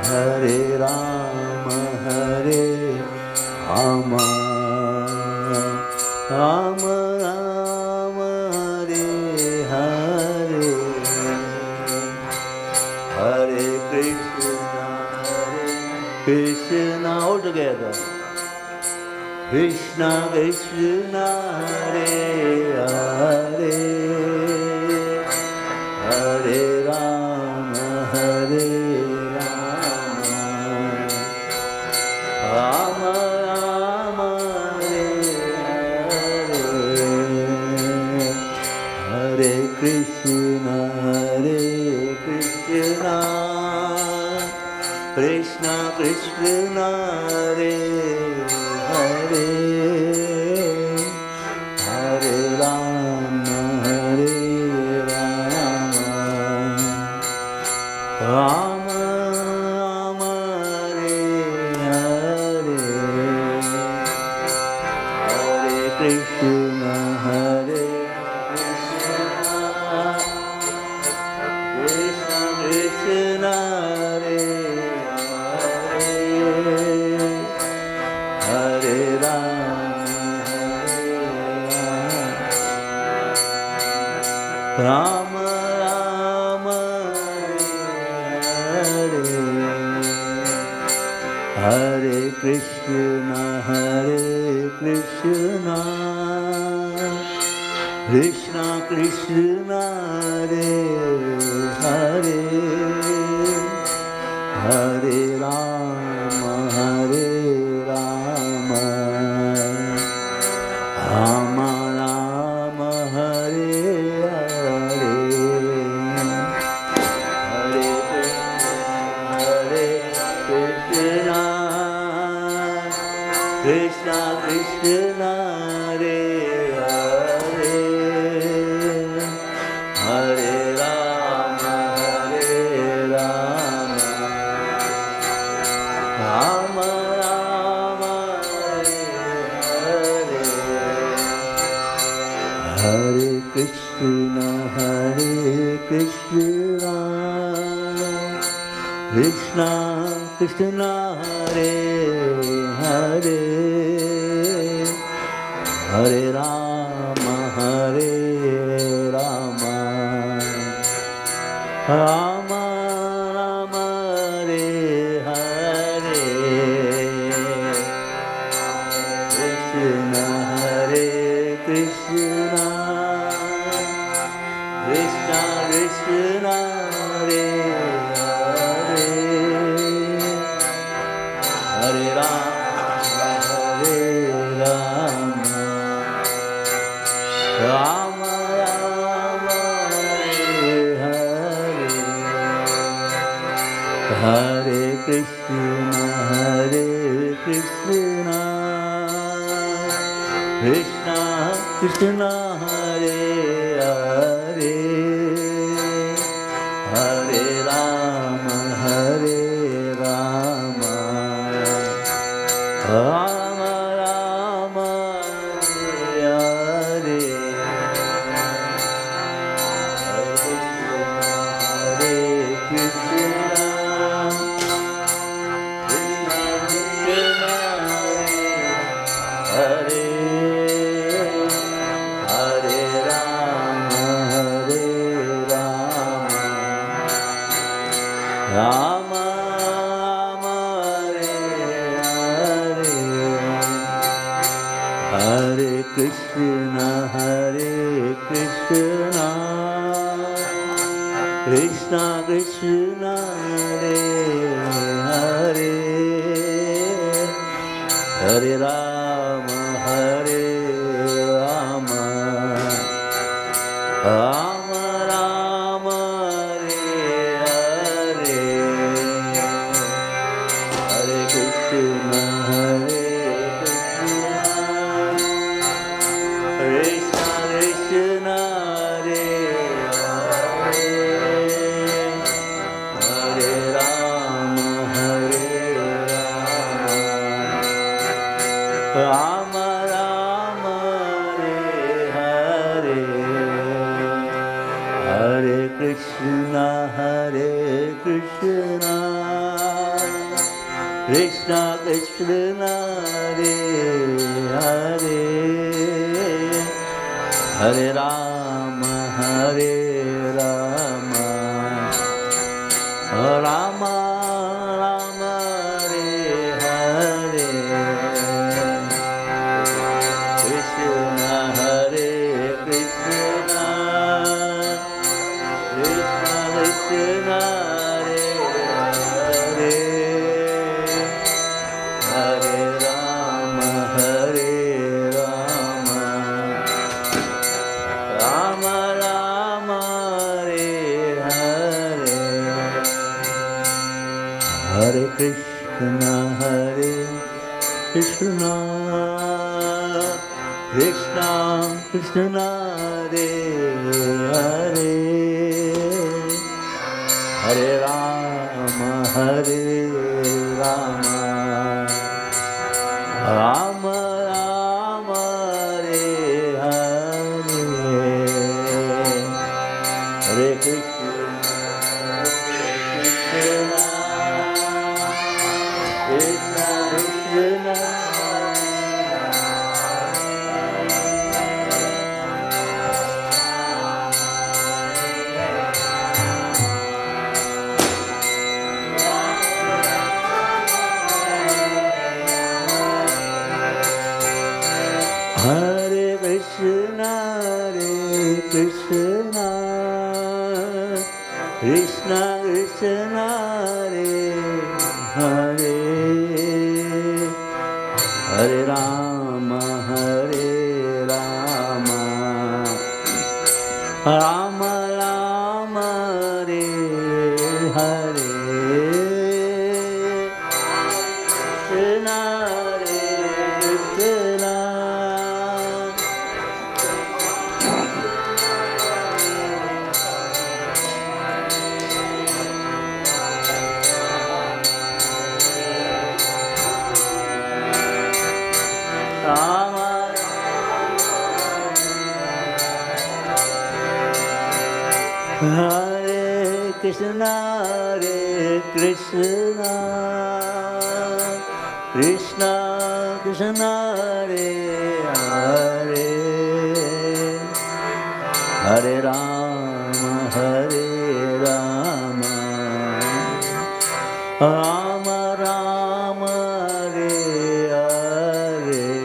Hare Rama Rama Rama Rama Hare Hare Hare Krishna all together Krishna Krishna Hare Hare Hare Rama Rama Rama Hare Hare Hare Krishna Krishna Krishna Hare Hare Hare Rama Rama Rama Hare Hare Hare Krishna Krishna Krishna Hare Hare Rama Rama Hare Hare Krishna Krishna Krishna Hare Hare Hare Rama Rama Rama Hare Hare Hare Krishna Krishna Krishna Hare Hare Hare Rama Rama Rama Hare Hare Krishna, Hare Krishna, Krishna Krishna, Hare Hare, Hare Rama, Hare Rama, Rama Rama, Hare Hare, Krishna Hare Krishna, Krishna Krishna, Hare Hare, Hare Rama, Hare Rama, Rama Rama, Hare Hare, Hare Krishna, Hare Krishna, Krishna Krishna, Hare Hare, Hare Rama, Hare Rama, Rama Rama, Hare Hare, Hare Krishna, Krishna Krishna, Hare Hare, Hare Rama, Hare Rama, Rama Rama, Hare Hare, Hare Krishna, Hare Krishna, Krishna Krishna, Hare Hare, Hare Rama, Hare Rama, Rama Rama, Hare Hare, Hare Krishna, Hare Krishna, Krishna Krishna, Hare Hare, Hare Rama, Hare Rama, Rama Rama, Hare Hare, Hare Krishna, Hare Krishna, Krishna Krishna, Hare Hare, Hare Rama, Hare Rama, Rama Rama, Hare Hare, Krishna Hare Krishna, Krishna Krishna, Hare Hare, Hare Rama, Hare Rama, Rama Rama, Hare Hare, Hare Krishna, Hare Krishna, Krishna Krishna, Hare Hare, Hare Rama, Hare Rama, Rama Rama, Hare Hare, Hare Krishna, Krishna Krishna, Krishna Hare Krishna, Hare Krishna, Krishna Krishna, Hare Hare, Hare Rama, Hare Rama, Rama Rama, Hare Hare, Krishna Hare Krishna, Rama Hare Krishna, Krishna Krishna, Hare Hare, Hare Rama, Hare Rama, Rama Rama, Hare Hare,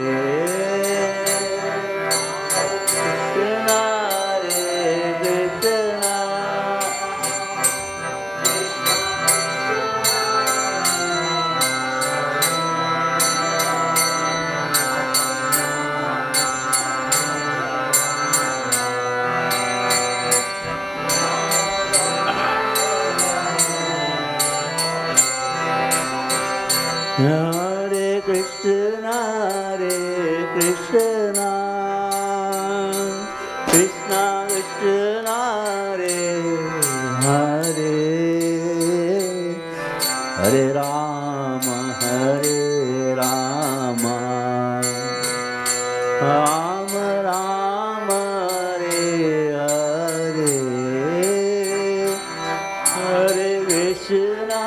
Krishna Hare Krishna, Krishna Krishna Krishna, Hare Hare, Hare Rama, Hare Rama, Rama Rama, Hare Hare, Hare Krishna.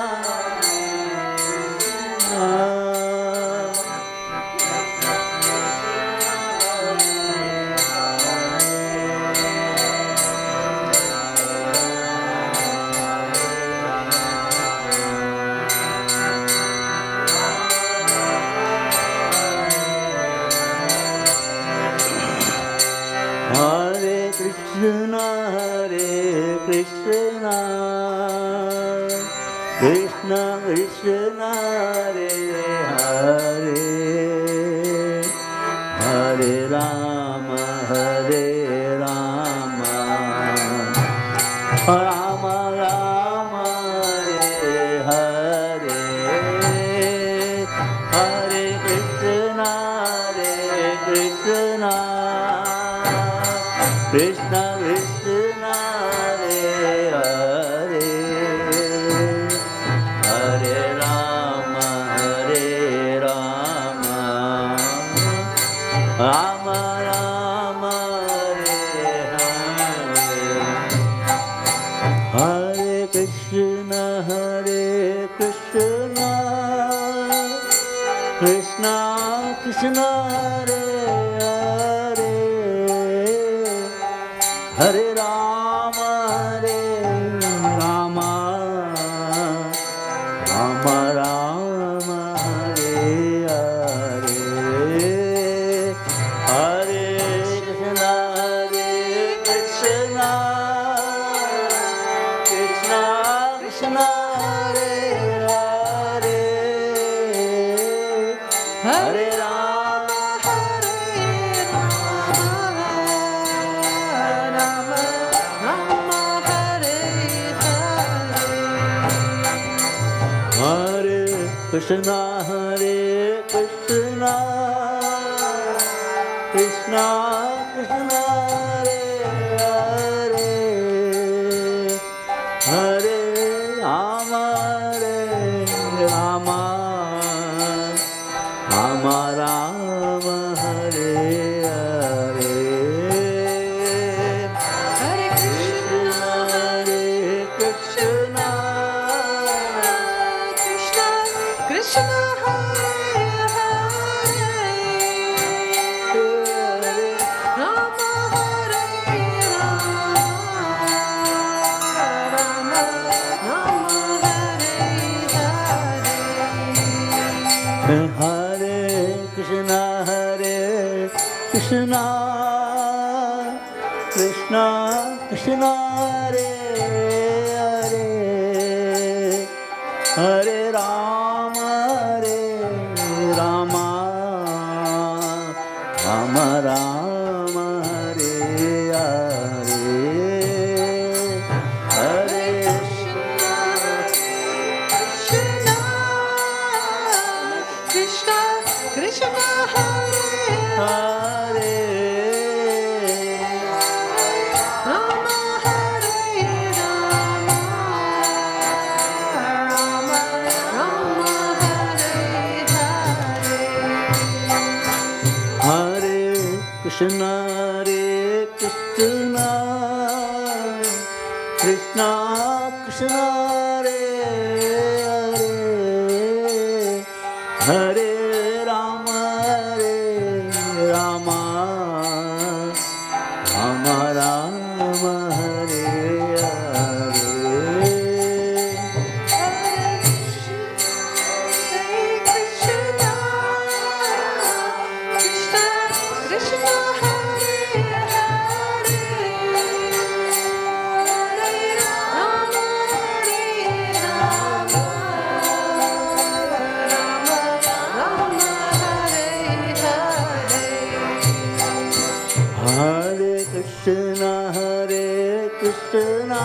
Hare Krishna, Krishna Krishna, Hare Hare, Hare Rama, Hare Rama, Rama Rama, Hare Hare, Hare Krishna, Krishna Krishna Krishna, Hare Hare, Hare Rama, Hare Rama, Rama Rama, Hare Hare, Hare Krishna, Krishna Krishna, Hare Hare, Hare Rama, Hare Rama, Rama Rama, Hare Hare, Hare Krishna, Krishna Krishna, Hare Hare, Hare Rama, Hare Rama, Rama Rama, Hare Hare, Hare Krishna, Krishna Krishna, Hare Hare, Hare Rama, Rama Rama Rama, Hare Hare, Hare Krishna, Krishna Krishna, Hare Hare, Rama, Hare Rama, Rama Hare Hare, Hare Krishna, Krishna Krishna, Hare Hare, Hare Rama, Rama, Rama Rama, Hare Hare, Hare Krishna, Krishna, Hare Hare, Rama, Hare Rama, Rama Rama, Hare Hare, Hare Krishna, Krishna Krishna Krishna Hare Hare Hare Rama Rama Rama Rama Hare Hare Hare Krishna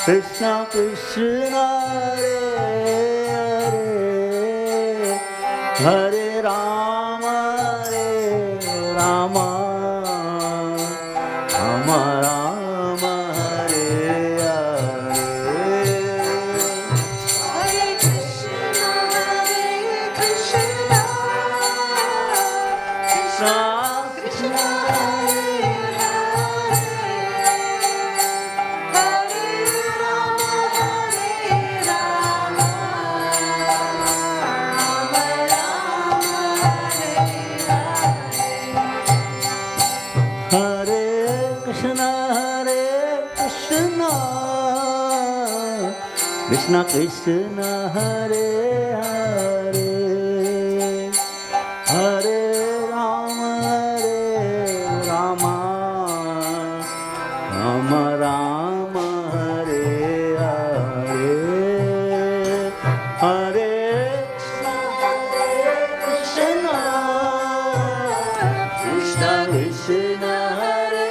Krishna Krishna Hare Hare Hare Rama Rama Rama Rama Hare Hare Krishna Krishna Hare Krishna Krishna Krishna Hare Hare Hare Rama Rama Rama Rama Hare Hare Hare Krishna Krishna Krishna Hare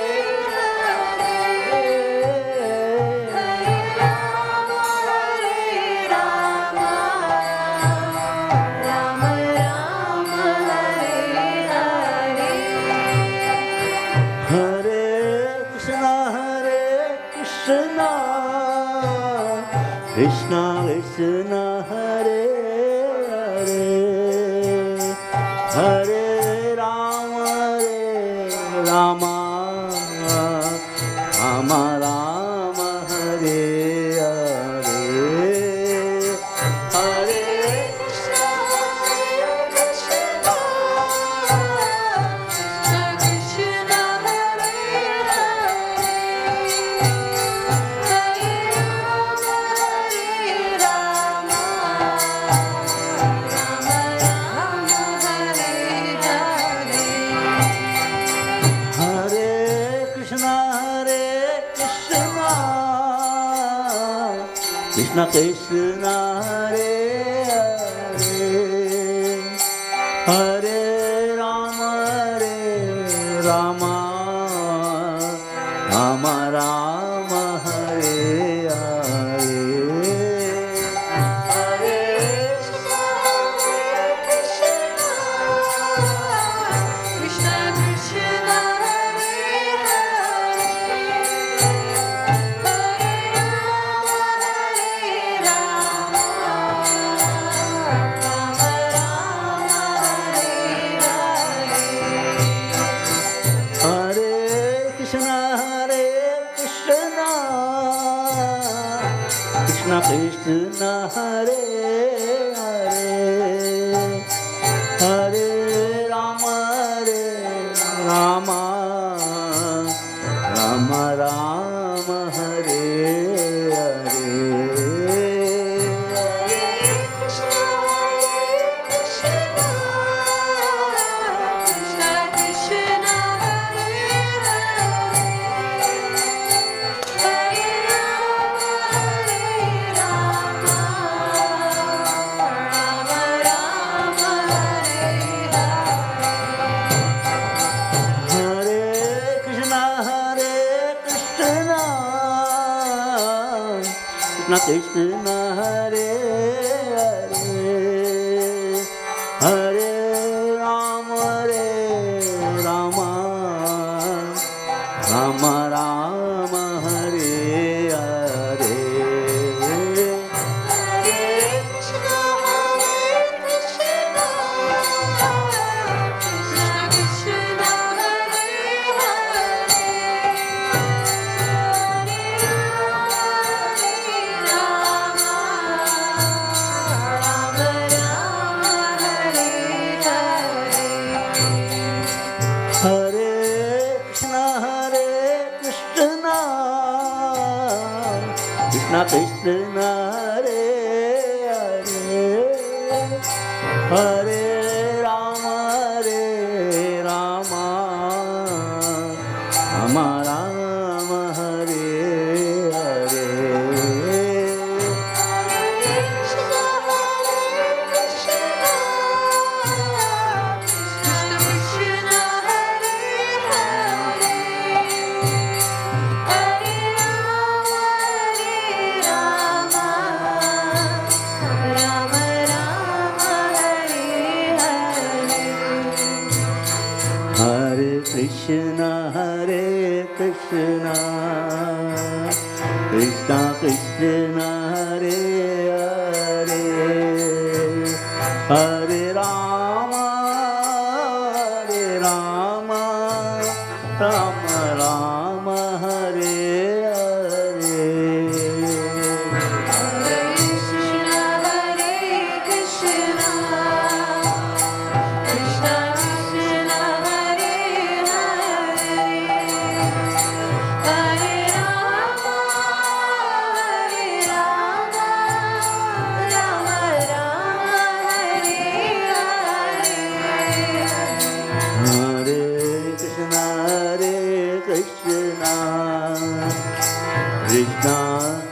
Krishna Krishna Hare Hare Hare Rama Rama Rama Rama Hare Hare Hare Krishna Krishna Krishna Hare Hare Hare Rama Rama Rama Rama Hare Hare Hare Krishna Krishna Krishna Krishna Krishna Hare Hare Hare Rama Rama Rama Rama Hare Hare Krishna Krishna Hare Hare Hare Rama Rama Rama Rama Hare Hare Hare Krishna Hare Hare Hare Rama Rama Rama Hare Hare Krishna Krishna Krishna Hare Hare Hare Rama Rama Rama Hare Hare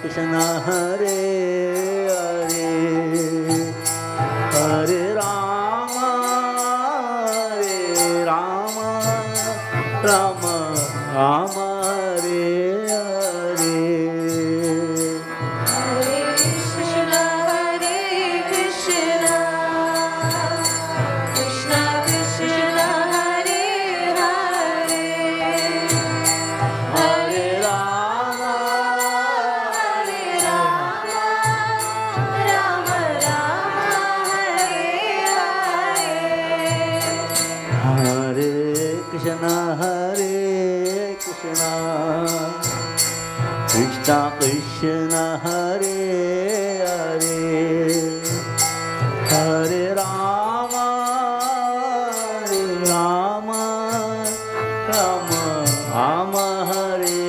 Krishna Hare Hare Hare Rama Rama Rama Hare Hare Krishna Krishna Hare Hare Hare Rama Rama Rama Hare Hare Krishna Krishna Hare Hare Hare Rama Rama Rama Rama Hare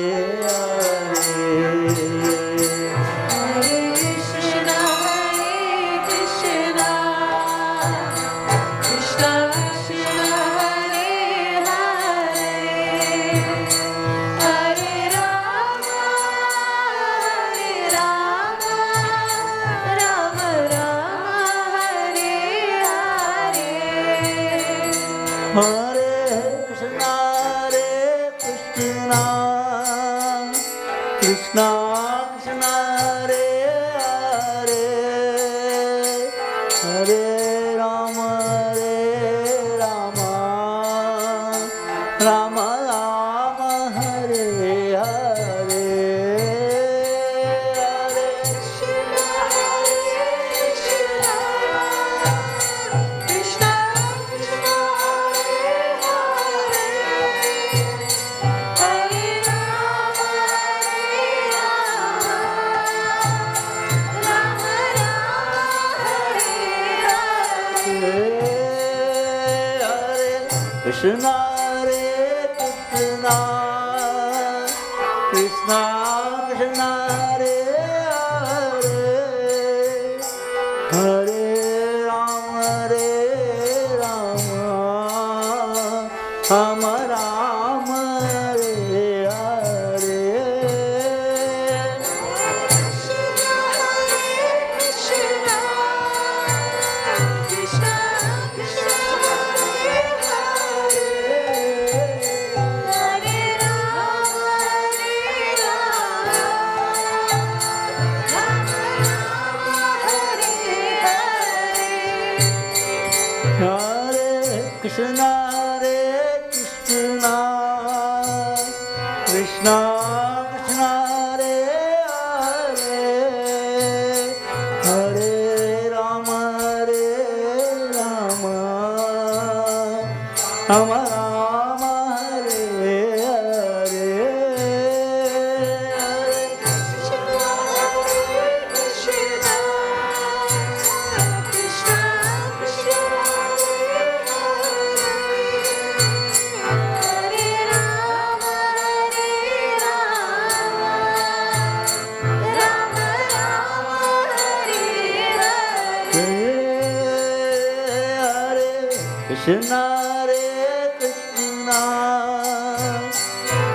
Hare Krishna Hare Krishna Krishna Krishna Hare Hare Hare Rama Rama Rama Hare Hare Krishna Hare Krishna Krishna Krishna Hare Hare Hare Rama Rama Rama Rama Hare Hare Rama Krishna Hare Krishna,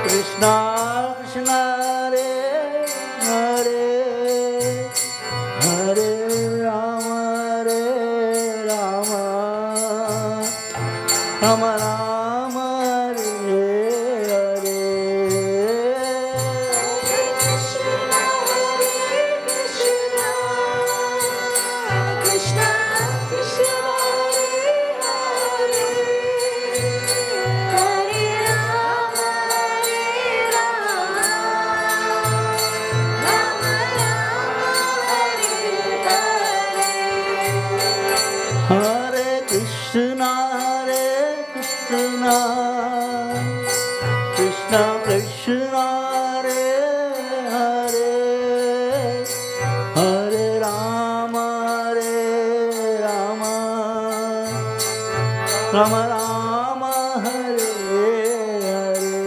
Krishna Krishna Hare Hare, Hare Rama Rama Rama Hare Hare. Hare Krishna, Krishna Krishna Hare Hare, Hare Rama Rama Rama Hare Hare.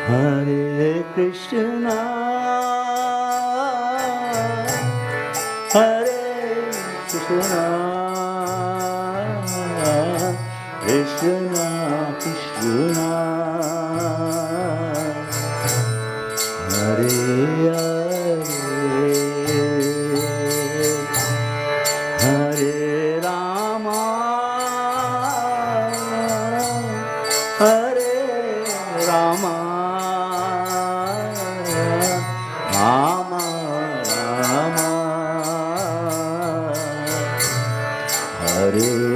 Hare Krishna, Hare Krishna, Krishna Krishna, Hare Hare, Hare Rama, Hare Rama, Rama Rama, Hare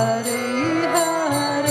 Krishna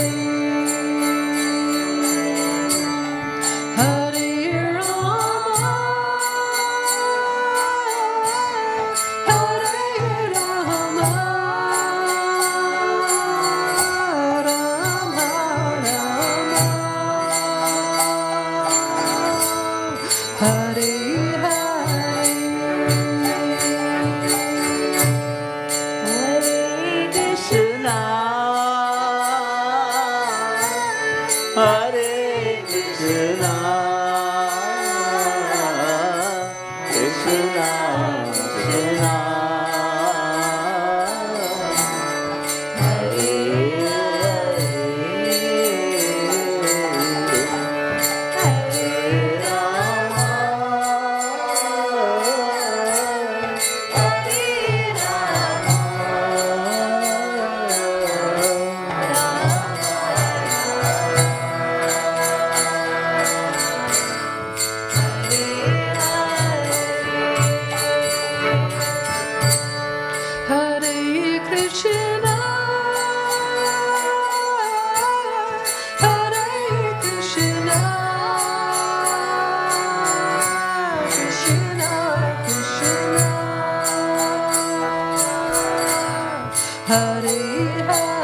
Krishna Hare Hare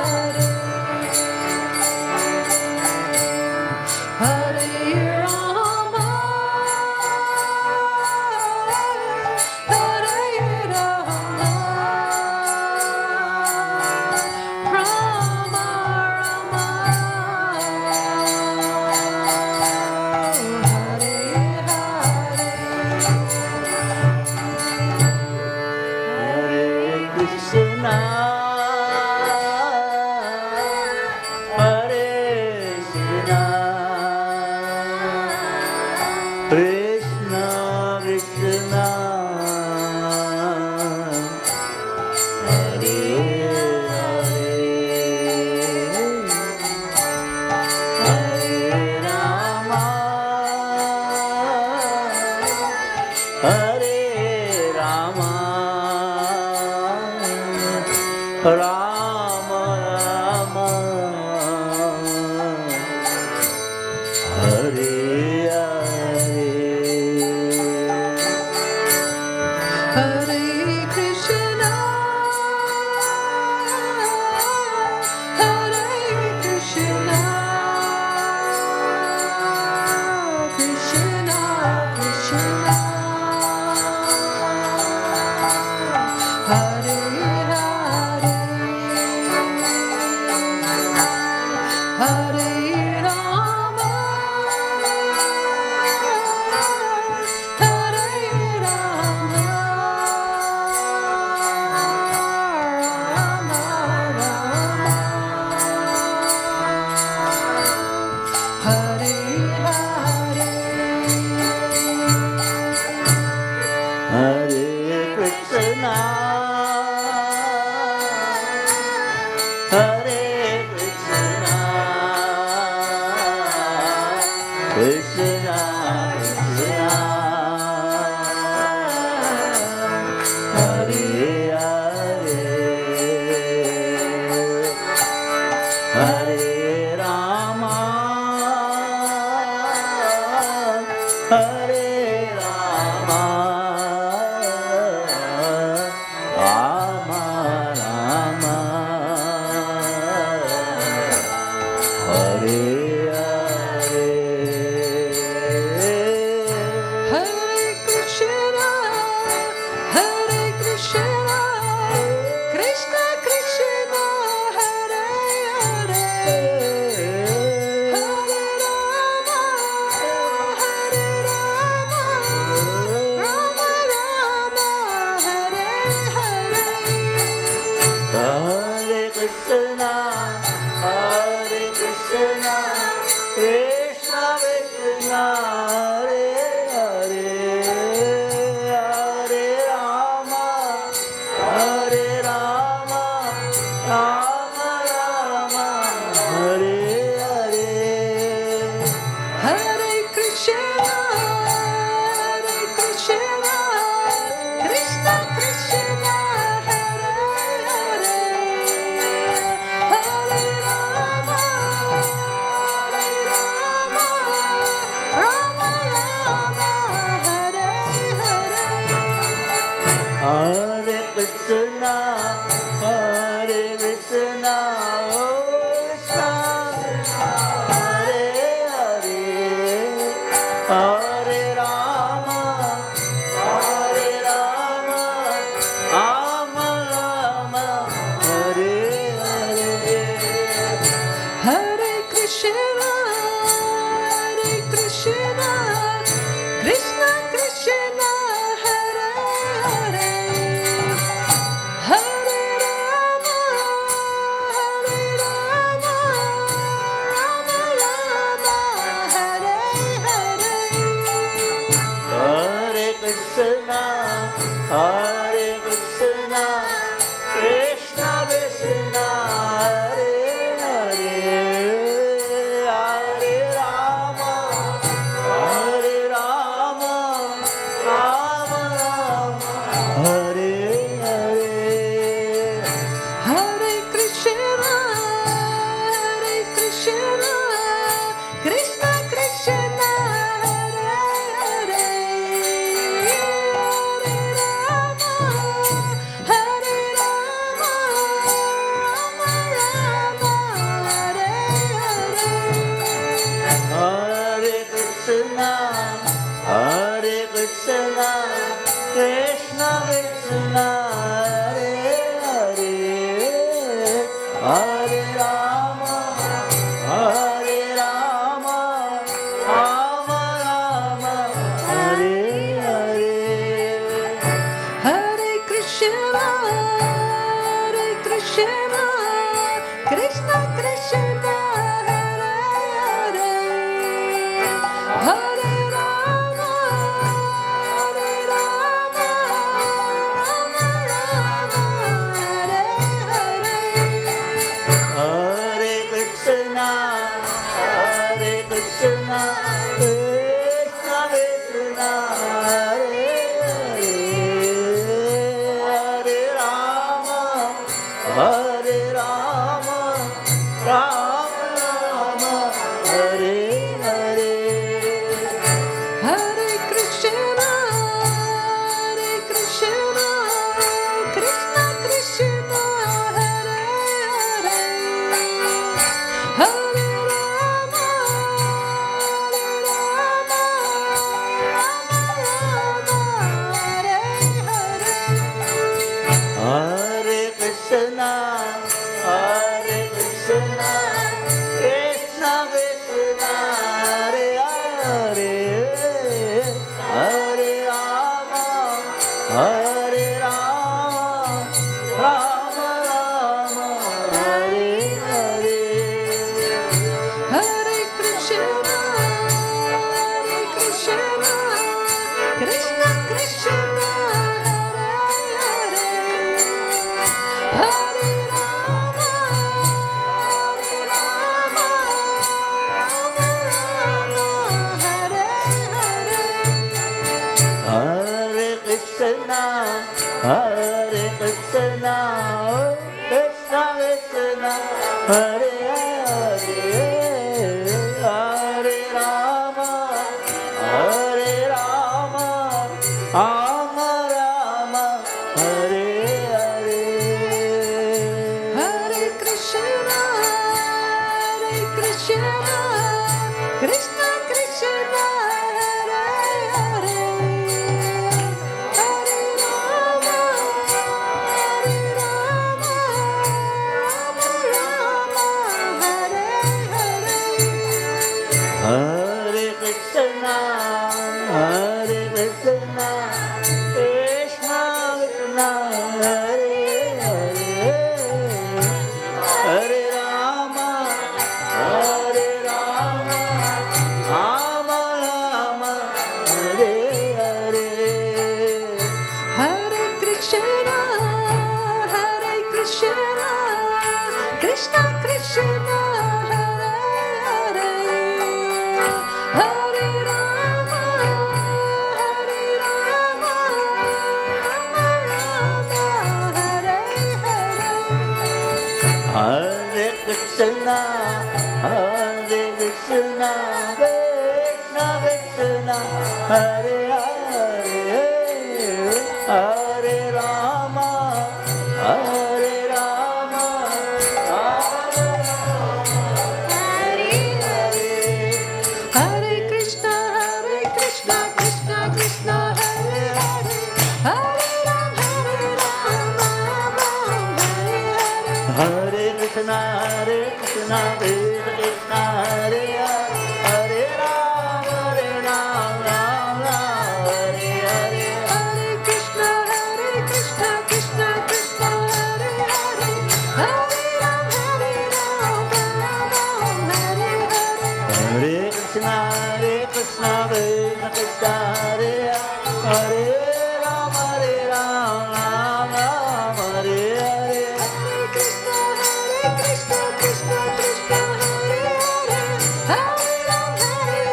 Krishna, Hare Krishna, Krishna Krishna, Hare Hare, Hare Rama, Hare Rama, Rama Rama, Hare Hare. Hare Krishna, Hare Krishna, Krishna Krishna, Hare Hare, Hare Rama, Hare Rama, Rama Rama, Hare Hare. Hare Krishna, Hare Krishna, Krishna Krishna, Hare Hare, Hare Rama, Hare Rama, Rama Krishna, Hare Krishna, Krishna Krishna Hare Hare Hare Ram Ram Ram Hare Hare Hare Krishna Krishna Krishna Hare Hare Hare Ram Ram Hare Hare Hare Krishna Krishna Krishna Hare Hare Ram Ram Hare Hare Hare Krishna Krishna Krishna Hare Hare Hare Ram Hare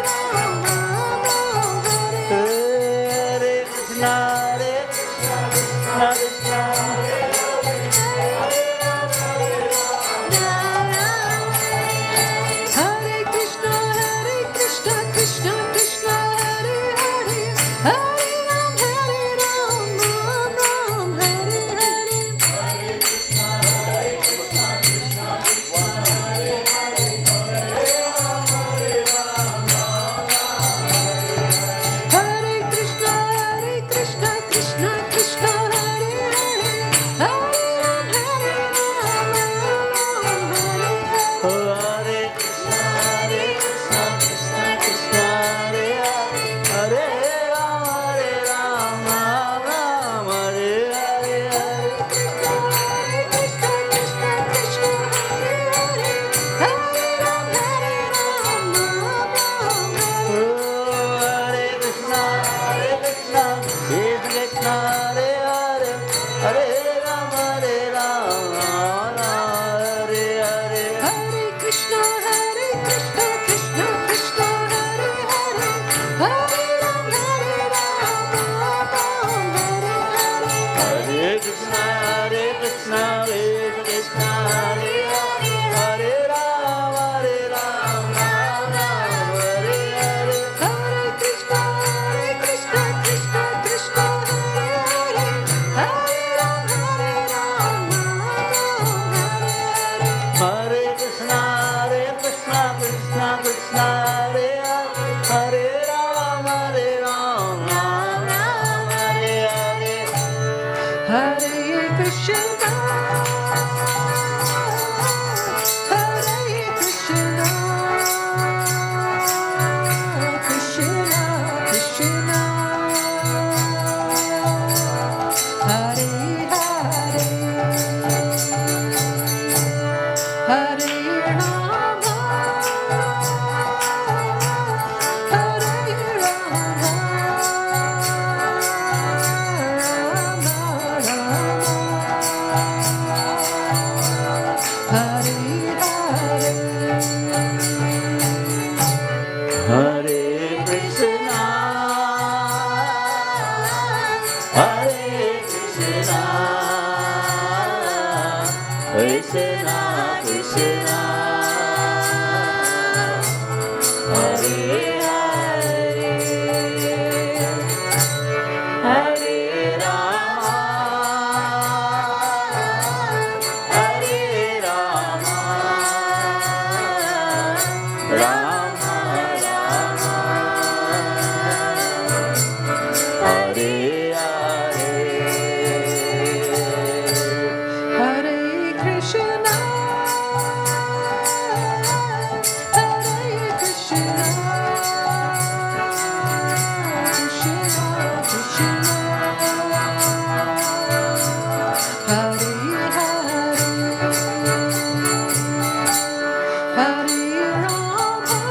Hare Krishna Krishna Krishna Hare Krishna Krishna Krishna Hare Hare Hare Ram Ram Hare Hare Hare Krishna Krishna Krishna Hare Hare Hare Ram Hare Hare Krishna Krishna Krishna Hare Hare Hare Ram Hare Hare Krishna Krishna Krishna Hare Hare Hare Ram Hare Krishna Krishna Krishna Hare Hare Hare Ram Hare Hare Hare Krishna Krishna Krishna Hare Hare Hare Ram Hare Hare Krishna Krishna Krishna Hare Hare Ram Ram Hare Hare Hare Krishna Krishna Krishna Hare Hare Hare Ram Hare Krishna Krishna Krishna Hare Hare Ram Ram Hare Hare Hare Krishna Hare Krishna Krishna Krishna Hare Hare Hare Rama Hare Rama Hare Krishna Hare Krishna Krishna Krishna Hare Hare Hare Rama Hare Rama Rama Rama Hare Hare Hare Krishna Hare Krishna Krishna Krishna Hare Hare Hare Rama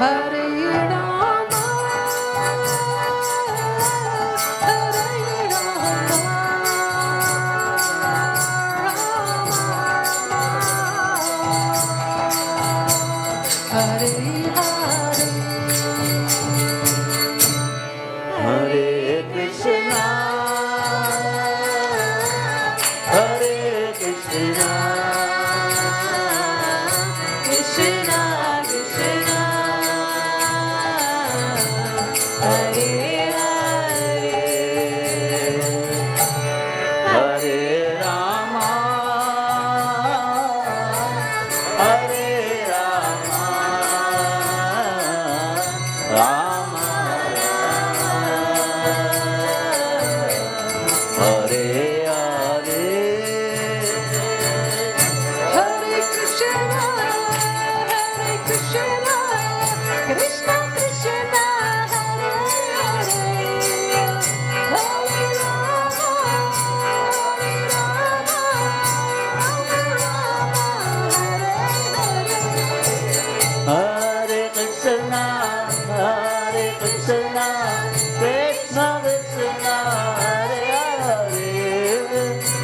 Hare Rama, Hare Rama, Hare Hare. Hare Krishna, Hare Krishna, Krishna Krishna, Hare Hare, Hare Rama, Hare Rama, Rama Hare Hare. Hare Krishna, Hare Krishna, Krishna Krishna, Hare Hare, Hare Rama, Hare Rama, Rama Rama, Hare Hare. Hare Krishna, Hare Krishna, Krishna Krishna, Hare Hare,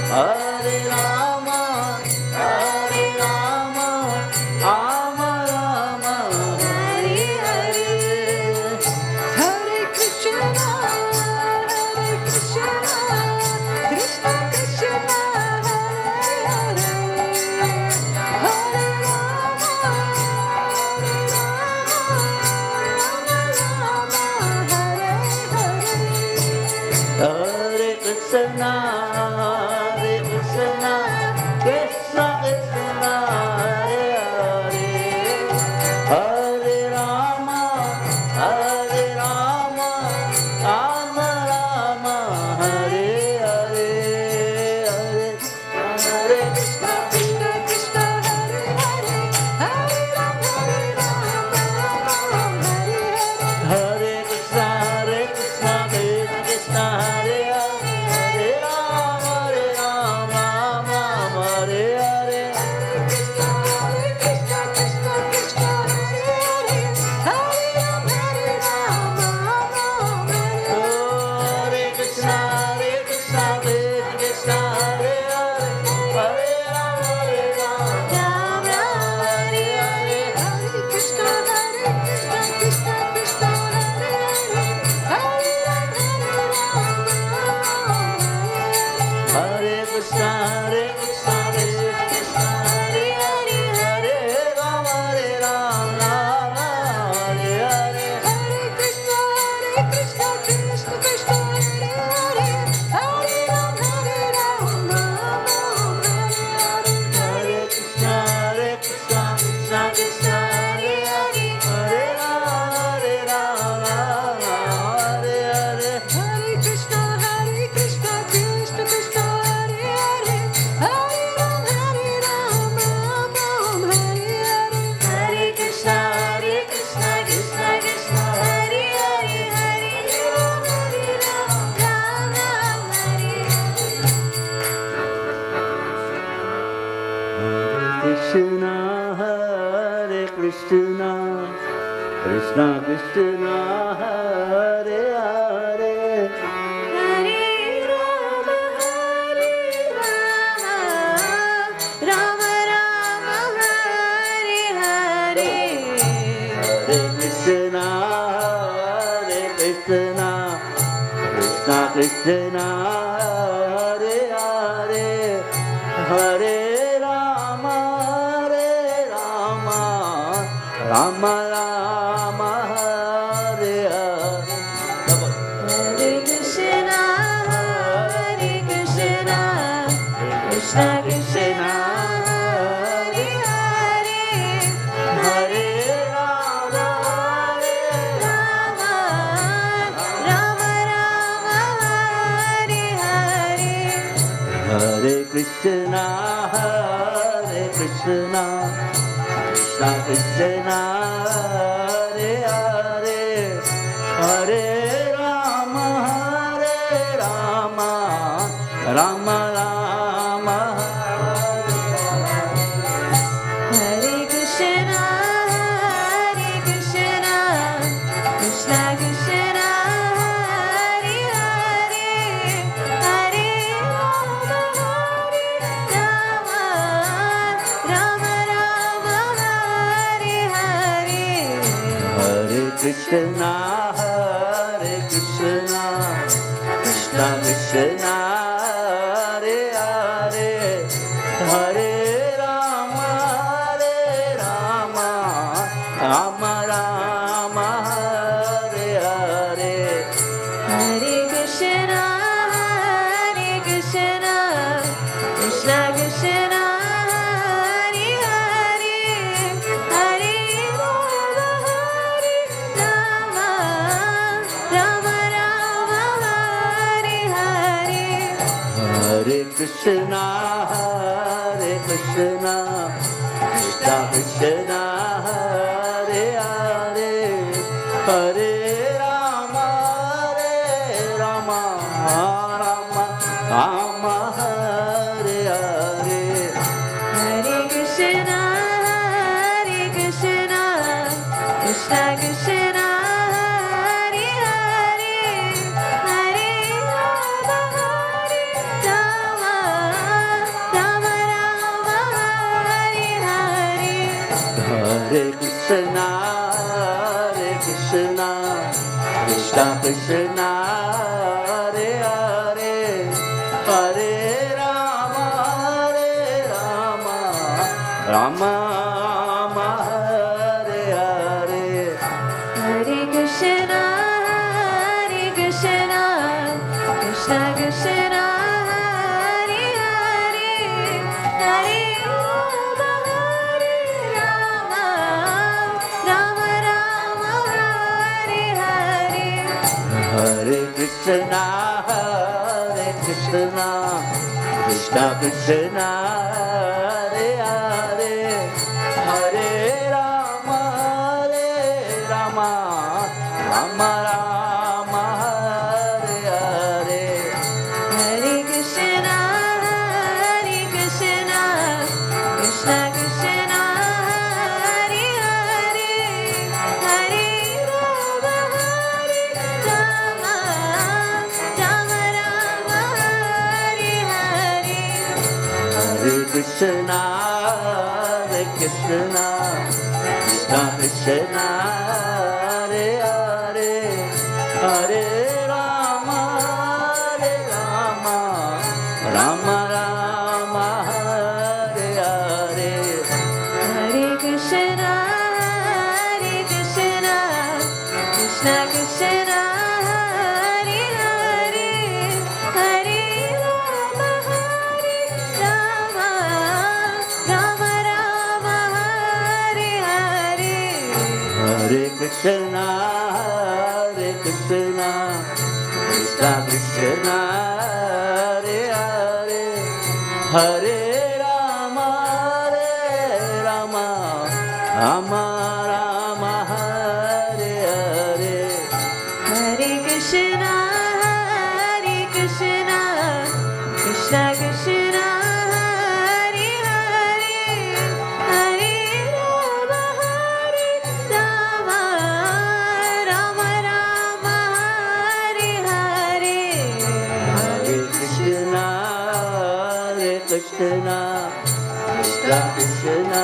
Hare Rama, Hare Rama, Rama Rama, Hare Hare. Hare Krishna, Hare Krishna, Krishna Krishna, Hare Hare, Hare Rama, Hare Rama, Rama Rama, Hare Hare. Hare Krishna, Hare Krishna, Krishna Krishna, Hare Hare, Hare Rama, Hare Rama, Rama Rama, Hare Hare, Hare Krishna, Krishna Krishna, Hare Hare, Hare Rama, Rama Hare Hare. Hare Krishna, Hare Krishna, Krishna Krishna, Hare Hare, Hare Rama, Rama Hare Hare. Hare Krishna, Krishna Krishna, Hare Hare, Hare Rama, Rama Hare Hare. Hare Krishna, Hare Krishna, Krishna Krishna, Hare Hare, Hare Rama, Rama Hare Hare. Hare Krishna, Hare Krishna, Krishna Krishna, Hare Hare, Hare Rama, Hare Krishna, Hare Krishna, Krishna Krishna, Hare Hare, Hare Rama, Rama Hare Hare. Hare Krishna, Hare Krishna, Krishna Krishna, Hare Hare, Hare Rama, Hare Krishna, Hare Krishna, Krishna Krishna, Hare Hare, Hare Rama, Hare Hare. Hare Krishna, Hare Krishna, Krishna Krishna, Hare Hare, Hare Rama, Hare Hare. Hare Krishna, Hare Krishna, Krishna Krishna, Hare Hare, Hare Rama, Krishna, Hare Krishna, Krishna Krishna, Hare Hare, Hare Rama, Hare Rama, Rama Rama, Hare Hare. Hare Krishna, Hare Krishna, Krishna Krishna, Hare Hare, Hare Rama, Rama Rama, Hare Hare. Hare Krishna, Hare Krishna, Krishna Krishna, Hare Hare, Hare Rama, Rama, Rama Rama, Hare Hare. Hare Krishna, Hare Krishna, Krishna Krishna, Hare Hare, Hare Rama, Rama Rama, Hare Krishna, Hare Krishna, Krishna, Hare Krishna, Krishna Krishna, Hare Hare, Hare Rama, Rama Rama, Hare Hare. Hare Krishna, Krishna Krishna, Hare Hare, Hare Rama, Rama Rama, Hare Hare. Hare Krishna, Krishna Krishna, Hare Hare, Hare Rama, Rama Rama, Hare Hare. Hare Krishna, Krishna Krishna, Hare Hare, Hare Rama, Rama Rama, Hare Hare. Hare Krishna, Krishna Krishna, Hare Hare, Hare Rama, Rama Hare Hare. Hare Krishna, Krishna Krishna, Hare Hare, Hare Rama, Rama Rama, Hare Hare. Hare Krishna, Krishna Krishna, Hare Hare, Hare Rama, Rama Rama, Hare Hare. Hare Krishna, Krishna Krishna, Hare Hare, Hare Rama, Rama Rama, Hare Hare. Hare Krishna, Krishna Krishna, Hare Hare, Hare Rama, Rama Rama, Hare Hare. Hare Krishna, Krishna Krishna, Hare Hare, Hare Rama, Rama Rama, Hare Hare. Hare Krishna, Krishna Krishna, Hare Hare, Hare Rama, Rama Hare Hare. Hare Krishna, Krishna Krishna, Hare Hare, Hare Rama, Rama Rama, Hare Hare. Hare Krishna, Krishna Krishna,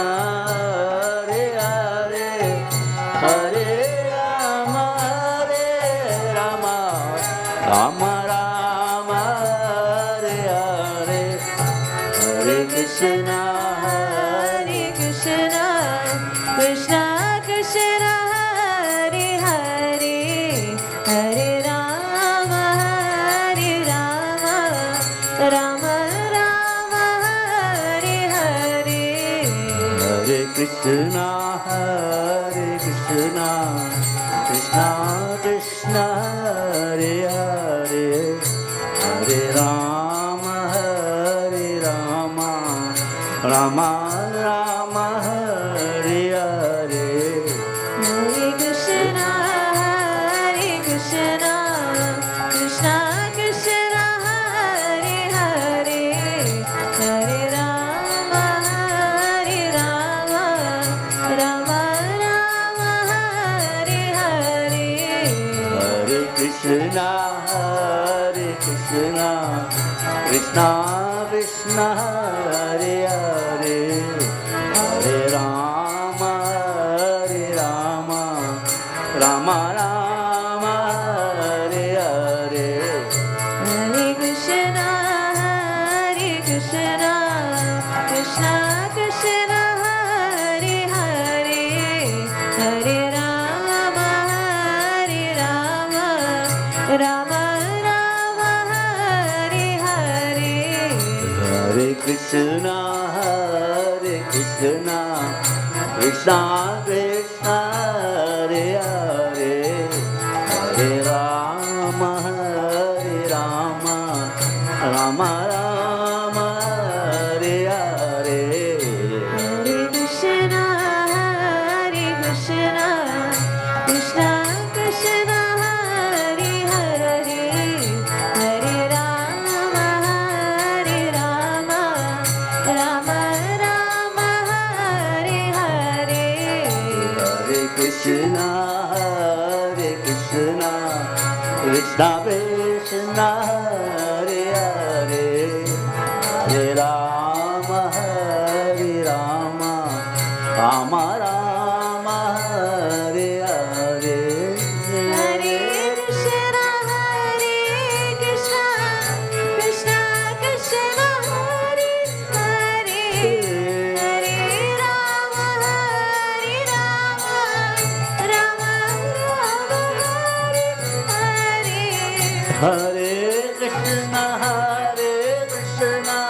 Hare Hare, Hare Rama, Rama Rama, Hare Hare. Hare Krishna, Krishna Krishna, Hare Hare, Hare Rama, Rama Rama, Hare Hare. Hare Krishna, Krishna Krishna, Hare Hare, Hare Rama, Rama Rama, Hare Hare. Hare Krishna, Krishna Krishna, Hare Hare, Hare Rama, Rama Rama, Hare Hare. Hare Krishna, Krishna Krishna, Hare Hare, Hare Rama, Rama Rama Hare Hare Hare Krishna Krishna Krishna Hare Hare Hare Rama Rama Rama Hare Hare Hare Krishna Krishna Krishna Hare Hare Hare Rama Rama Rama Hare Hare Hare Krishna Krishna Krishna Hare Hare Hare Rama Rama Rama Hare Hare Hare Krishna Krishna Krishna Krishna Hare Hare Hare Rama Rama Rama Hare Hare Hare Krishna Krishna Krishna Krishna Hare Hare Hare Rama Rama Hare Hare Hare Krishna Krishna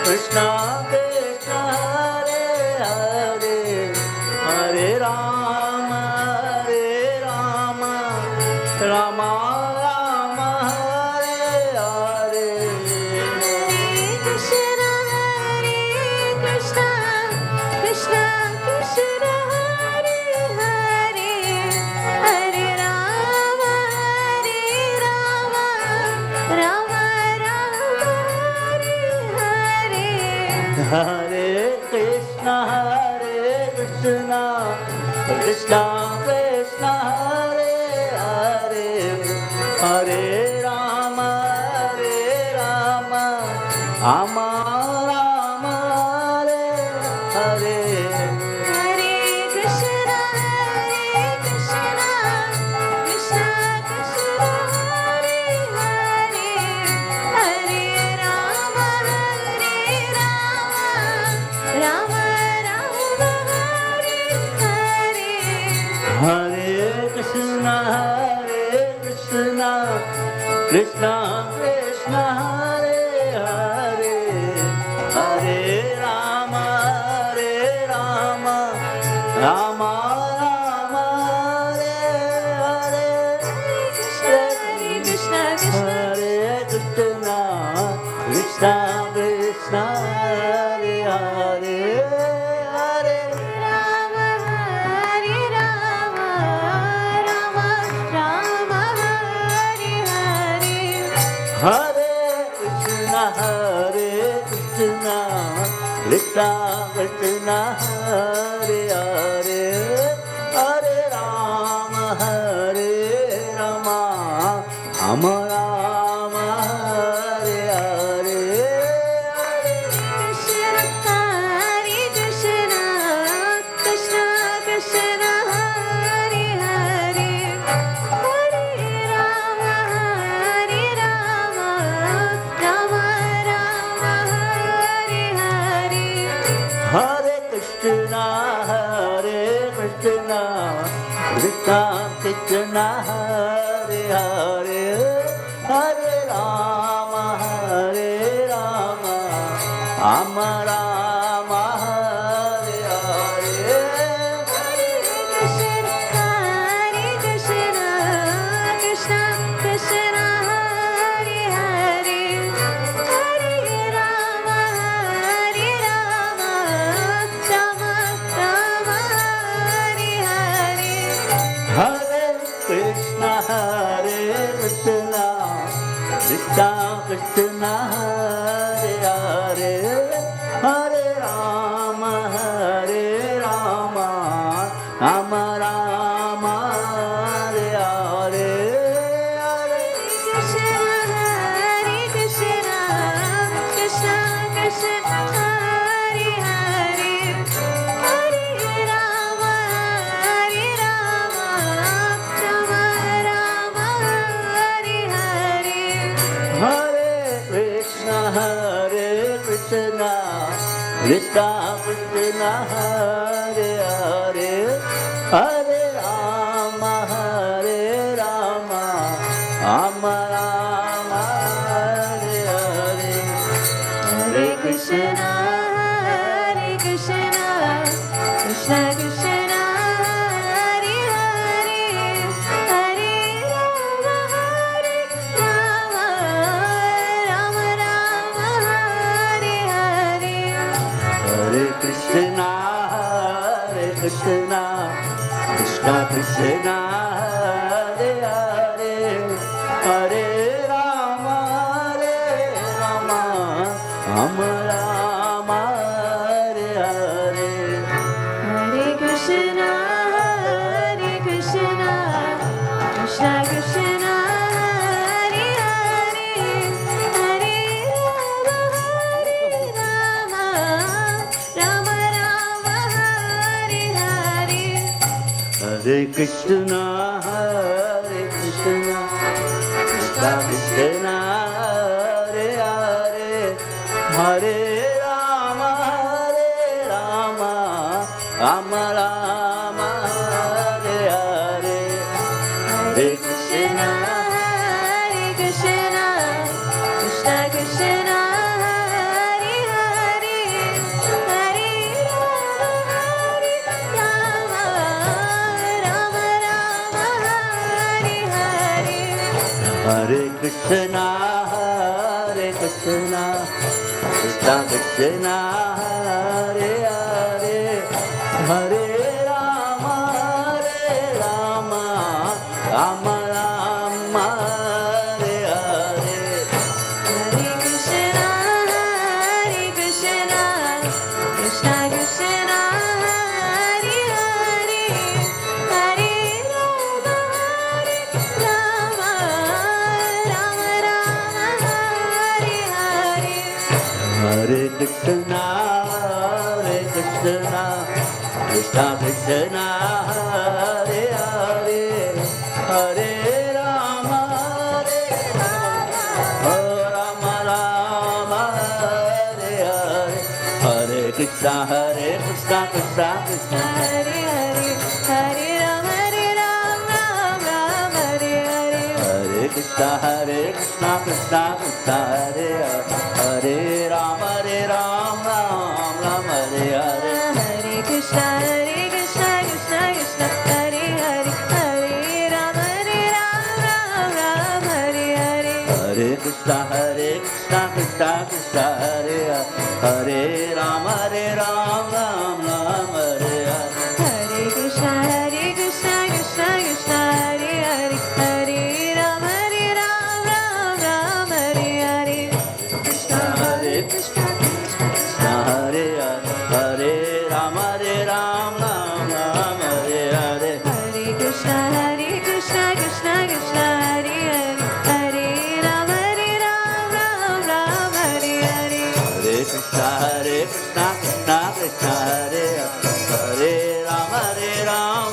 Krishna Krishna Hare Hare Hare Rama Rama Rama Hare Hare Krishna Krishna Krishna Krishna Hare Hare Hare Rama Rama Hare Hare Hare Krishna Krishna Krishna Krishna Hare Hare Hare Rama Rama Rama Hare Hare Hare Krishna Krishna Krishna Krishna Hare Hare Hare Rama Rama Hare Hare Hare Krishna Krishna Krishna Hare Hare Hare Rama Rama Rama Hare Hare Krishna Krishna Hare Krishna Krishna Krishna Hare Hare Hare Rama Hare Rama Rama Rama Hare Hare Hare Krishna Krishna Krishna Hare Hare Hare Rama Rama Rama Hare Hare Krishna Hare Krishna Krishna Krishna Hare Hare Hare Rama Rama Rama Hare Hare Hare Krishna Krishna Krishna Hare Hare Hare Rama Rama Rama Hare Hare Krishna Hare Krishna Krishna Krishna Hare Hare Hare Rama Rama Rama Hare Hare Hare Krishna Krishna Krishna Hare Hare Hare Rama Rama Rama Hare Hare Hare Krishna Hare Krishna Krishna Krishna Hare Hare Hare Rama Rama Krishna Krishna Hare Hare Hare Rama Rama Rama Hare Hare Hare Krishna Hare Krishna, Krishna Krishna, Hare Hare, Hare Rama, Rama Rama, Hare Hare. Hare Krishna Krishna Krishna Hare Hare Hare Rama Rama Rama Hare Hare Hare Krishna, Krishna Krishna, Hare Hare, Hare Rama, Rama Rama, Hare Hare. Hare Krishna Krishna Krishna Hare Hare Hare Rama Rama Rama Hare Hare Hare Krishna Krishna, Krishna Krishna, Hare Hare, Hare Rama, Rama Rama, Hare Hare. Hare Krishna Krishna Krishna Hare Hare Hare Rama Rama Rama Hare Hare Hare Krishna, Krishna Krishna, Hare Hare, Hare Rama, Rama Rama, Hare Hare. Hare Krishna Krishna Krishna Hare Hare Hare Rama Rama Rama Hare Hare Hare Krishna Krishna Krishna Hare Hare, Hare Rama, Ram Ram, Hare Hare. Hare Krishna Krishna Krishna Hare Hare Rama Ram Ram Hare Hare Hare Krishna, Krishna Krishna, Hare Hare, Hare Rama, Ram Ram, Hare Hare. Hare Krishna Krishna Krishna Hare Hare Rama Ram Ram Hare Hare Hare Krishna Krishna Krishna, Hare Hare, Hare Rama, Ram Ram, Hare Hare. Krishna Krishna Krishna Hare Hare Rama Ram Ram Hare Hare Hare Krishna Krishna Krishna, Hare Hare, Hare Rama, Ram Ram, Hare Hare. Hare Krishna Krishna Krishna Hare Hare Rama Ram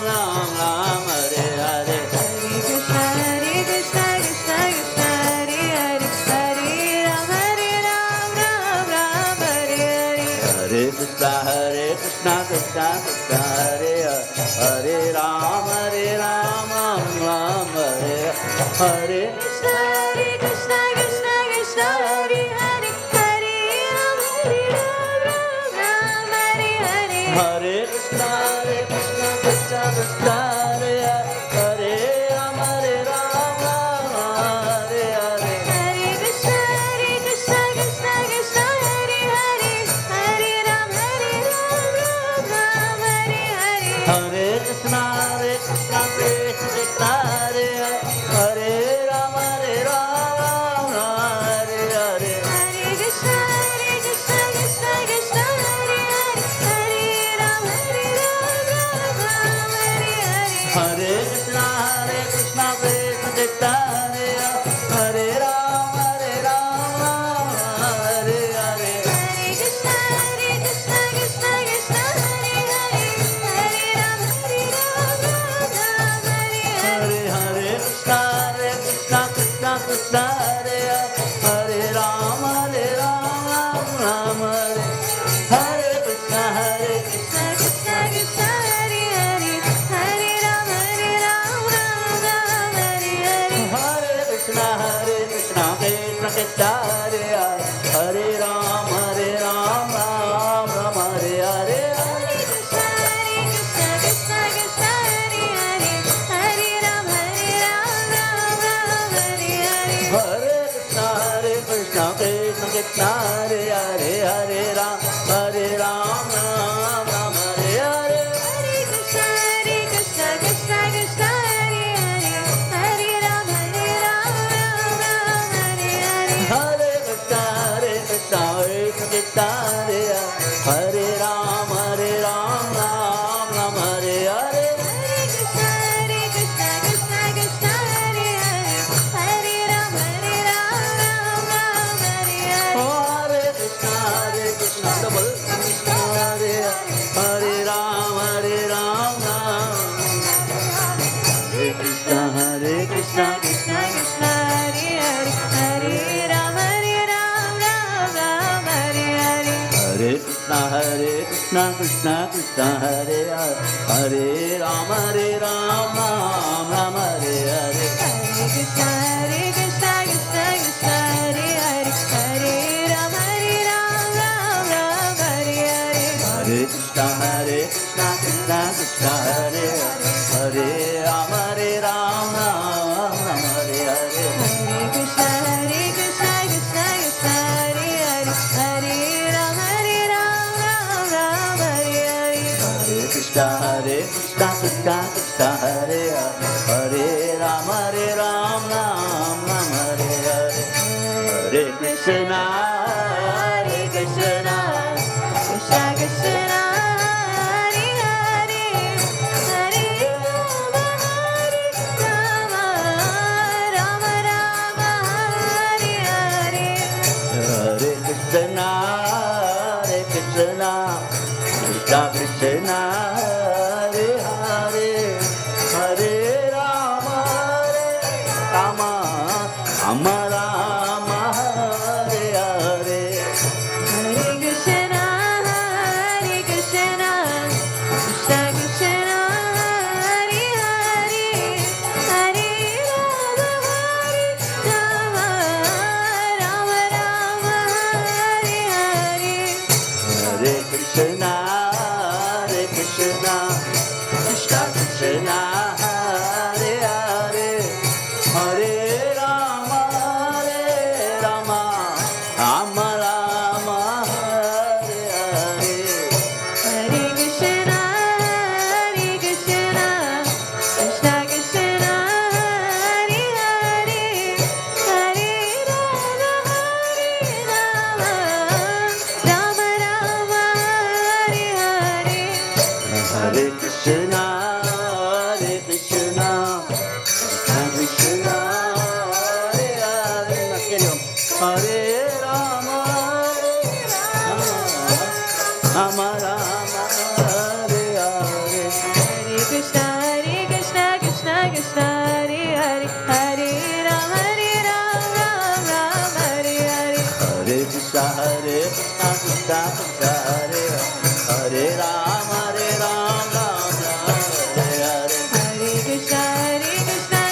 Ram Hare Hare Hare Krishna Krishna Krishna, Hare Hare, Hare Rama, Ram Hare Hare. Hare Krishna Krishna Krishna Hare Hare Rama Ram Hare Hare Krishna Krishna Krishna, Hare Hare, Hare Rama, Ram Hare Hare. Hare Krishna Krishna Krishna Hare Hare Rama Hare Hare Hare Krishna Krishna Krishna, Hare Hare, Hare Rama, Ram Hare Hare. Hare Krishna Krishna Krishna Hare Hare Rama Hare Hare Hare Krishna Krishna Krishna, Hare Hare, Hare Rama, Ram Hare Hare. Hare Krishna Krishna Krishna Hare Hare Rama Hare Hare Hare Krishna Krishna Krishna, Hare Hare, Hare Rama, Ram Hare Hare. Krishna, Krishna Krishna, Hare Hare, Hare Ram, Ram Ram, Hare Hare. Hare Krishna, Krishna Krishna, Hare Hare, Hare Ram, Ram Ram, Hare Hare. Hare Krishna, Krishna Krishna, Hare Hare, Hare Ram, Ram Ram, Hare Hare. Hare Krishna, Krishna Krishna, Hare Hare, Hare Ram, Ram Ram, Hare Hare. Hare Krishna, Krishna Krishna, Hare Hare, Hare Ram, Ram Ram, Hare Hare. Hare Krishna, Krishna Krishna, Hare Hare, Hare Ram, Ram Ram, Hare Hare. Hare Krishna, Krishna Krishna Krishna, Hare Hare, Hare Rama, Rama Rama, Hare Hare. Hare Krishna, Krishna Krishna, Hare Hare, Hare Rama, Rama Rama, Rama, Hare Hare. Hare Krishna, Krishna Krishna, Hare Hare, Hare Rama, Rama Rama, Hare Hare. Hare Krishna, Krishna Krishna, Hare Hare, Hare Rama, Rama Rama, Hare Hare. Hare Krishna, Krishna Krishna, Hare Hare, Hare Rama, Rama Rama, Hare Hare. Hare Krishna, Krishna Krishna, Hare Hare, Hare Rama, Rama Rama, Hare Hare. Hare Krishna, Krishna Krishna, Hare Hare, Hare Rama, Ram Ram, Hare Hare. Hare Krishna, Krishna Krishna, Hare Hare, Hare Rama, Ram Ram, Hare Hare. Hare Krishna,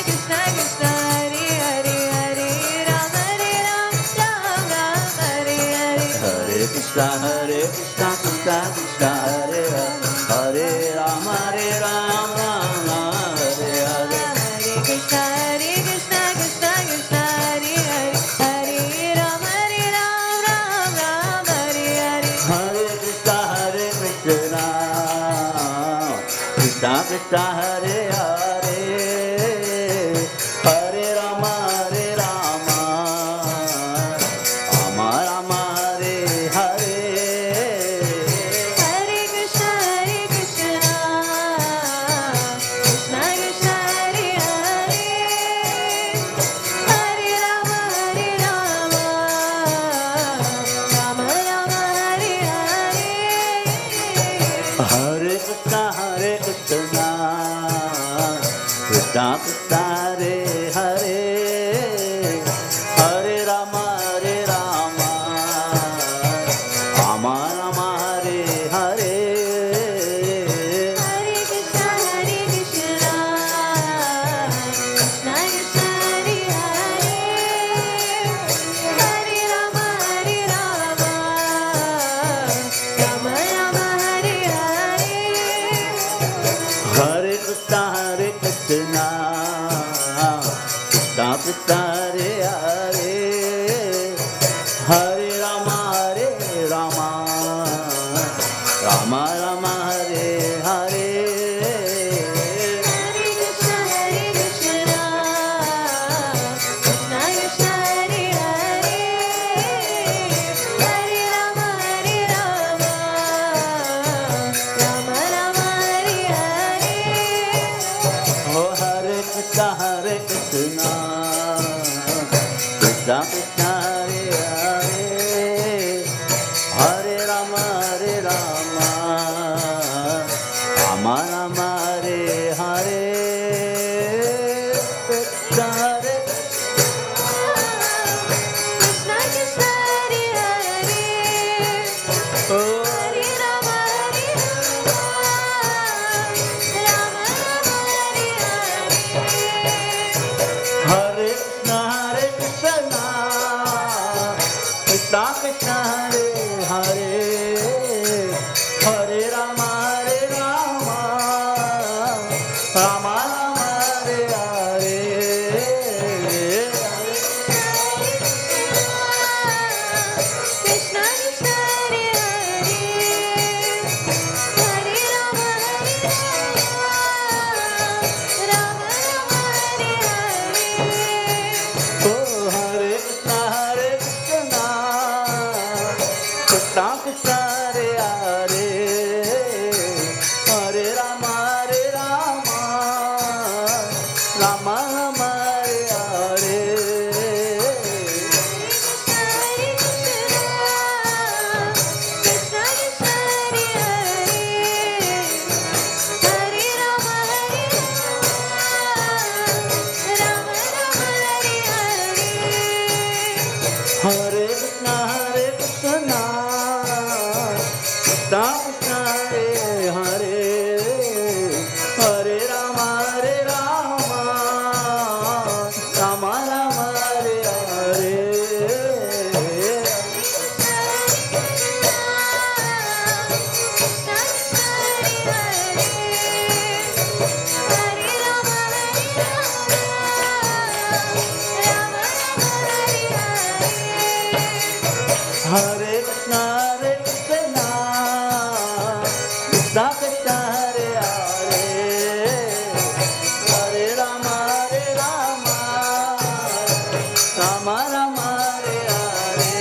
Krishna Krishna, Hare Hare, Hare Rama, Ram Ram, Hare Hare. Hare Krishna, Krishna Krishna, Hare Hare, Hare Rama, Ram Ram, Hare Hare. Hare Krishna, Krishna Krishna, Hare Hare, Hare Rama, Ram Ram, Hare Hare. Hare Krishna, Krishna Krishna, Hare Hare, Hare Rama, Rama Rama, Rama Hare Hare. Hare Krishna, Krishna Krishna, Hare Hare, Hare Rama, Rama Rama, Hare Hare. Hare Krishna, Krishna Krishna, Hare Hare, Hare Rama, Rama Rama, Rama Hare Hare. Hare Krishna, Krishna Krishna, Hare Hare, Hare Rama, Rama Rama, Hare Hare. Hare Krishna, Krishna Krishna Krishna, Hare Hare, Hare Rama, Rama Rama, Rama Hare Hare. Hare Krishna, Krishna Krishna, Hare Hare, Hare Rama, Rama Rama, Hare Hare. Oh, Hare Krishna, Krishna Krishna, Hare Hare, Hare Rama, Rama Rama, Hare Hare. Rama Rama Hare Hare Krishna Hare Krishna Krishna Krishna Hare Hare Hare Rama Rama Rama Hare Hare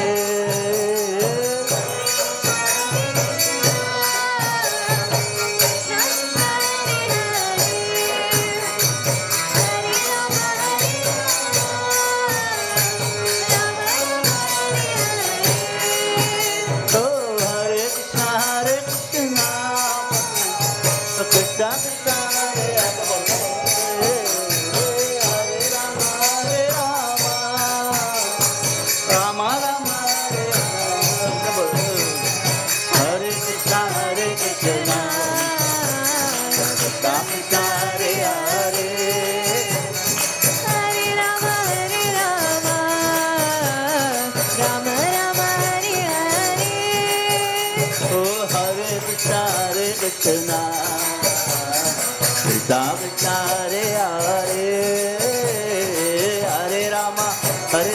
Hare Krishna Hare Krishna Krishna Krishna Hare Hare Hare Rama Rama Rama Hare Hare Oh, Hare Krishna Hare Krishna Krishna Krishna Hare Hare Hare Rama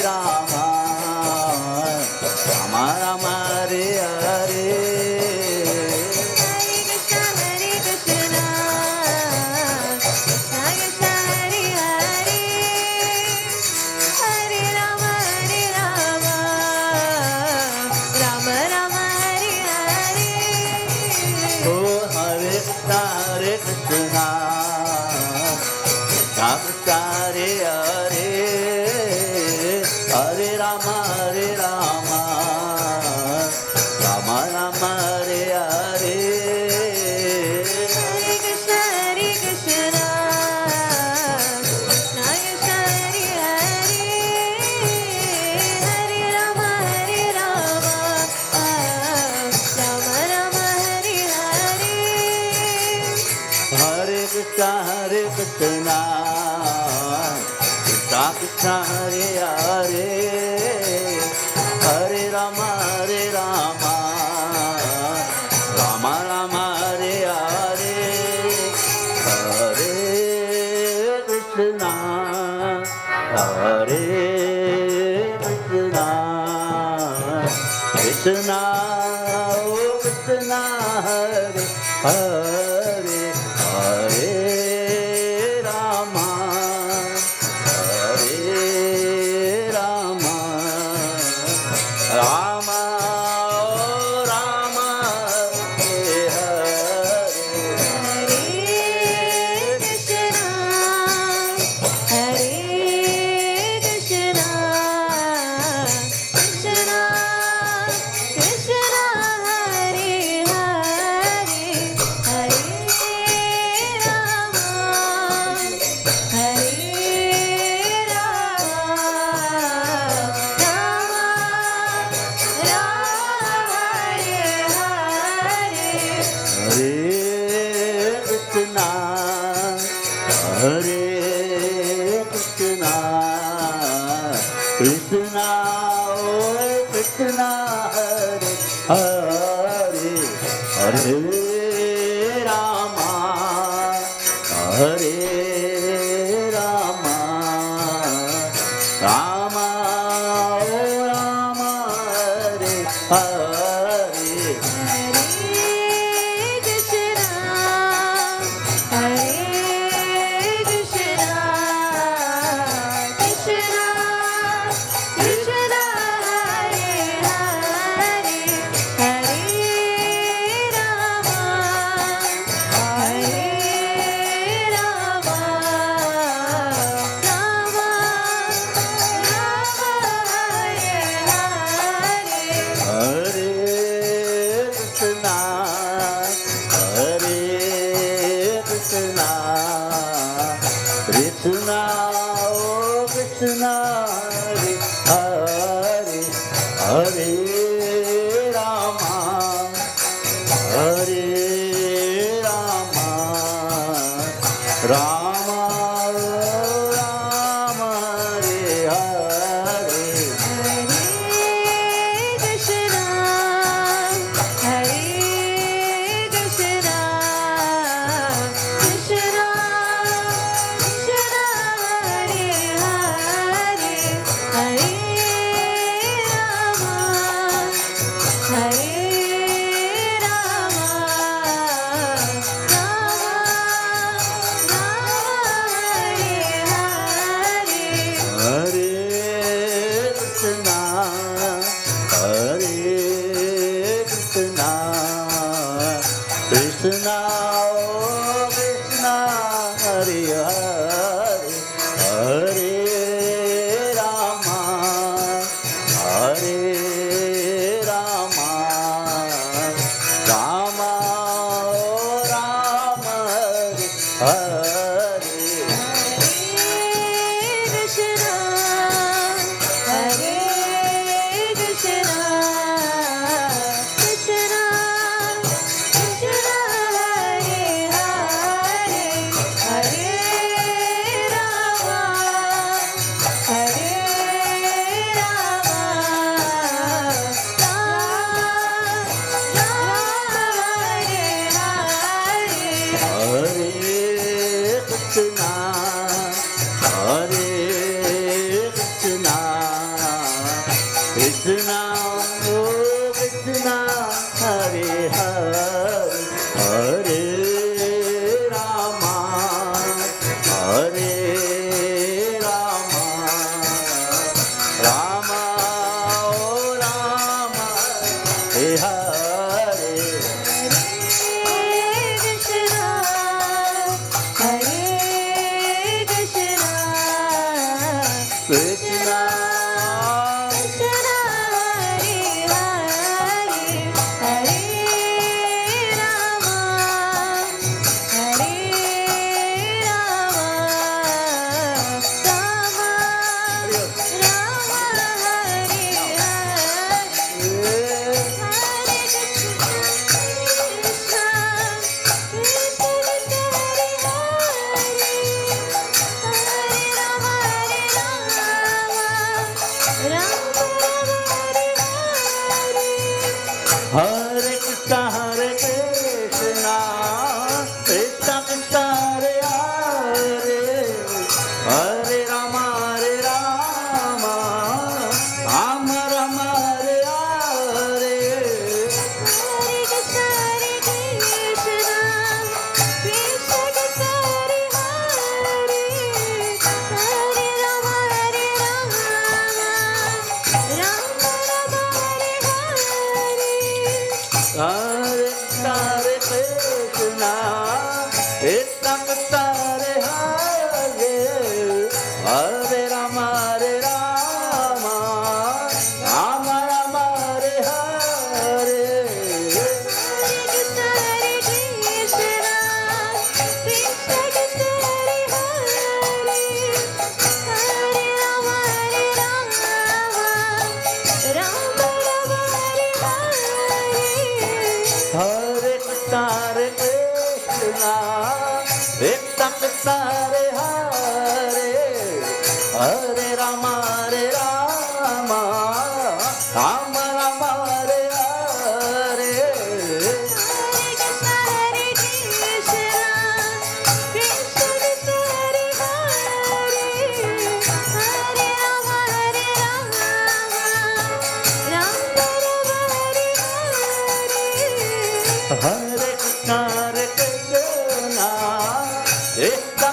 Rama Rama Hare Hare Hare Krishna Hare Krishna Krishna Krishna Hare Hare Oh, Hare Krishna Hare Krishna Krishna Krishna Hare Hare Hare Rama Rama Rama Hare Hare Oh, Hare Krishna Hare Krishna Krishna Krishna Hare Hare Hare Rama Rama Rama Hare Hare Hare Krishna Hare Krishna Krishna Krishna Hare Hare Hare Rama Rama Rama Hare Hare Hare Krishna Hare Krishna Krishna Oh Krishna Hare Hare Hare Rama Rama oh Rama Hare Hare Krishna, Krishna, oh Krishna, Hare Hare, Hare Rama, Hare Rama, Rama, oh Rama, Hare Hare. Krishna, oh Krishna, Hare Hare Rama, Hare Rama, Rama Rama, Hare Hare. Krishna, Hare Krishna, Krishna Krishna, Hare Hare, Hare Rama, Hare Rama, Krishna, oh Krishna, Hare Hare, Hare Rama, Hare Rama, Rama, oh Rama, Hare Krishna, Hare Krishna, Krishna Krishna, Hare Hare, Hare Rama, Hare Rama, Hare Krishna, Hare Krishna, Krishna Krishna, Hare Hare, Hare Rama, Hare Rama, Rama Rama, Hare Hare. Hare Krishna, Hare Krishna, Krishna Krishna, Hare Hare, Hare Rama, Hare Rama, Rama Rama, Hare Hare. Hare Krishna, Hare Krishna, Krishna Krishna, Hare Hare, Hare Rama, Hare Rama, Rama Rama, Hare Hare. Hare Krishna, Hare Krishna, Krishna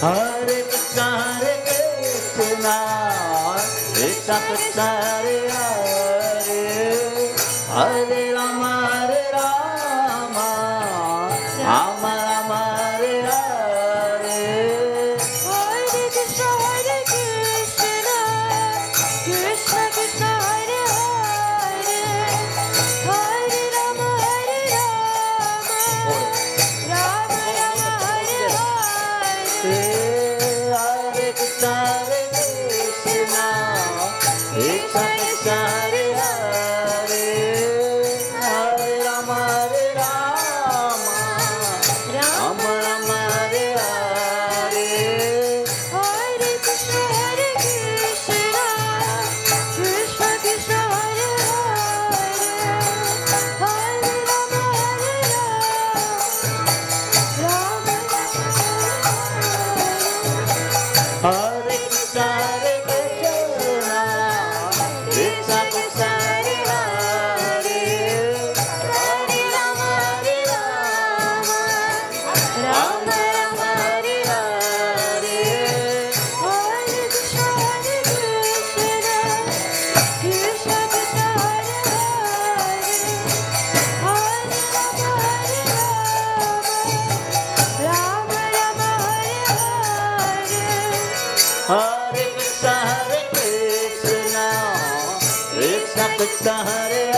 Hare Krishna, Krishna Krishna, Hare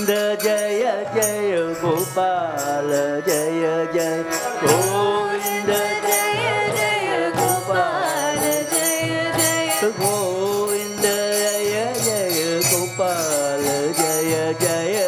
Govinda Jaya Jaya Gopal Jaya Jaya Govinda Jaya Jaya Gopal Jaya Jaya Govinda Jaya Jaya Gopal Jaya Jaya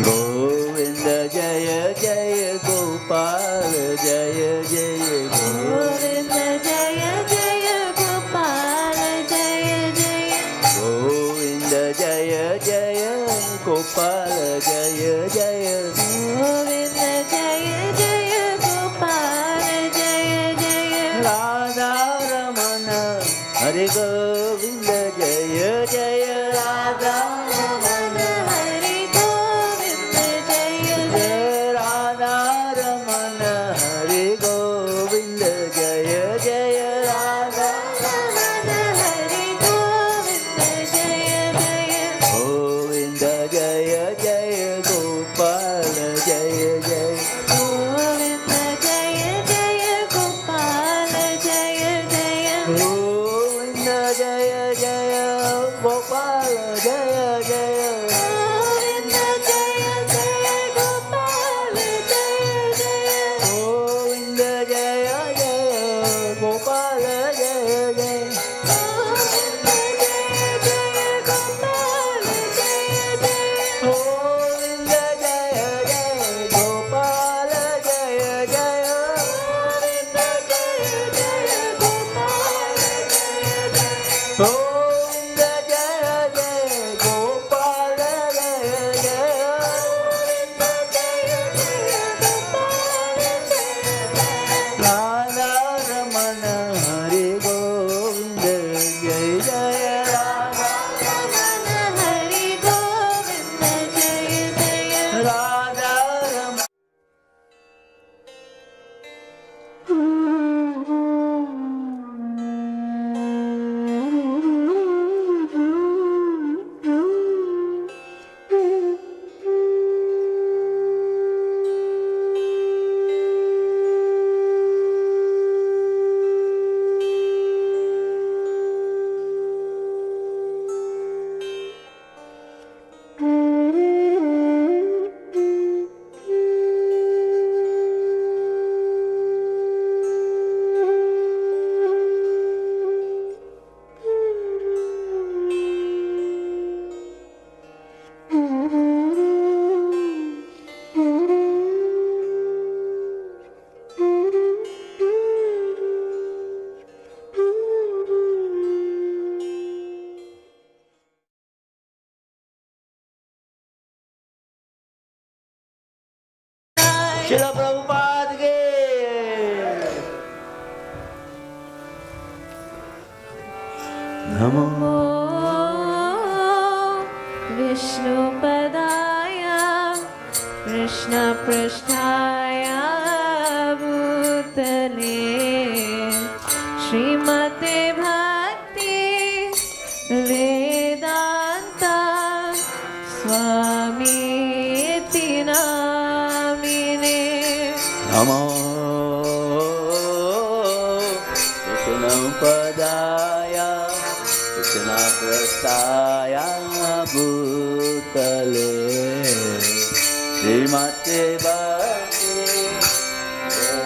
Govinda Jaya Jaya Gopal Jaya Jaya Govinda Jaya Jaya Gopal Jaya Jaya Govinda Jaya Jaya Gopal Jaya Jaya Govinda Jaya Jaya Gopal Jaya Jaya Radha Ramana Hare Govinda Jaya Jaya Radha Ramana Hare Govinda Jaya Jaya Radha Ramana Hare Govinda Jaya Jaya Radha Ramana Hare Govinda Jaya Jaya Govinda Jaya Jaya Gopal Jaya Jaya Govinda Jaya Jaya Gopal Jaya Jaya Govinda Jaya Jaya Gopal Jaya Jaya Govinda Jaya Jaya Gopal Jaya Jaya Govinda Jaya Jaya Gopal Jaya Jaya Govinda Jaya Jaya Gopal Jaya Jaya Govinda Jaya Jaya Gopal Jaya Jaya Govinda Jaya Jaya Gopal Jaya Jaya Govinda Jaya Jaya Gopal Jaya Jaya Govinda Jaya Jaya Gopal Jaya Jaya Radha Ramana Hare Govinda Jaya Jaya Radha Ramana Hare Govinda Jaya Jaya Radha Ramana Srila Prabhupada ke Namo Vishnupadaya Krishna Prishtaya Bhutale Srimate Bhakti Vedanta Swami Iti Namine Namo Vishnupadaya Krishna Prastaya Bhutale Srimate Bhakti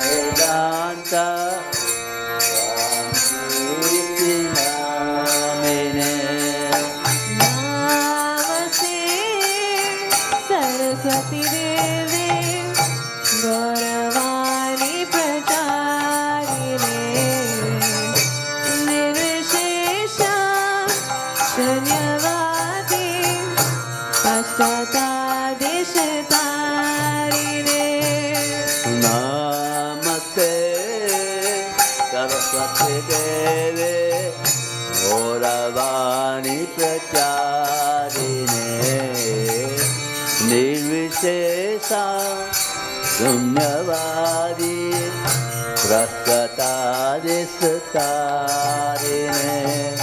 Vedanta Swami Namine Namaste Saraswati Devi Gauravani Pracharine Nirvishesha Shunyavadi Pashtadishitarine Namaste Saraswati Devi Gauravani Pracharine Nirvishesha Shunyavadi Prastadishitarine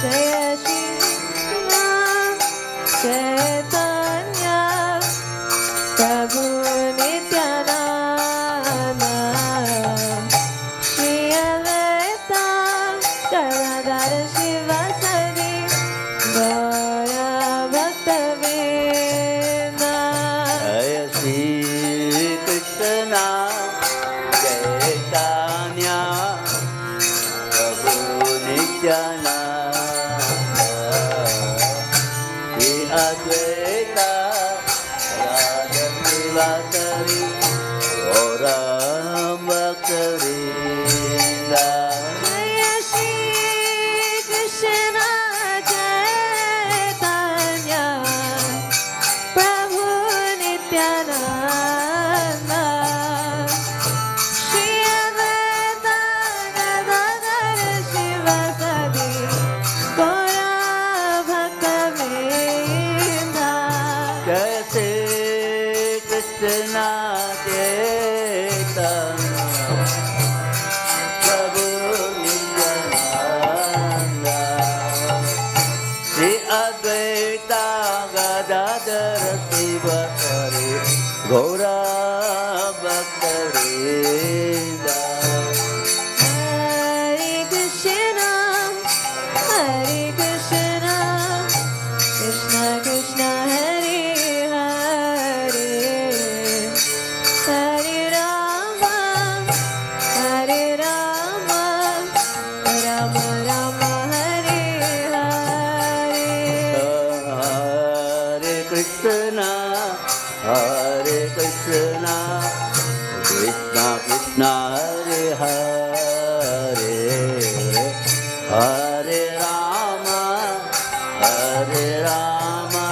Jaya Shri Ram Chaitanya Prabhu Nityananda Shri Advaita Gadadhara Shiva Vasadi Gaura Bhaktivedanta Jai Shri Krishna Chaitanya Prabhu Nityananda Shri Advaita Radha Sivasari Gaura Bhaktivedanta Jaya Shri Krishna Chaitanya Prabhu Nityananda Shri Advaita Gadadhara Shivasadi Gaura Bhaktivedanta Jai Shri Krishna Chaitanya Prabhu Nityananda Shri Advaita Gadadhara Sivasari Gaura Bhaktivedanta Hare Krishna, Hare Krishna, Krishna Krishna, Hare Hare, Hare Rama, Hare Rama, Rama Rama, Hare Hare. Hare Krishna, Hare Krishna, Krishna Krishna, Hare Hare, Hare Rama, Hare Rama,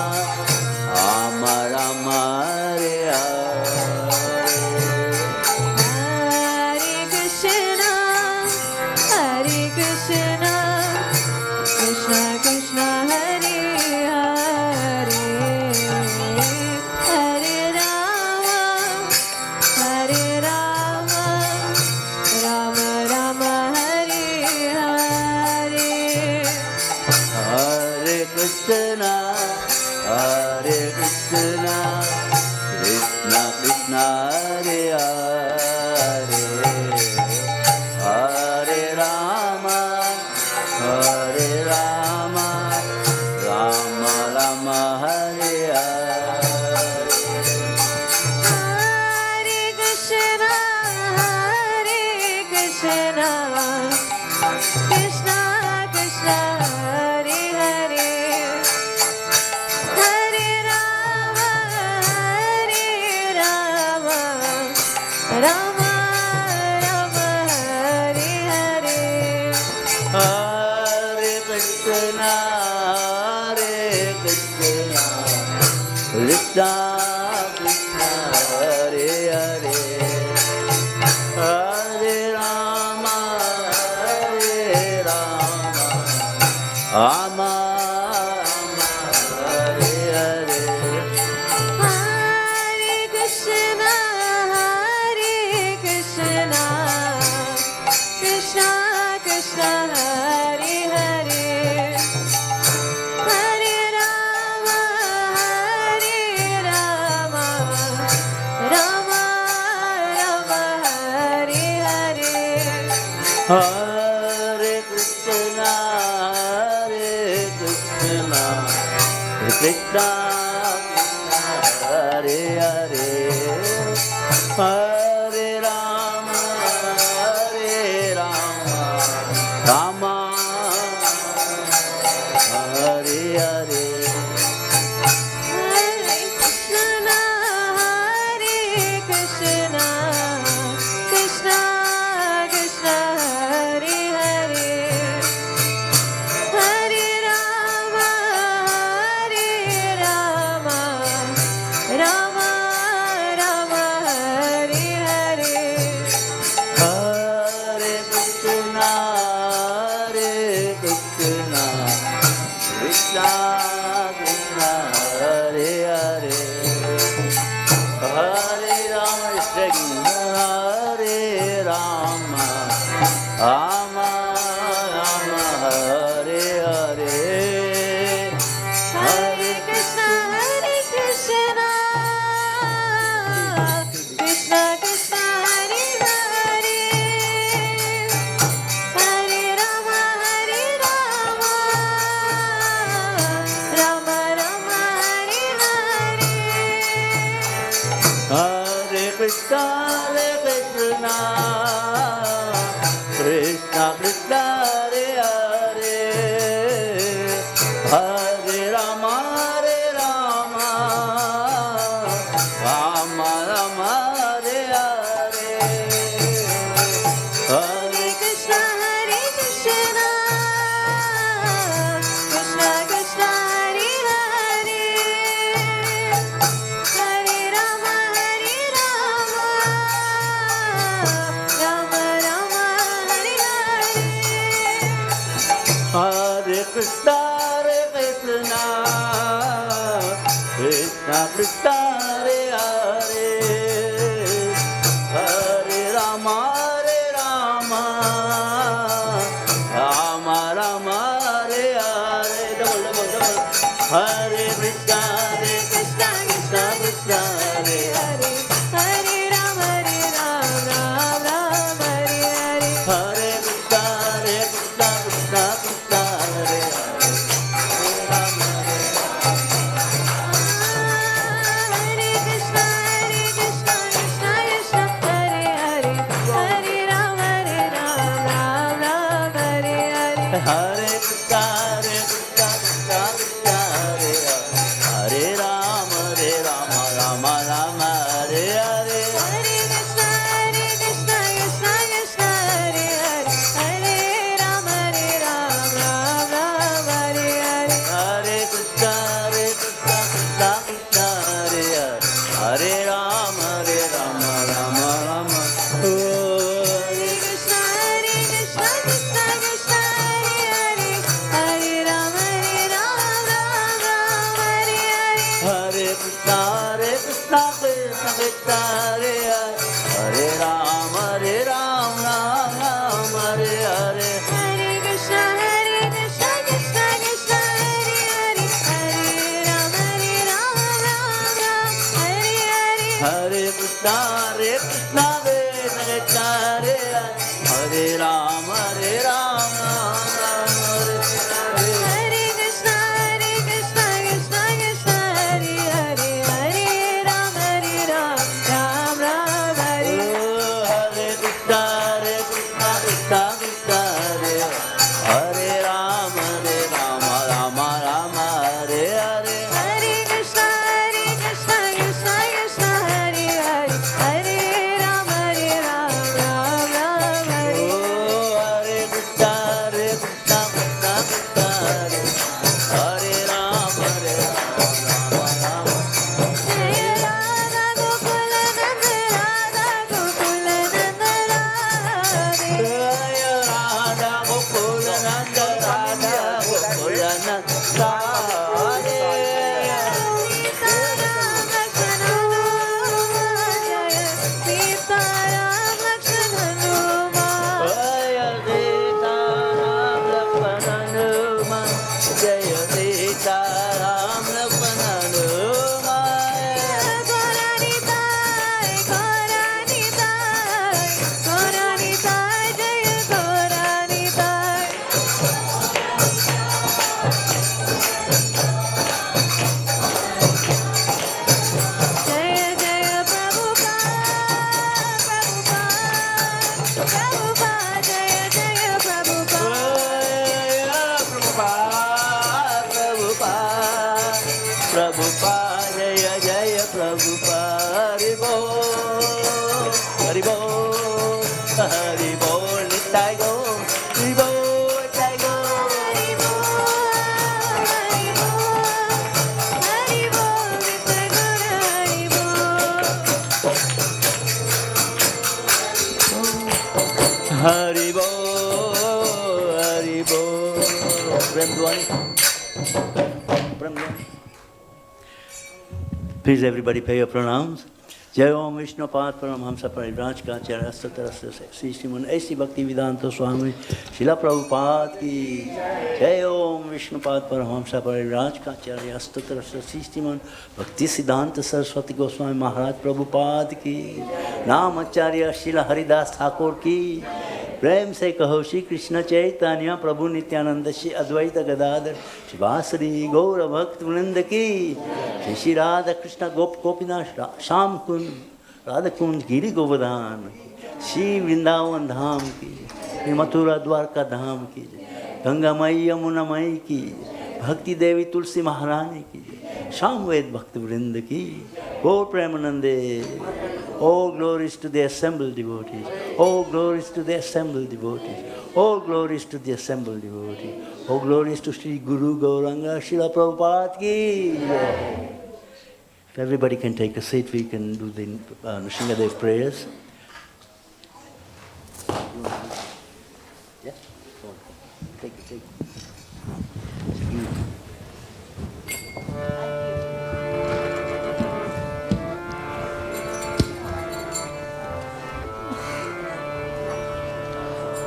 Rama Rama, Hare Hare. Hare Krishna, Hare Krishna, Krishna Krishna, Hare Hare, Hare Rama, Hare Rama, Rama Rama, Hare Hare. Hare Krishna, Hare Krishna, Krishna Krishna, Hare Hare, Hare Rama, Hare Rama, Rama Rama, Hare Hare. Hare Krishna, Hare Krishna, Krishna Krishna, Hare Hare, Hare Rama, Hare Rama, Rama Rama, Hare Hare. Hare Krishna, Hare Krishna, Krishna Krishna, Hare Hare, Hare Rama, Hare Rama, Rama Rama, Hare Hare. Hare Krishna, Hare Krishna, Krishna Krishna, Hare Hare, Hare Rama, Hare Rama, Rama Rama, Hare Hare. Hare Krishna, Hare Krishna, Krishna Krishna, Hare Hare, Hare Rama, Hare Rama, Rama Hare Hare. Hare Krishna, Hare Krishna, Krishna Krishna, Hare Hare, Hare Rama, Hare Rama, Rama Rama, Hare Hare. Hare Krishna, Hare Krishna, Krishna Krishna Krishna Hare Hare Hare Rama Rama Rama Hare Hare Hare Krishna Hare Krishna Krishna Krishna Hare Hare Hare Rama Rama Rama Hare Hare Hare Krishna Krishna Krishna Hare Hare Hare Rama Rama Rama Hare Hare double Hare Krishna Krishna Krishna Hare Hare Hare Rama Rama Hare Hare Hare Krishna Krishna Krishna Hare Hare Hare Krishna Krishna Krishna Hare Hare Hare Rama Rama Hare Hare Hare Krishna Krishna Krishna Hare Hare Hare Rama Rama Rama Hare Hare Hare Krishna Krishna Krishna Hare Hare Hare Rama Rama Hare Hare Hare Krishna Krishna Krishna Hare Hare Hare Rama Rama Oh Hare Krishna Krishna Krishna Hare Hare Hare Rama Hare Hare Hare Krishna Krishna Krishna Hare Hare Rama Rama Hare Hare Hare Krishna Krishna Krishna Hare Hare Hare Rama Hare Hare Hare Krishna Krishna Krishna Hare Hare Rama Hare Hare Krishna Krishna Krishna Hare Hare Hare Rama Rama Hare Hare Krishna Krishna Krishna Hare Hare Rama Rama Hare Hare Hare Krishna Krishna Krishna Hare Hare Hare Rama Rama Hare Hare Krishna Krishna Krishna Hare Hare Rama Jai Radha Gokula Nanda Radha Gokula Nanda Radhe Jaya Radha Gokula Nanda Radha Gokula Nanda Radhe Sita Ram Lakshmana Hanuma Jaya Sita Ram Lakshmana Hanuma Jaya Sita Ram Lakshmana Gorani Tai Jaya Gorani Tai Jaya Jaya Prabhupada Prabhupada Jaya Jaya Prabhupada Prabhupada Jaya Jaya Prabhupada Hari Bol Hari Bol Nitai Go Hari Bol Nitai Go Hari Bol Hari Bol Hari Bol Hari Bol Hari Bol Hari Bol Prem Dhwani Prem Dhwani. Please everybody pay your pranams. Jai Om Vishnu Pad Paramhamsa Parivraj Kacharya Astatarasya Sri Sriman A.C. Bhaktivedanta Swami Srila Prabhupada ki Jai Om Vishnu Pad Paramhamsa Parivraj Kacharya Astatarasya Sri Sriman Bhaktisiddhanta Saraswati Goswami Maharaj Prabhupada ki Naam Acharya Srila Haridas Thakur ki प्रेम से कहो श्री कृष्ण चैतन्य प्रभु नित्यानंद श्री अद्वैत गदाधर शिवासरी गौर भक्त वृंद की श्री श्री राधा कृष्ण गोप गोपीनाथ श्याम कुंड राधा कुंज गिरी गोवर्धन की, श्री वृंदावन धाम की, श्री मथुरा द्वारका धाम की, गंगा मई यमुना मई की, भक्ति देवी तुलसी महारानी की, सामवेद भक्त वृंद की, गौर प्रेमानंदे. All glories to the assembled devotees. All glories to the assembled devotees. All glories to the assembled devotees. All glories to Sri Guru Gauranga Srila Prabhupada ki. If everybody can take a seat, we can do the Nrsimhadev prayers. Yeah? Take it.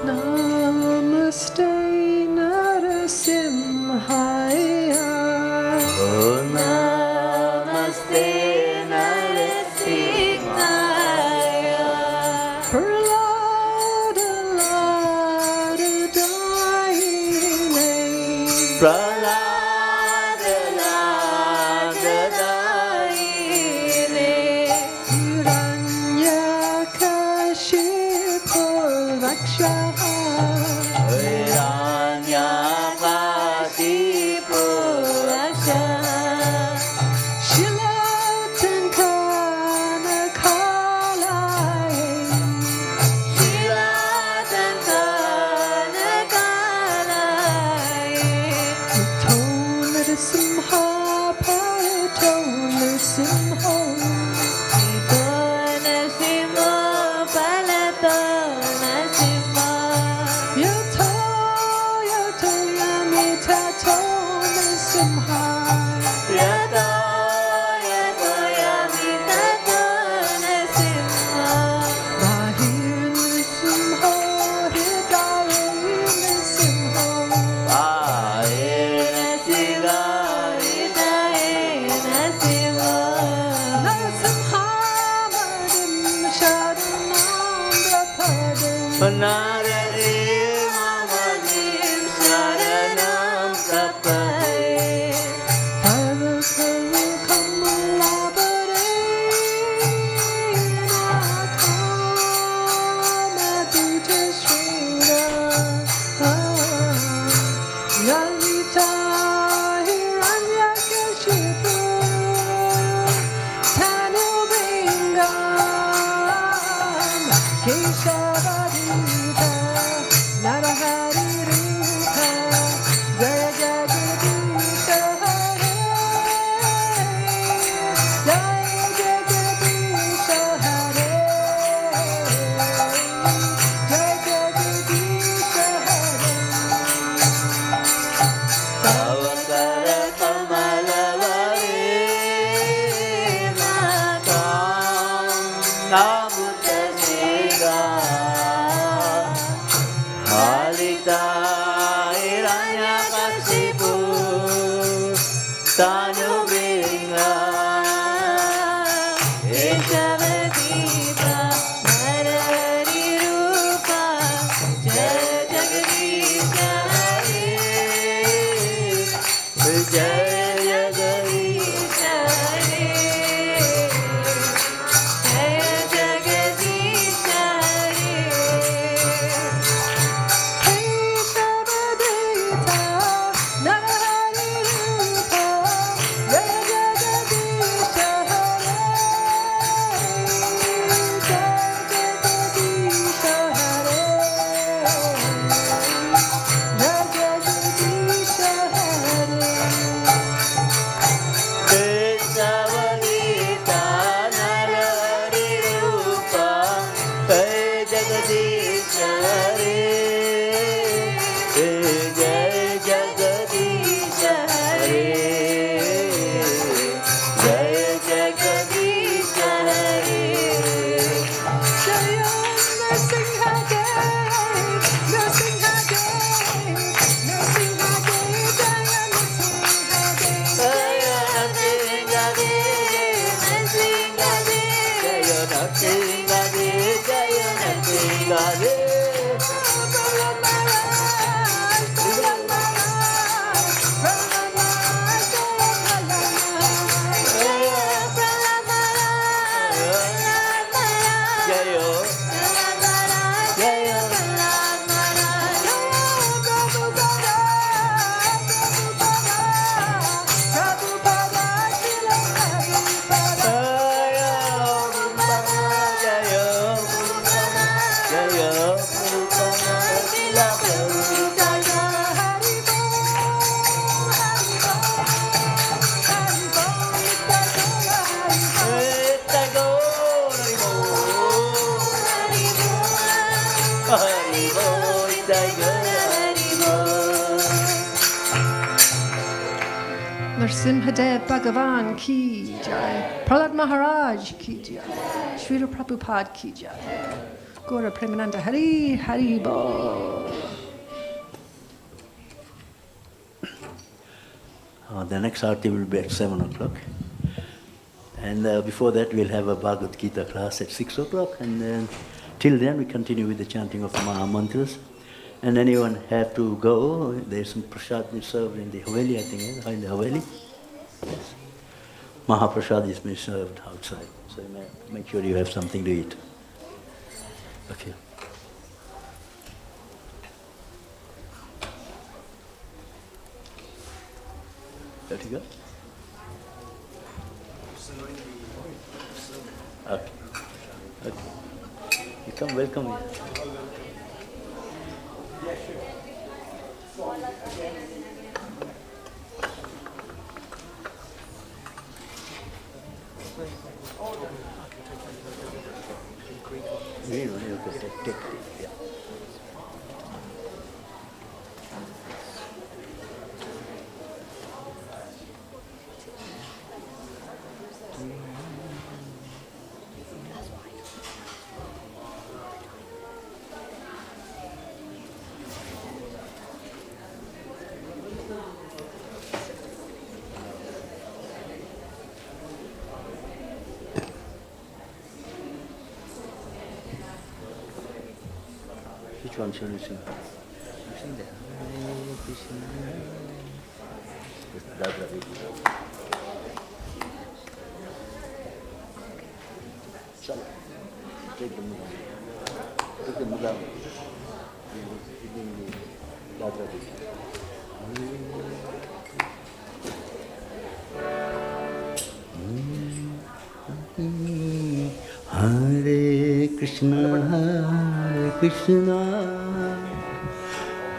Namaste Narasimhaya. Oh, Namaste Narasimhaya. Pralada Lada Daine. Pralada Lada Daine. Hiranyakashipu Vakshaha. Hiranyakashipu Vakshaha. Shilatankana Kalaye. Shilatankana Kalaye. Tonara Simha Paratonara Simho. Narasimha Palatana Simha. Yato Yato Yamita Tonara Simha. Yato Yato Yamita Tana Simha. Bahir Simho Hidayina Simho. Ahena Siva Hidayena Siva. Narasimha Madim Sharanam Prapadim. Narasimhamanim Sharanam Prapade. Parakaru Kamalabare Nakamatuja Shrira. Lalita Hiranyakashipu Tanu Bingam Keshavadita Narahari Rupa Jaya Jagadisha Hare Jaya Jagadisha Hare Jaya Jagadisha Hare. Avakara Kamalavare Matam Nabuta Siga Malita Hiranyakashipu Tanu Binga Eshavadita Narari Rupa Jaya Jagadisha Hare Jaya Jagadisha Hare Jaya Jagadisha Hare. Keshavadita Narahari Rupa Jaya Jagadisha Hare Jaya Jagadisha Hare Jaya Jagadisha Hare. Keshavalita Narari Rupa Jai Jagadisha Hare Jai Jagadisha Hare Jai Jagadisha Hare. Jaya Narasimha Dev, Narasimha Dev, Narasimha Dev, Jaya Narasimha Dev. Jaya Narasimha Dev, Jaya Narasimha Dev. Nrsimhadev Bhagavan ki jai. Prahlad Maharaj ki jai. Srila Prabhupada ki jai. Gaura Premananda Hari Hari Bol. The next arti will be at 7 o'clock. And before that, we'll have a Bhagavad Gita class at 6 o'clock. And then, till then, we continue with the chanting of the Maha Mantras. And anyone have to go, there's some prasad served in the Haveli, I think, in the Haveli. Yes. Mahaprasad is being served outside. So you make sure you have something to eat. Okay. There you go. Okay. Okay. You come, welcome me. You know, you can take it, yeah. Which one should we sing? You sing that. Hare Krishna. That's the way. Chalo. Take the mudam. Take the mudam. That's the way. Hare Krishna,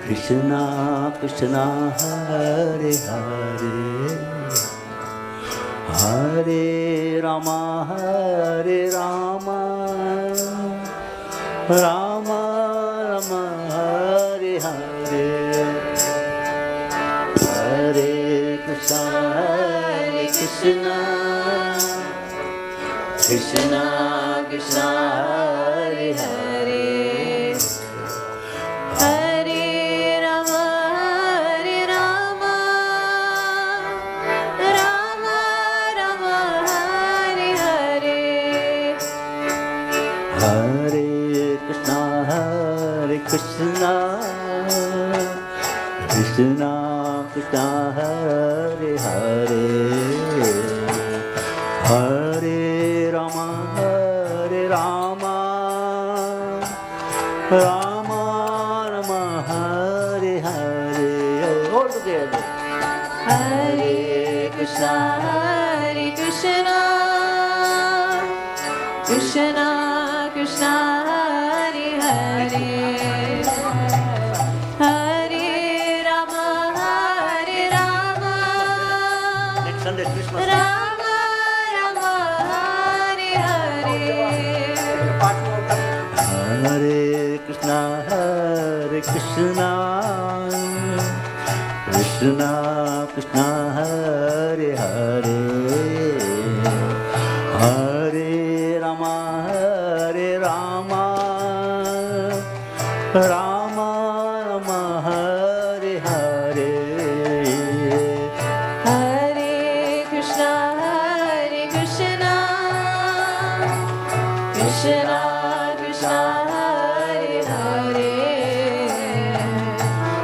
Krishna Krishna, Hare Hare, Hare Rama, Hare Rama, Rama Rama, Hare Hare, Hare Krishna, Krishna Krishna, Hare Hare, Hare Rama, Hare Rama, Rama Rama, Hare Hare, Hare Krishna, Krishna Krishna, Hare Hare, Hare Rama, Hare Rama, Rama Rama, Hare Hare. All together. Hare Krishna, Krishna Krishna, Hare Hare, Hare Rama, Hare Rama. Next Sunday, Christmas. Rama Rama, Hare Hare. Hare Krishna, Krishna Krishna, Hare Hare, Hare Rama, Hare Rama, Rama Rama, Hare Hare, Hare Krishna, Krishna Krishna, Hare Hare,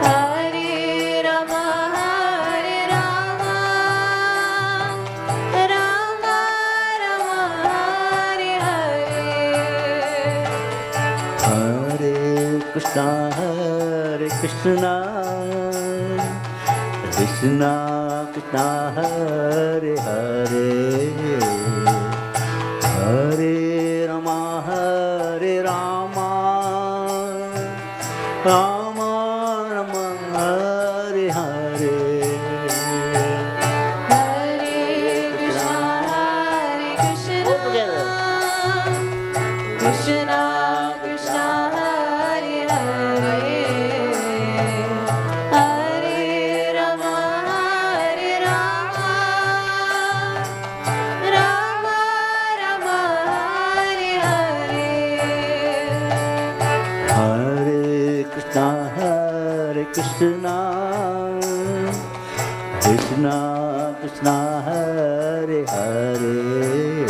Hare Rama, Hare Rama, Rama Rama, Hare Hare, Hare Krishna, Krishna Krishna, Hare Hare, Hare Rama, Hare Rama, Rama Rama, Hare Hare, Hare Krishna, all together. Krishna Krishna, Hare Hare, Hare Rama, Hare Rama, Krishna Krishna Hare Hare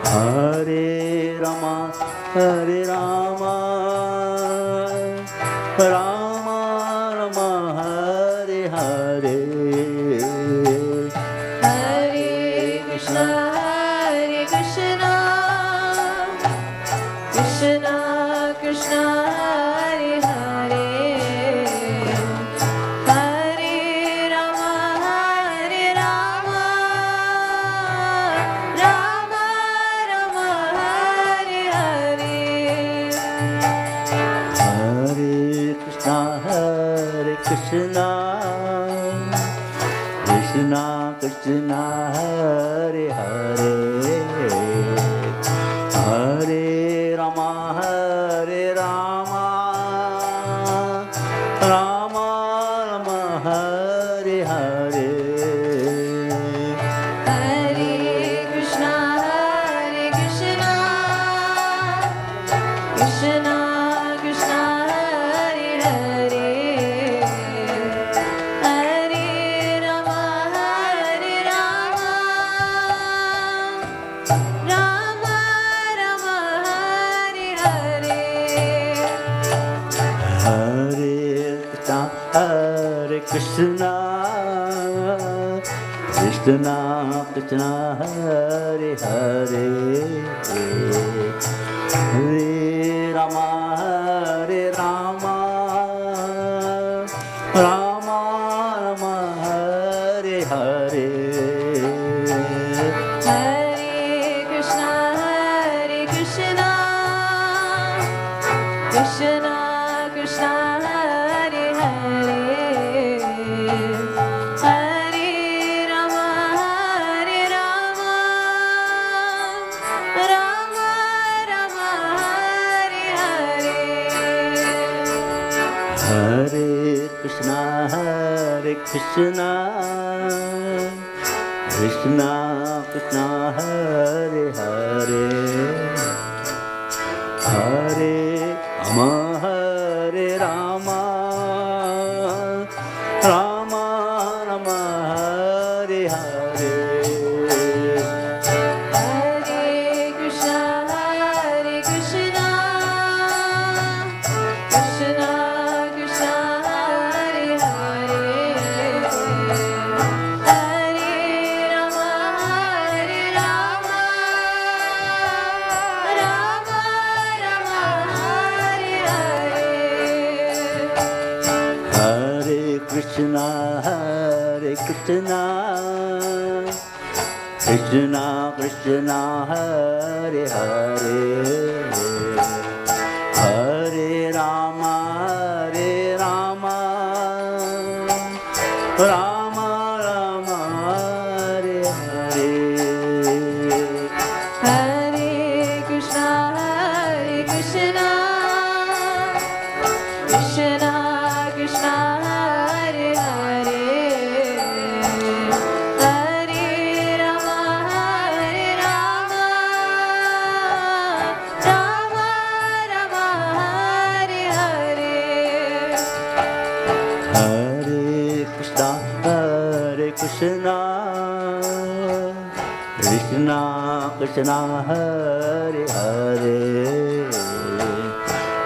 Hare Rama Hare Rama Rama Rama Hare Hare Hare Krishna Krishna Krishna Hare Hare Hare Rama Hare Rama Rama Rama Hare Hare Hare Krishna Krishna Krishna Hare Hare Hare Rama Hare Rama Rama Rama Hare Hare Hare Krishna Krishna Krishna Hare Hare Hare Rama Hare Rama Rama Rama Hare Hare Hare Krishna Krishna Krishna Hare Hare Hare Rama Hare Rama Rama Rama Hare Hare Hare Krishna Krishna Krishna Krishna Hare Hare Hare Rama Hare Rama Rama Rama Hare Hare Hare Krishna Krishna Krishna Hare Hare Hare Rama Hare Rama Rama Rama Hare Hare Hare Krishna Krishna Krishna Krishna Hare Hare Hare Rama Hare Rama Rama Rama Hare Hare Hare Krishna Krishna Krishna Hare Hare Hare Rama Hare Rama Rama Rama Hare Hare Hare Krishna Krishna Krishna Krishna Hare Hare Hare Rama Hare Rama Rama Rama Hare Hare Hare Krishna Krishna Krishna Hare Hare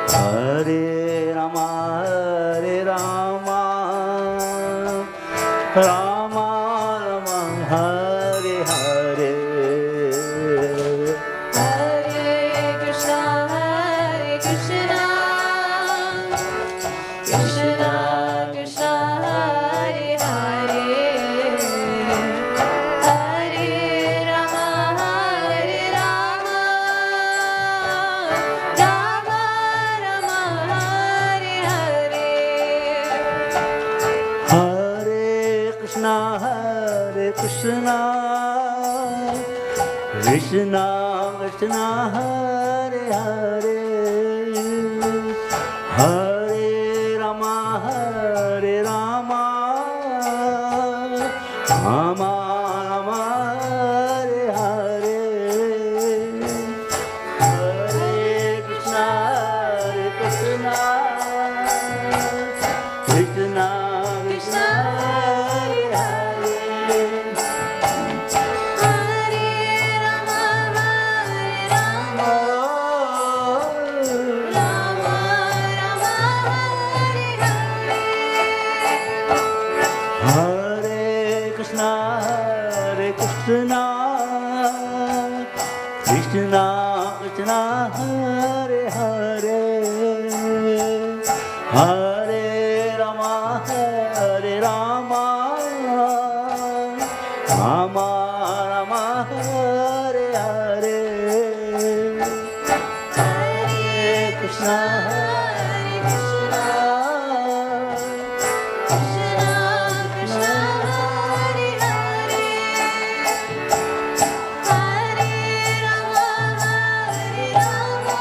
Hare Rama Hare Rama Rama Rama Hare Hare Hare Krishna Krishna Krishna Krishna Hare Hare Hare Rama Hare Rama Rama Rama Hare Hare Hare Krishna Krishna Krishna Hare Hare Hare Rama Hare Rama Rama Rama Hare Hare Hare Krishna Krishna Krishna Hare Krishna, Hare Krishna, Krishna Krishna, Hare Hare, Hare Rama, Hare Rama, Rama Rama, Hare Hare, Hare Krishna, Hare Krishna, Krishna Krishna, Hare Hare, Hare Rama, Hare Rama,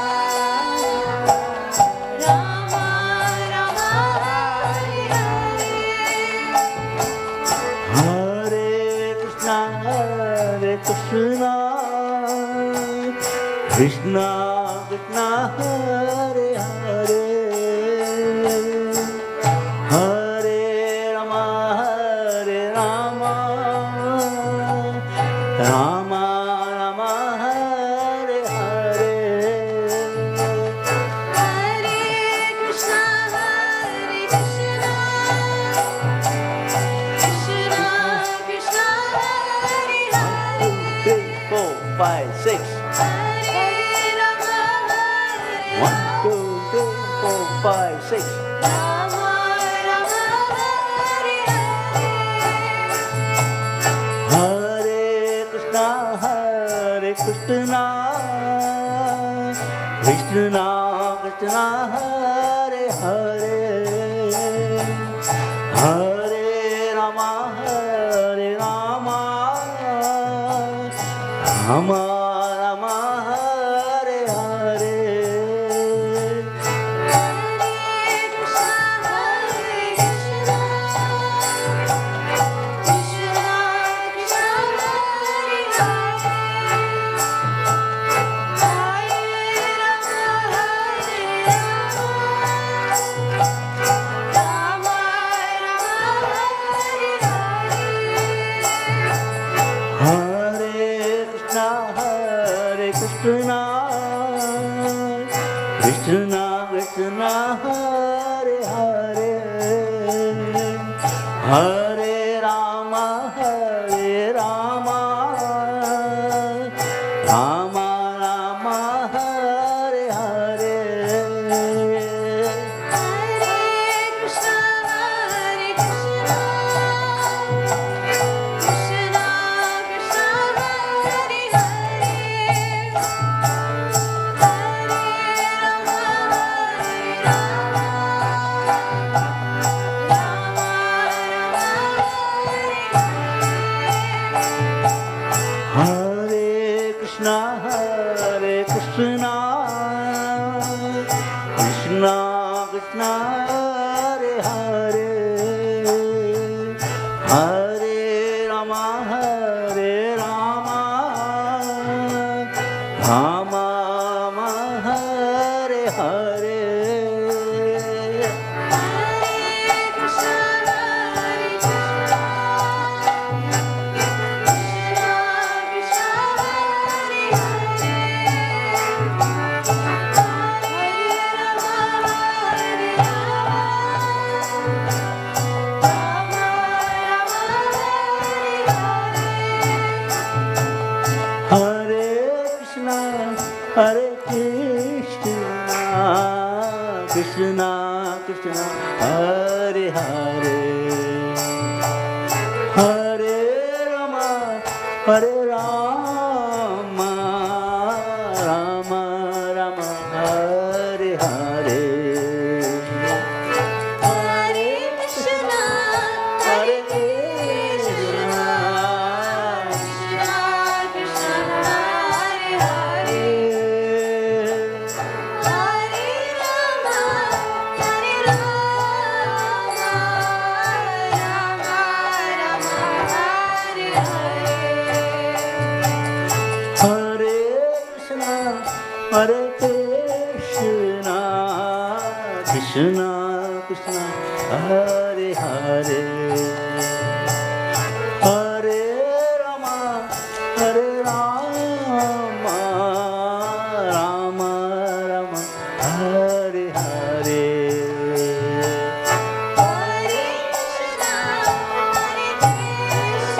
Rama Rama, Hare Hare, Hare Krishna, Hare Krishna, Krishna Krishna, Hare Hare, Hare Rama, Hare Rama, Rama Rama, Hare Hare, Hare Krishna, Hare Krishna, Krishna Krishna, Hare Hare, 1, 2, 3, 4, 5, 6. Hare Rama, Hare 1, 2, 3, 4, 5, 6. Rama Rama, Hare Hare, Hare Krishna, Hare Krishna, Krishna Krishna, Hare Hare, Hare Rama, Hare Rama, Rama Rama, Hare Hare, Hare Krishna, Hare Krishna, Krishna Krishna, Hare Hare, Hare Rama, Hare Rama, Rama Rama, Hare Hare, Hare Krishna, Hare Krishna, Krishna Krishna, Hare Hare, Hare Rama, Hare Rama, Rama Rama, Hare Hare, Hare Krishna, Hare Krishna, Krishna Krishna, Hare Hare, Hare Rama, Hare Rama, Rama Rama, Hare Hare, Hare Krishna, Hare Krishna, Krishna Krishna, Hare Hare, Hare Krishna, Hare Krishna, Krishna Krishna, Hare Hare, Hare Rama, Hare Rama, Rama Rama, Hare Hare, Hare Krishna, Hare Krishna, Krishna Krishna, Hare Hare, Hare Rama, Hare Rama, Rama Rama, Hare Hare, Hare Krishna, Hare Krishna, Krishna Krishna, Hare Hare, Hare Rama, Hare Rama, Rama Rama, Hare Hare, Hare Krishna, Hare Krishna,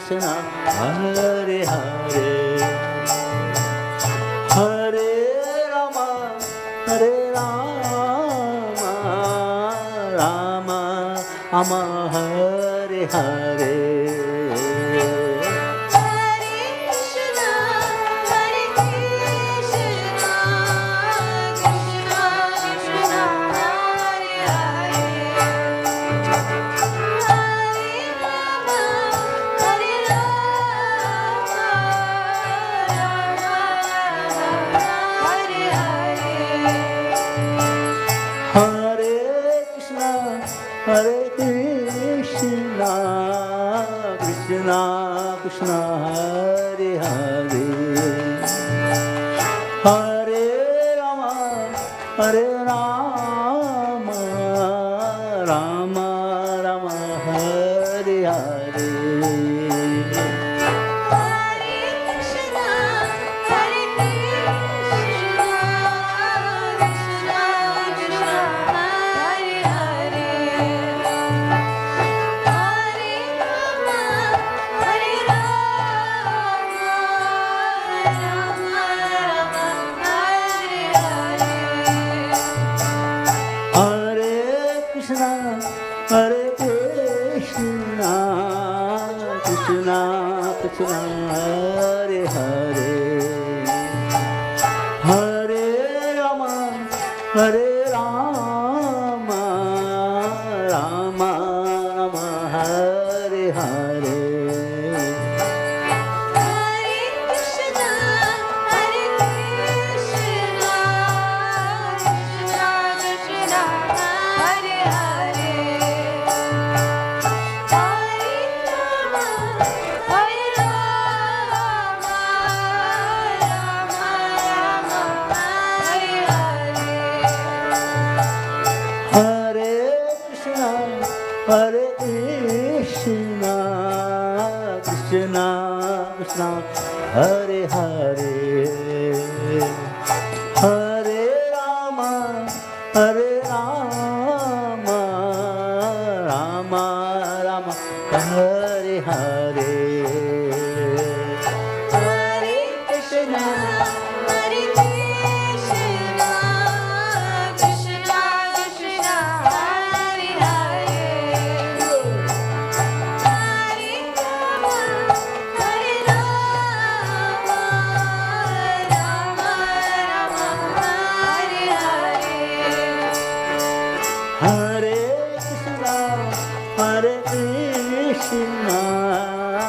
Krishna, Hare Hare, Hare Rama, Hare Rama, Rama Rama, Hare Hare. Hare Krishna, Krishna Krishna, Hare Hare, Hare Rama, Hare Rama, Rama Rama, Hare Hare. Hare Krishna, Krishna Krishna, Hare Hare, Hare Rama, Hare Rama, Rama Rama, Hare Hare. Hare Krishna, Krishna Krishna, Hare Hare, Hare Rama, Hare Rama, Rama Rama, Hare Hare. Hare Krishna, Hare Krishna, Krishna Krishna, Hare Hare.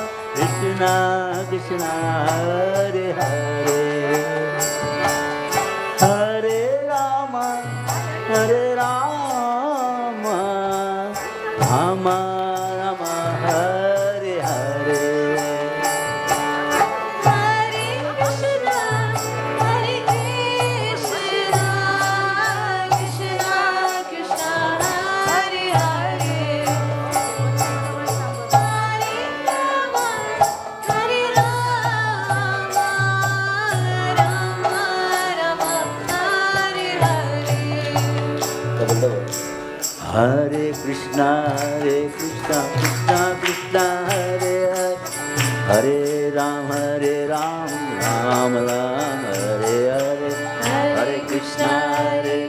Hare Krishna, Hare Krishna, Krishna Krishna, Hare Hare, Hare Rama, Hare Rama, Rama Rama, Hare Hare. Hare Krishna, Krishna Krishna, Hare Hare, Hare Ram, Ram Ram, Hare Hare, Hare Krishna,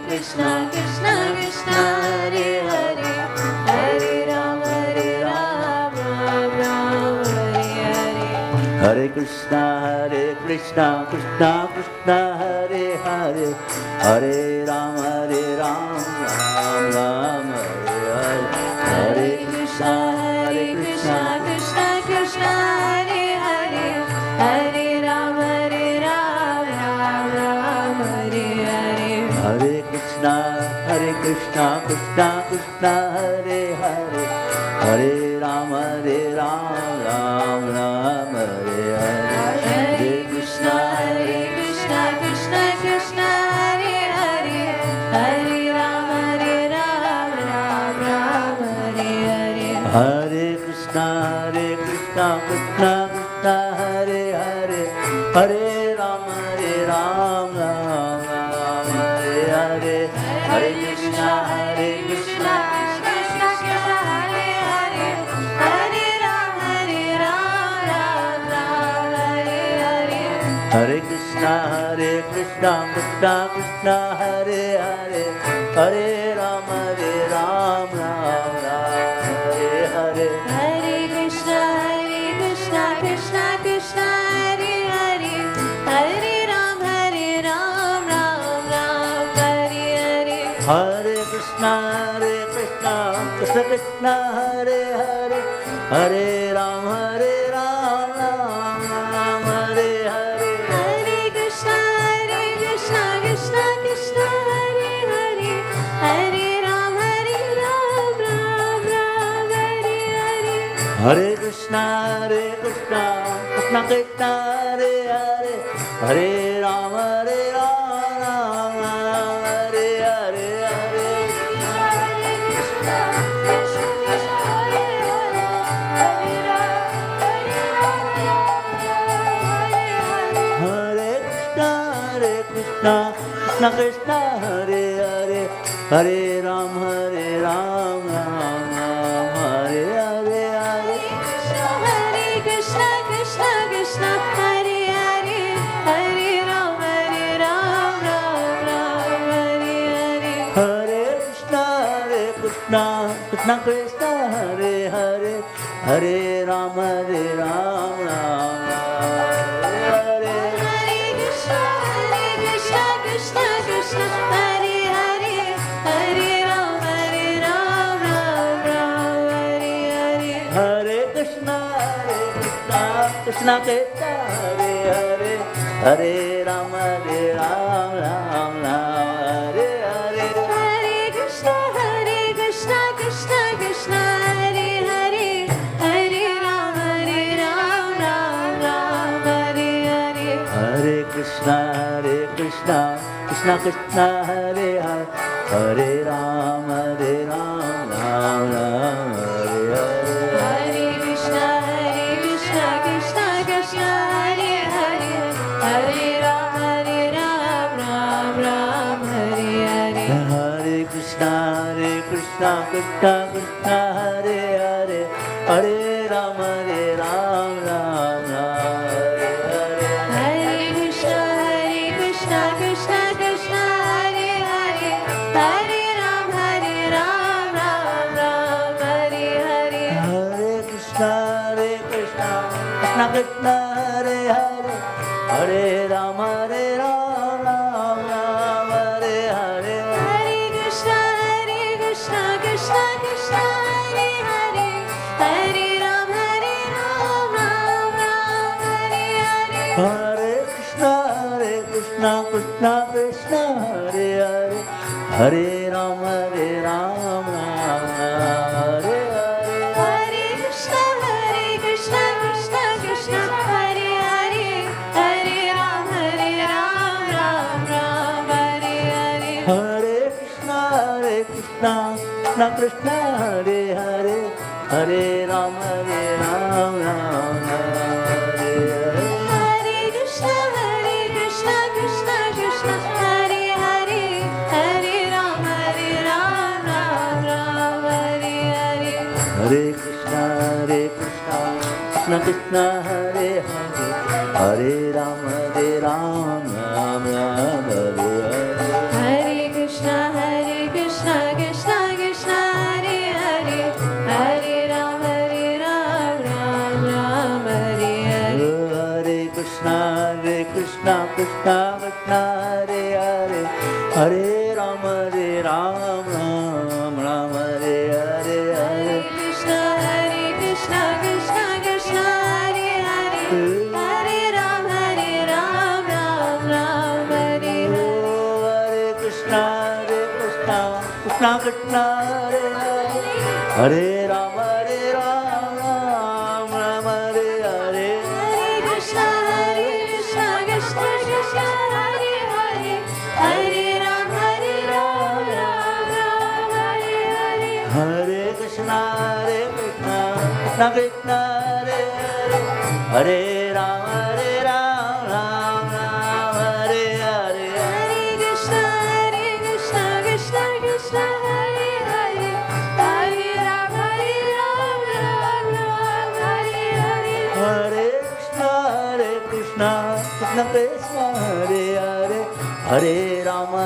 Krishna Krishna, Hare Hare, Hare Ram, Ram Ram, Hare Hare, Hare Krishna, Krishna Krishna, Hare Hare, Hare Ram, Ram Ram, Hare Krishna, Krishna Krishna, Hare Hare, Hare Ram, Ram Ram, Hare Hare, Hare Krishna, Krishna Krishna, Hare Hare, Hare Ram, Ram Ram, Hare Hare, Hare Krishna, Krishna Krishna, Hare Hare, Hare Ram, Ram Ram, Hare Hare, Hare Krishna, Krishna Krishna, Hare Hare, Hare Ram, Ram Ram, Hare Hare, Hare Krishna, Krishna Krishna, Hare Hare, Hare Ram, Ram Hare Krishna, Krishna Krishna, Hare Hare, Hare Ram, Ram Ram, Hare Hare. Hare Krishna, Krishna Krishna, Hare Hare, Hare Ram, Ram Ram, Hare Hare. Hare Krishna, Krishna Krishna, Hare Hare, Hare Ram, Ram Ram, Hare Hare. Hare Krishna, Krishna Krishna, Hare Hare, Hare Ram, Ram Ram, Hare Hare. Hare Krishna, Krishna Krishna, Hare Hare, Hare Ram, Ram Hare Hare. Hare Krishna, Krishna Krishna, Hare Hare, Hare Ram, Ram Hare Hare. Hare Krishna, Krishna Krishna, Hare Hare, Hare Ram, Ram Hare Hare. Hare Krishna, Krishna Krishna, Hare Hare, Hare Ram, Ram Hare Hare. Krishna, Krishna Krishna, Hare Hare, Hare Ram, Ram Hare Hare. Hare Krishna, Krishna Krishna, Hare Hare, Hare Ram, Ram Hare Hare. Hare Krishna, Krishna Krishna, Hare Hare, Hare Ram, Ram Hare Hare. Hare Krishna, Krishna Krishna, Hare Hare, Hare Ram, Ram Hare Hare. Hare Krishna, Krishna Krishna, Hare Hare, Hare Ram, Ram Hare Hare. Hare Krishna, Krishna Krishna, Hare Hare, Hare Ram, Ram Hare Hare. Hare Krishna, Krishna Krishna, Hare Hare, Hare Ram, Ram Hare Hare. Hare Krishna, Krishna Krishna, Hare Hare, Hare Ram, Ram Hare Hare. Hare Krishna, Krishna Krishna, Hare Hare, Hare Ram, Ram Hare Hare. Hare Krishna, Krishna Krishna, Hare Hare, Hare Ram, Ram Hare Hare. Hare Krishna, Krishna Krishna, Hare Hare, Hare Ram, Ram Hare Hare. Hare Krishna, Krishna Krishna, Hare Hare, Hare Ram, Ram Hare Hare. Hare Krishna, Krishna Krishna, Hare Hare, Hare Ram, Ram Hare Hare. Hare Krishna, Krishna Krishna, Hare Hare, Hare Ram, Ram Hare Hare. Hare Krishna, Krishna Krishna, Hare Hare, Hare Ram, Ram Hare Hare. Hare Krishna, Krishna Krishna, Hare Hare, Hare Ram, Ram Hare Hare. Hare Krishna, Krishna Krishna, Hare Hare, Hare Ram, Ram Hare Hare. Hare Krishna, Krishna Krishna, Hare Hare, Hare Ram, Ram Hare Hare. Hare Krishna, Krishna Krishna, Hare Hare, Hare Ram, Ram Hare Hare. Hare Krishna, Krishna Krishna, Hare Hare, Hare Ram, Ram Hare Hare. Hare Krishna, Krishna Krishna, Hare Hare, Hare Ram, Ram Hare Hare. Hare Krishna, Krishna Krishna Hare Hare Hare Rama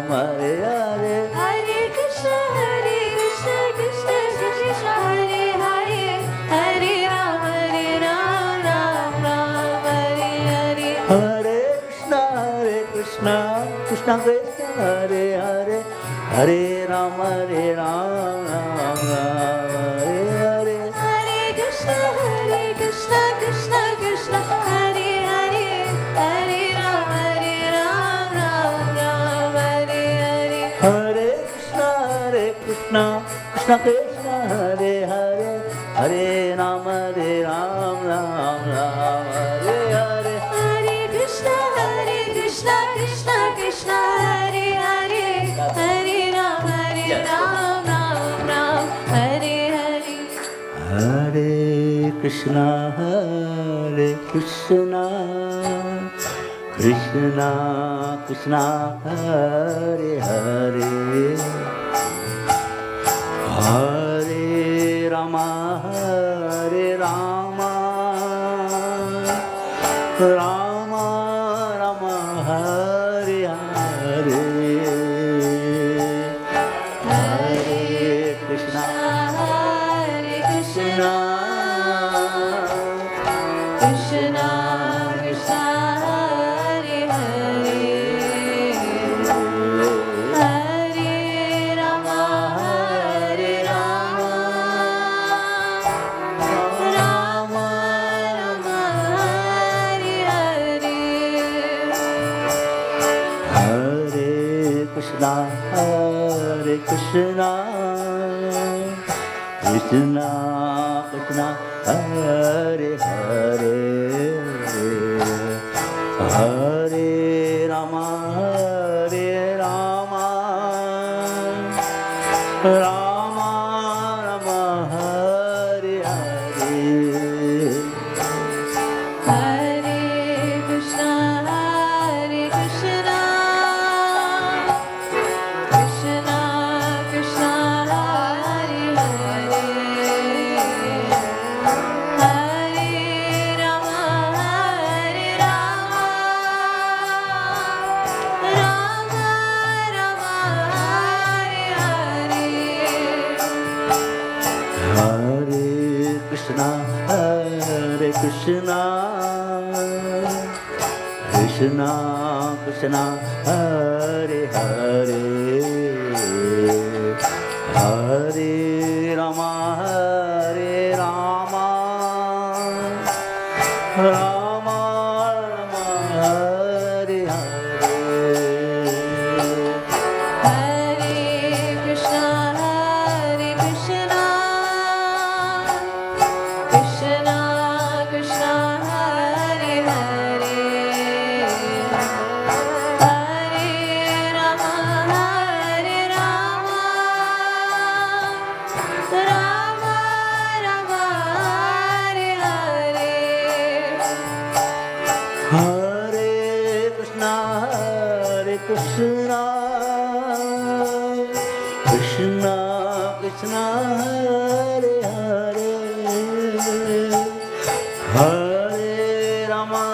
Hare Hare Hare Krishna Krishna Krishna Hare Hare Hare Rama Ram Hare Hare Hare Krishna Krishna Krishna Hare Hare Hare Rama Ram Hare Hare Hare Krishna Krishna Krishna Hare Hare Hare Rama Ram Hare Hare Hare Krishna Krishna Krishna Hare Hare Hare Rama Ram Hare Hare Hare Krishna Krishna Krishna Hare Hare Hare Rama Ram Hare Hare Hare Krishna Krishna Krishna Hare Hare Hare Rama Rama Rama Hare Hare Hare Krishna Hare Krishna Krishna Krishna Hare Hare Hare Rama Rama Rama Hare Hare Hare Krishna Krishna Krishna Hare Hare Hare Rama Rama Rama Hare Hare Hare Krishna Krishna Krishna Hare Hare Hare Rama Rama Rama Hare Hare Hare Krishna Krishna Krishna Hare Hare Hare Rama Rama Rama Hare Hare Hare Krishna Krishna Krishna Hare Hare Hare Rama Rama Rama Hare Hare Hare Krishna Krishna Krishna Hare Hare Hare Rama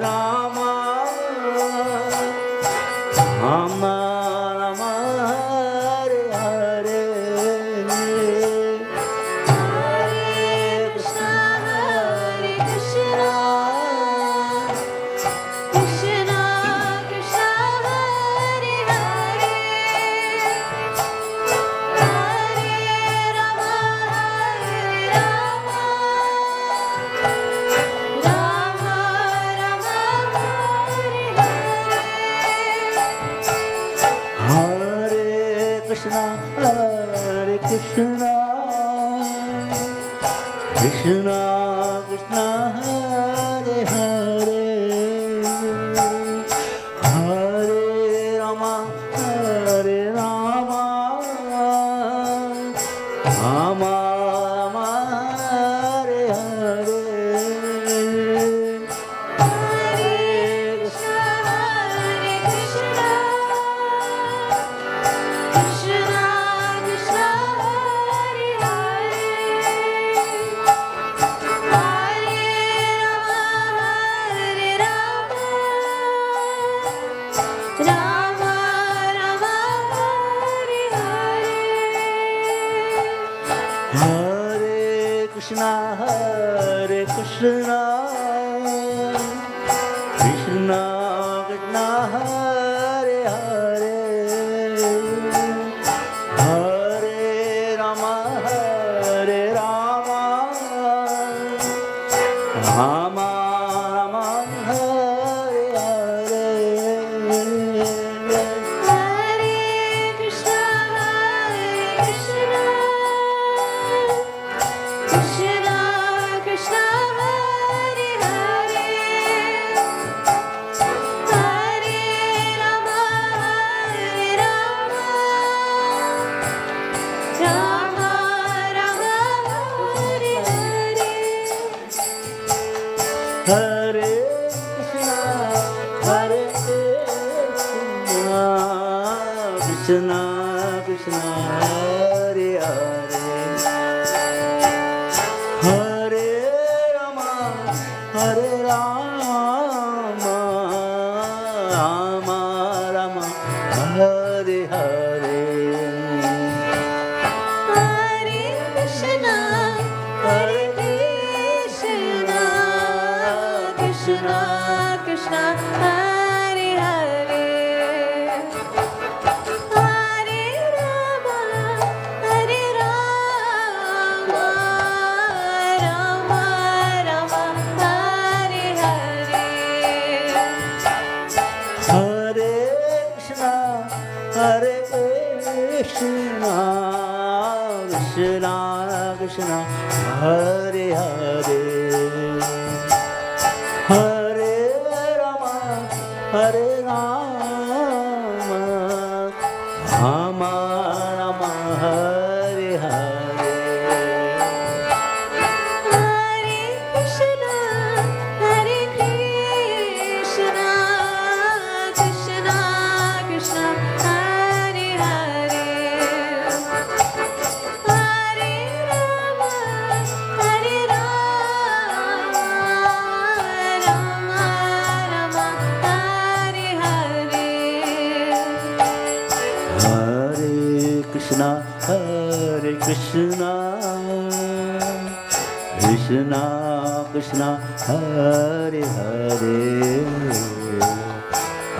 Rama Rama Rama Hare Hare Hare Krishna Krishna Krishna Hare Hare Hare Rama Rama Rama Hare Hare Hare Krishna Krishna Krishna Hare Hare Hare Rama Rama Rama Rama Hare Hare Hare Krishna Krishna Krishna Hare Hare Hare Krishna, Krishna Hare Hare, Hare Rama, Hare Rama, Rama Rama, Hare Hare. Hare Krishna, Hare Krishna, Krishna Krishna, Hare Hare, Hare Rama, Hare Rama, Rama Rama, Hare Hare. Hare Krishna, Hare Krishna, Krishna Krishna, Hare Hare, Hare Rama, Hare Rama, Rama Rama, Hare Hare. Hare Krishna, Hare Krishna, Krishna Krishna, Hare Hare, Hare Rama, Hare Rama, Rama Rama, Hare Hare. Hare Krishna, Hare Krishna, Krishna Krishna, Hare Hare,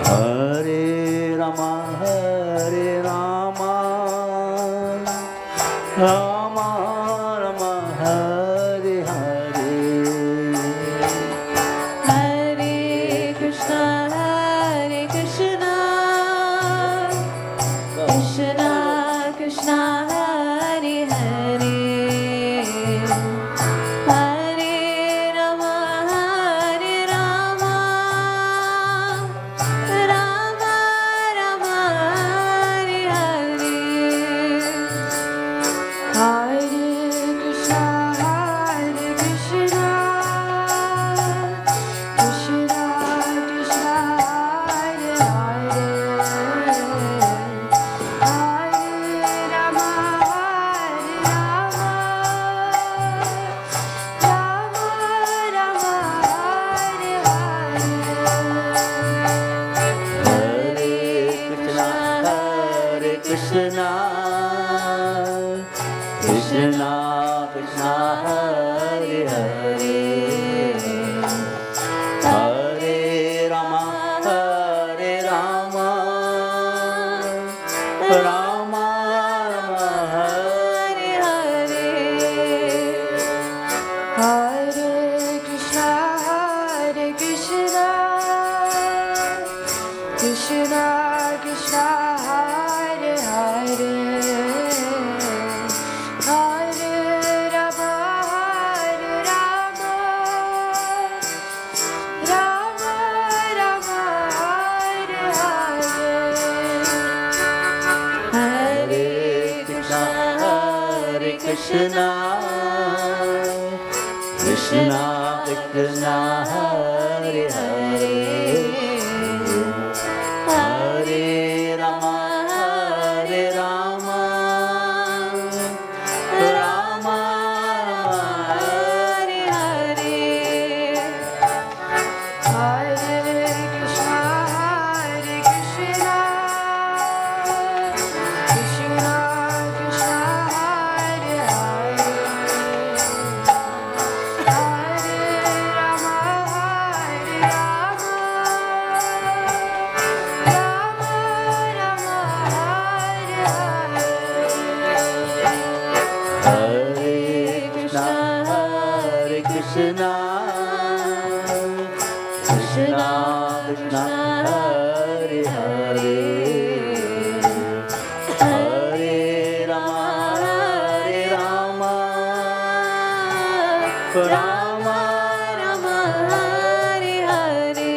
Hare Rama, Hare Rama, Rama Rama, Hare Hare. Hare Krishna, Hare Krishna, Krishna Krishna, Hare Hare, Hare Rama, Hare Rama, Rama Rama, Hare Hare. Hare Krishna, Hare Krishna, Krishna Krishna, Hare Hare, Hare Rama, Hare Rama, Rama Rama, Hare Hare. Hare Krishna, Hare Krishna, Krishna Krishna, Hare Hare, Hare Rama, Hare Rama, Rama Rama, Hare Hare Hare, Krishna, Hare Krishna, Krishna Krishna, Hare Hare, Hare Rama, Hare Rama, Rama Rama, Hare Hare. Hare Krishna, Hare Krishna, Krishna Krishna, Hare Hare, Hare Rama, Hare Rama, Rama Rama, Hare Hare. Hare Krishna, Hare Krishna, Krishna Krishna, Hare Hare, Hare Rama, Hare Rama, Rama Rama, Hare Hare. Hare Krishna, Hare Krishna, Krishna Krishna, Hare Hare, Hare Rama, Hare Rama, Rama Rama, Hare Hare,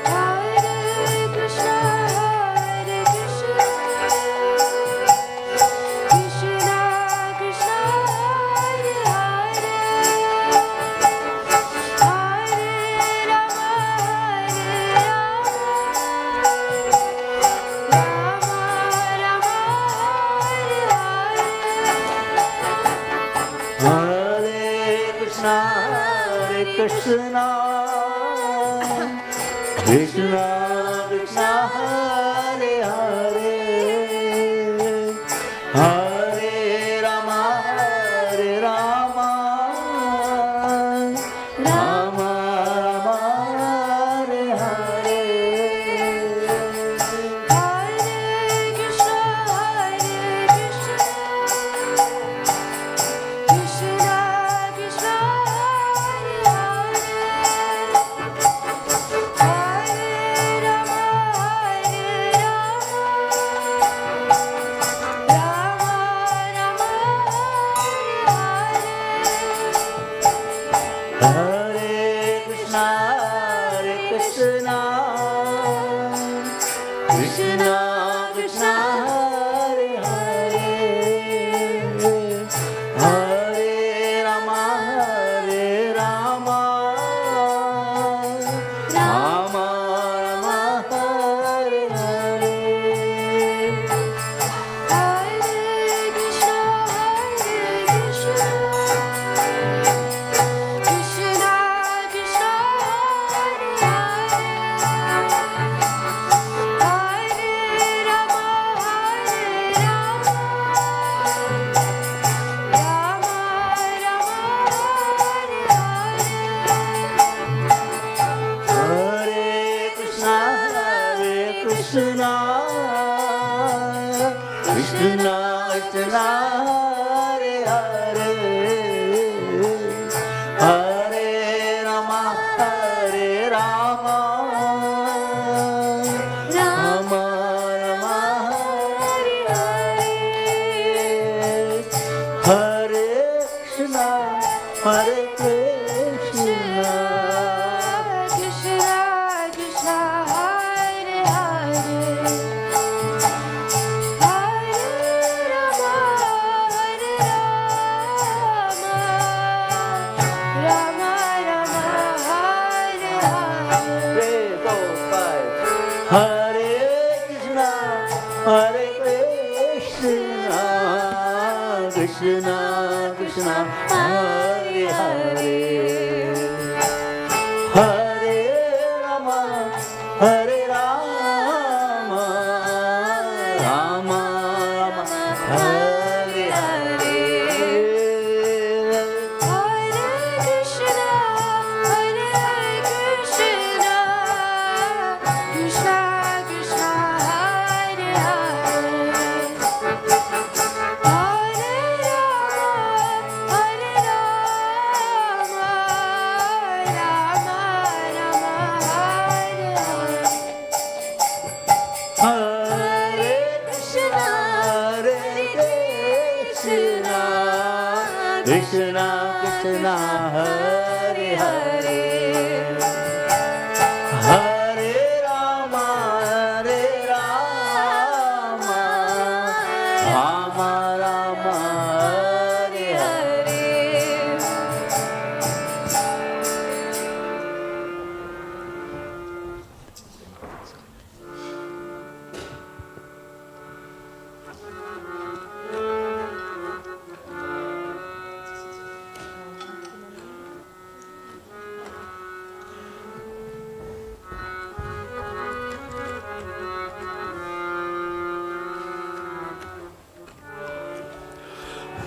Hare Krishna, Hare Krishna, Krishna Krishna, Hare Hare, Krishna, Krishna Krishna Hare Hare, Hare Rama Hare Rama, Rama Rama Hare Hare. Hare Krishna, Hare Krishna, Krishna Krishna Hare Hare, Hare Rama Hare Rama, Rama Rama Hare Hare. Hare Krishna, Hare Krishna, Krishna Krishna Hare Hare, Hare Rama Hare Rama, Rama Rama Hare Hare, Hare Krishna, Hare Krishna. Hare Krishna, Hare Krishna, Krishna Krishna, Hare Hare, Hare Rama, Hare Rama, Rama Rama, Hare Hare. Hare Krishna, Hare Krishna, Krishna Krishna, Hare Hare, Hare Rama, Hare Rama, Rama Rama, Hare Hare.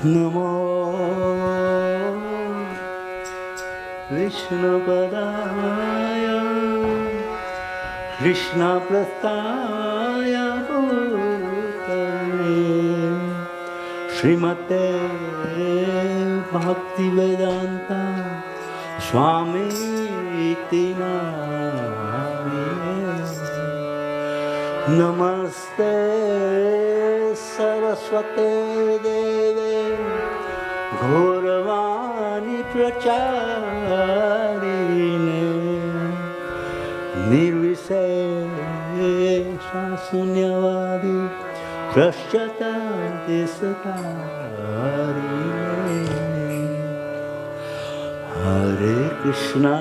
Namo Vishnupadaya Krishna Prastaya Bhutale Srimate Bhaktivedanta Swami Namine Namaste Saraswate Deve Gauravani Pracharine Nirvisesha Sunyavadi Prashyata Desatarine Hare Krishna,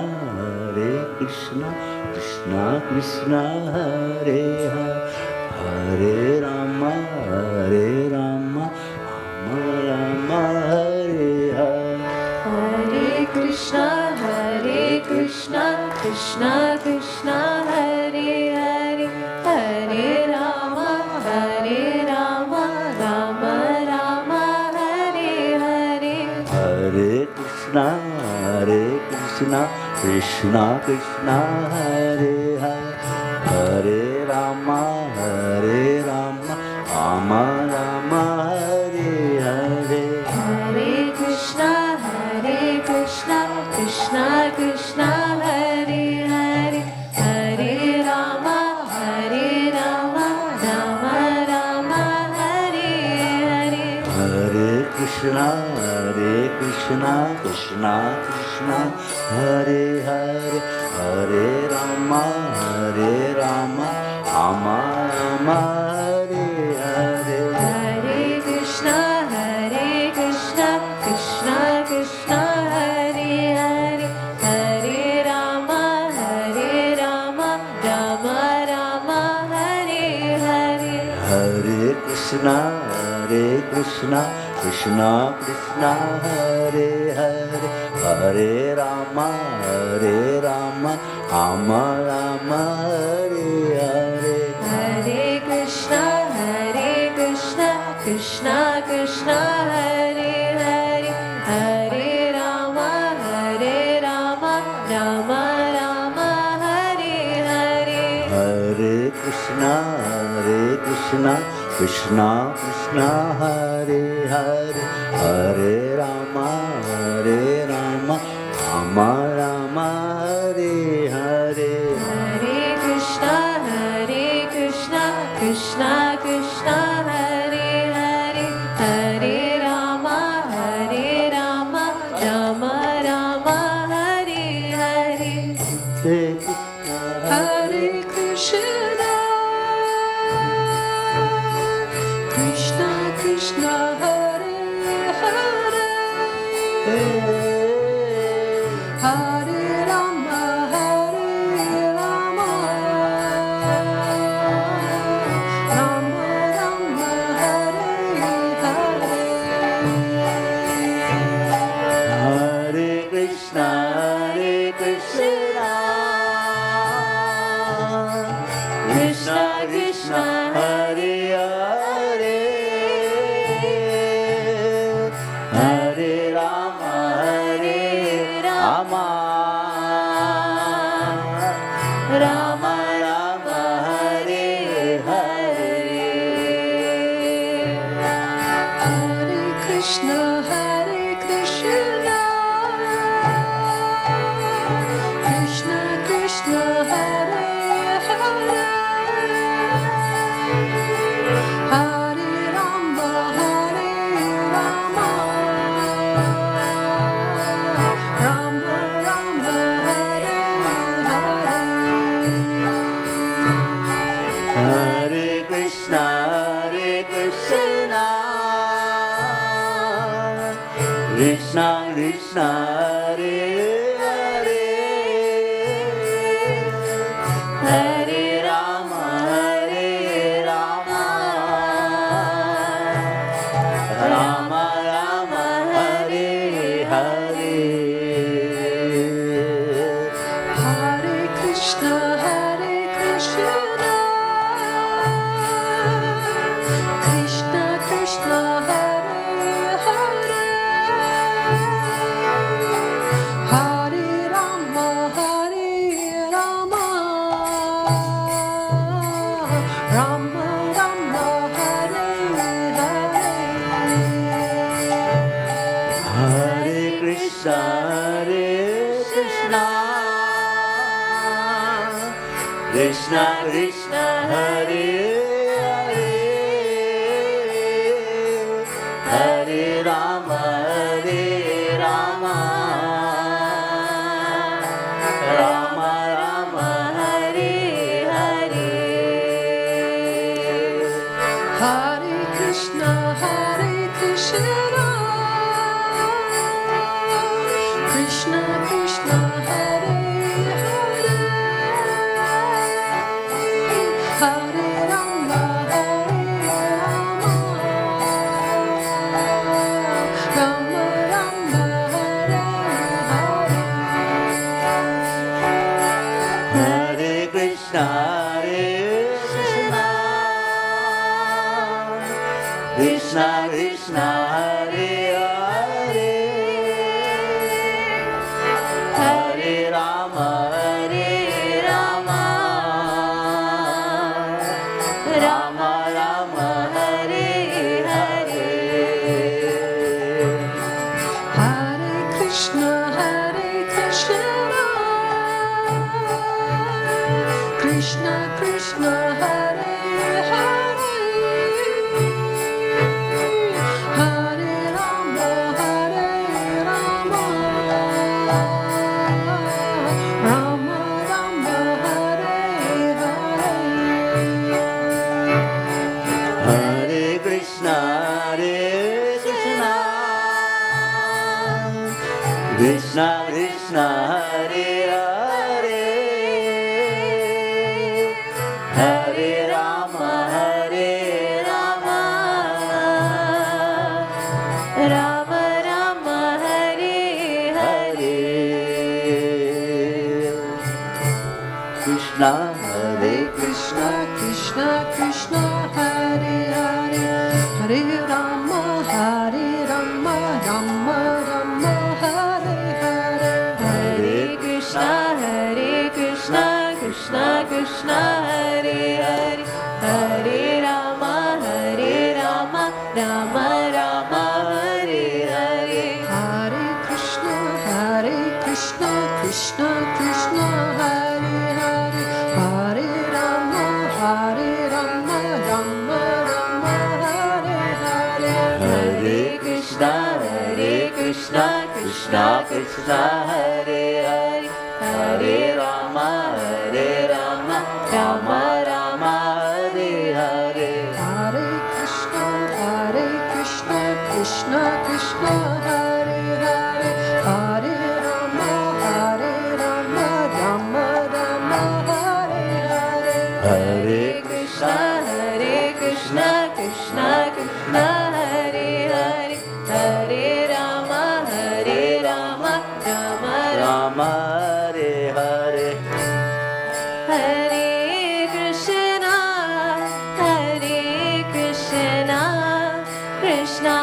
Krishna Krishna Hare Hare, Hare Rama, Rama Rama, Hare Hare. Hare Krishna, Hare Krishna Krishna Krishna Hare Hare Hare Rama Rama Rama Hare Hare Hare Krishna Krishna Krishna Hare Hare Hare Rama Rama Rama Hare Hare Hare Krishna Krishna Krishna Hare Hare Hare Rama Rama Rama Hare Hare Hare Krishna Krishna Krishna Hare Hare Hare Rama Rama Rama Hare Hare Hare Krishna Krishna Krishna Hare Hare Hare Rama Rama Rama Hare Hare Hare Krishna Krishna Krishna Hare Hare Hare Rama Rama Rama Hare Hare Hare Krishna Krishna Krishna Hare Hare Hare Rama Rama Rama Hare Hare Hare Krishna Krishna Hare Hare Hare Rama Rama Rama Hare Hare Hare Krishna Krishna Krishna Hare Hare Hare Rama Rama Rama Hare Hare Hare Krishna, Krishna Krishna, Hare Hare, Hare Rama, Rama Rama, Hare Hare. Hare Krishna Krishna Krishna Hare Hare Hare Rama Rama Rama Rama Hare Hare Hare Krishna, Krishna Krishna, Hare Hare, Hare Rama, Rama Rama, Hare Hare. Hare Krishna Krishna Krishna Hare Hare Hare Rama Rama Rama Rama Hare Hare Hare Krishna, Krishna Krishna, Hare Hare, Hare Rama, Rama Rama Rama, Hare Hare. Hare Krishna Krishna Krishna Hare Hare Hare Rama Rama Rama Rama Hare Hare Hare Krishna, Krishna Krishna Krishna, Hare Hare, Hare Rama, Krishna Krishna Hare Hare Hare Rama Hare Rama Rama Rama Hare Hare Hare Krishna Krishna Krishna Hare Hare Hare Rama Hare Rama Rama Rama Hare Hare Hare Krishna Krishna Krishna Hare Hare Hare Rama Hare Rama Rama Rama Hare Hare Krishna Hare Krishna Krishna Krishna Hare Hare Hare Rama Hare Rama Rama Rama Hare Hare Hare Krishna Krishna Krishna Hare Hare Hare Rama Rama Rama Hare Hare Hare Krishna Krishna Krishna Hare Hare Hare Rama Rama Rama Hare Hare Hare Krishna Krishna Krishna Hare Hare Hare Rama Rama Rama Hare Hare Hare Krishna Krishna Krishna Hare Hare Hare Rama Rama Rama Hare Hare Hare Krishna Krishna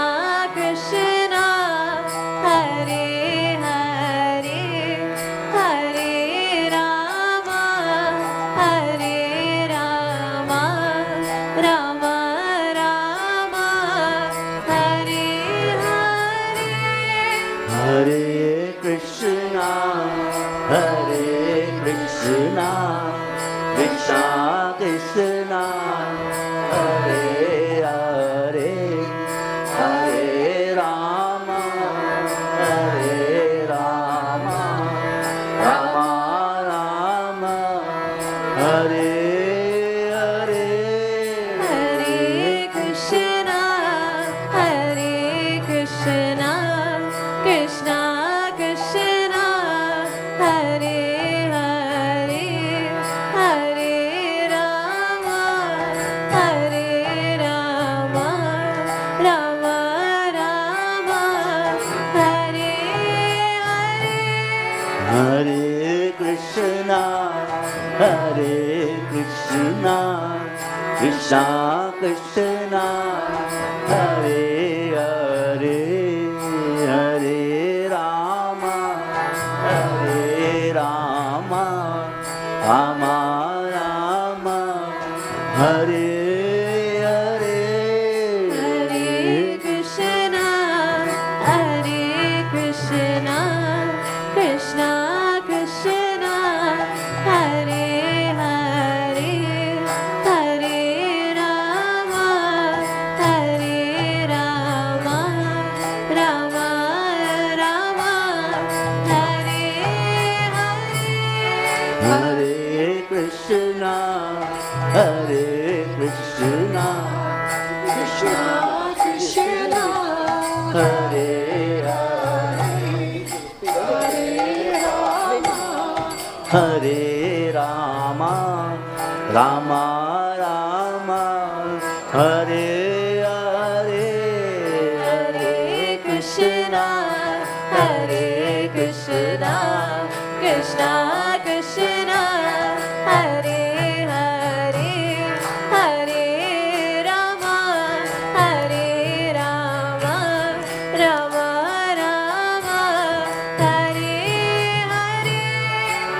Krishna Hare Hare Hare Rama Rama Rama Hare Hare Hare Krishna Krishna Krishna Hare Hare Hare Rama Rama Rama Hare Hare Hare Krishna Krishna Krishna Hare Hare Hare Rama Rama Rama Hare Hare Hare Krishna Krishna Krishna Hare Hare Hare Rama Rama Rama Hare Hare Hare Krishna Krishna Krishna Hare Hare Hare Rama Rama Rama Hare Hare Hare Krishna Krishna Krishna Hare Hare Hare Rama Rama Rama Hare Hare Hare Krishna Krishna Krishna Hare Hare Rama Rama Hare Hare Hare Krishna Krishna Krishna Hare Hare Hare Rama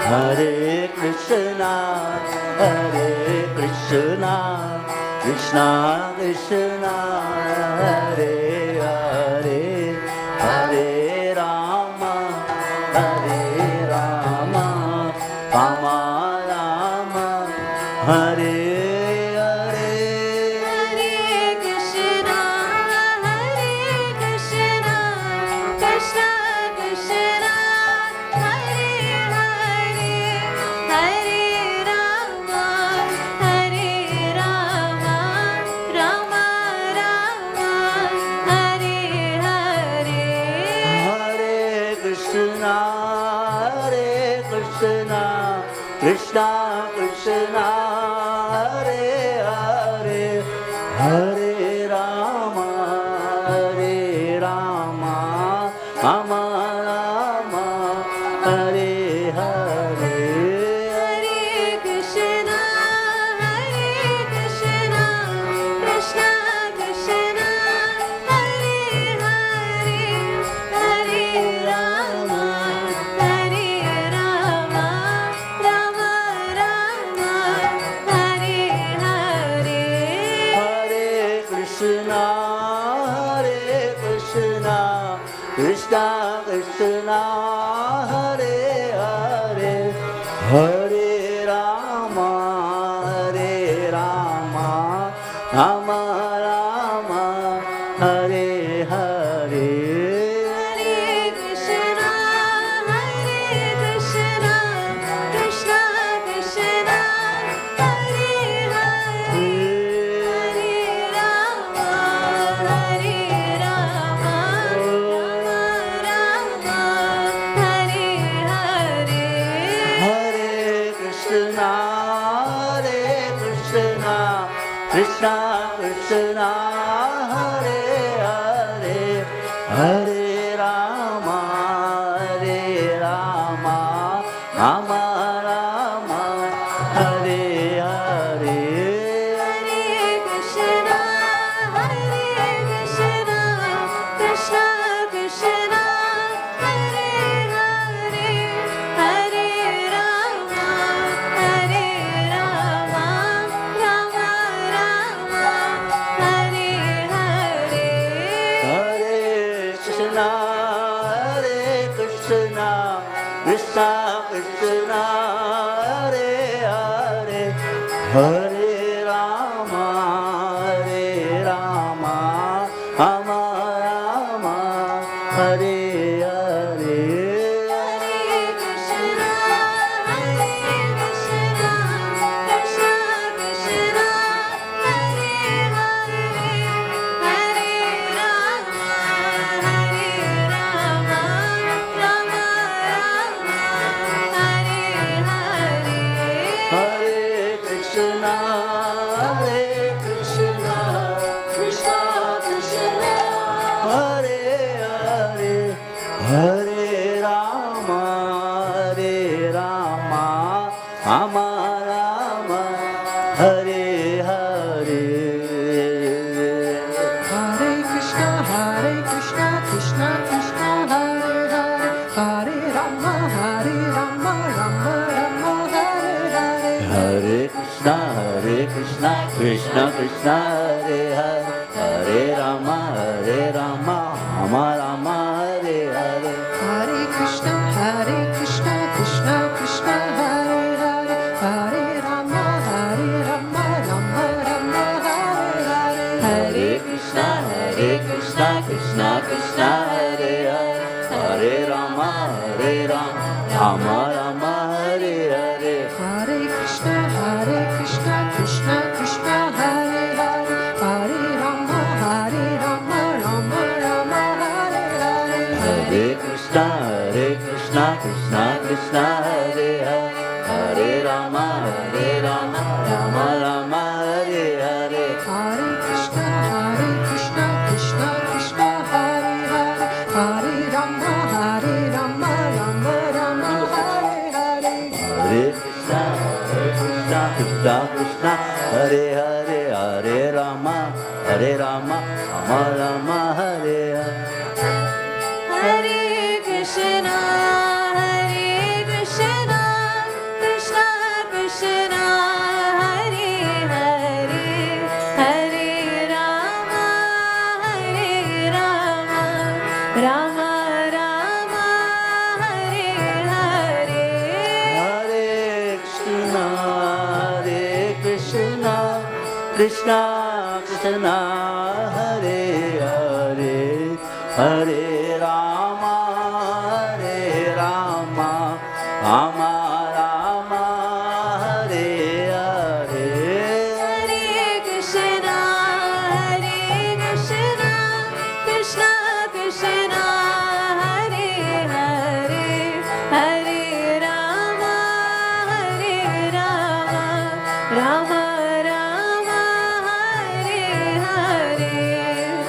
Hare Krishna, Krishna Krishna, Hare Hare, Hare Rama, Rama Rama, Hare Hare. Hare Krishna, Krishna Krishna, Hare Hare, Hare Rama, Rama Rama, Hare Hare. Hare Krishna, Krishna Krishna, Hare Hare, Hare Rama, Rama Rama, Hare Hare. Hare Krishna, Krishna Krishna, Hare Hare, Hare Rama, Rama Rama, Hare Hare. Hare Krishna, Krishna Krishna, Hare Hare, Hare Rama, Rama Rama, Hare Hare. Hare Krishna, Krishna Krishna, Hare Hare, Hare Rama, Rama Rama, Hare Hare. Hare Krishna, Krishna Krishna, Hare Hare, Hare Rama, Rama Rama, Hare Hare. Hare Krishna, Krishna Krishna, Hare Hare, Hare Rama, Rama Rama, Hare Hare. Hare Krishna, Krishna Krishna, Hare Hare, Hare Rama, Rama Rama, Hare Hare. Hare Krishna, Krishna Krishna, Hare Hare, Hare Rama, Rama Rama, Hare Hare. Hare Krishna, Krishna Krishna, Hare Hare, Hare Rama, Rama Rama, Hare Hare. Hare Krishna, Krishna Krishna, Hare Hare, Hare Rama, Rama Rama, Hare Hare. Hare Krishna, Krishna Krishna, Hare Hare, Hare Rama, Rama Rama, Hare Hare. Hare Krishna, Krishna Krishna, Hare Hare, Hare Rama, Rama Rama, Hare Hare. Hare Krishna, Krishna Krishna, Hare Hare, Hare Rama, Rama Rama, Hare Hare. Hare Krishna, Krishna Krishna, Hare Hare, Hare Rama, Rama Rama, Hare Hare. Hare Krishna, Krishna Krishna, Hare Hare, Hare Rama, Rama Rama, Hare Hare. Hare Krishna, Krishna Krishna, Hare Hare, Hare Rama, Rama Rama, Hare Hare. Hare Krishna, Krishna Krishna, Hare Hare, Hare Rama, Rama Rama, Hare Hare. Hare Krishna, Krishna Krishna Hare Hare Hare Rama Rama Rama Hare Hare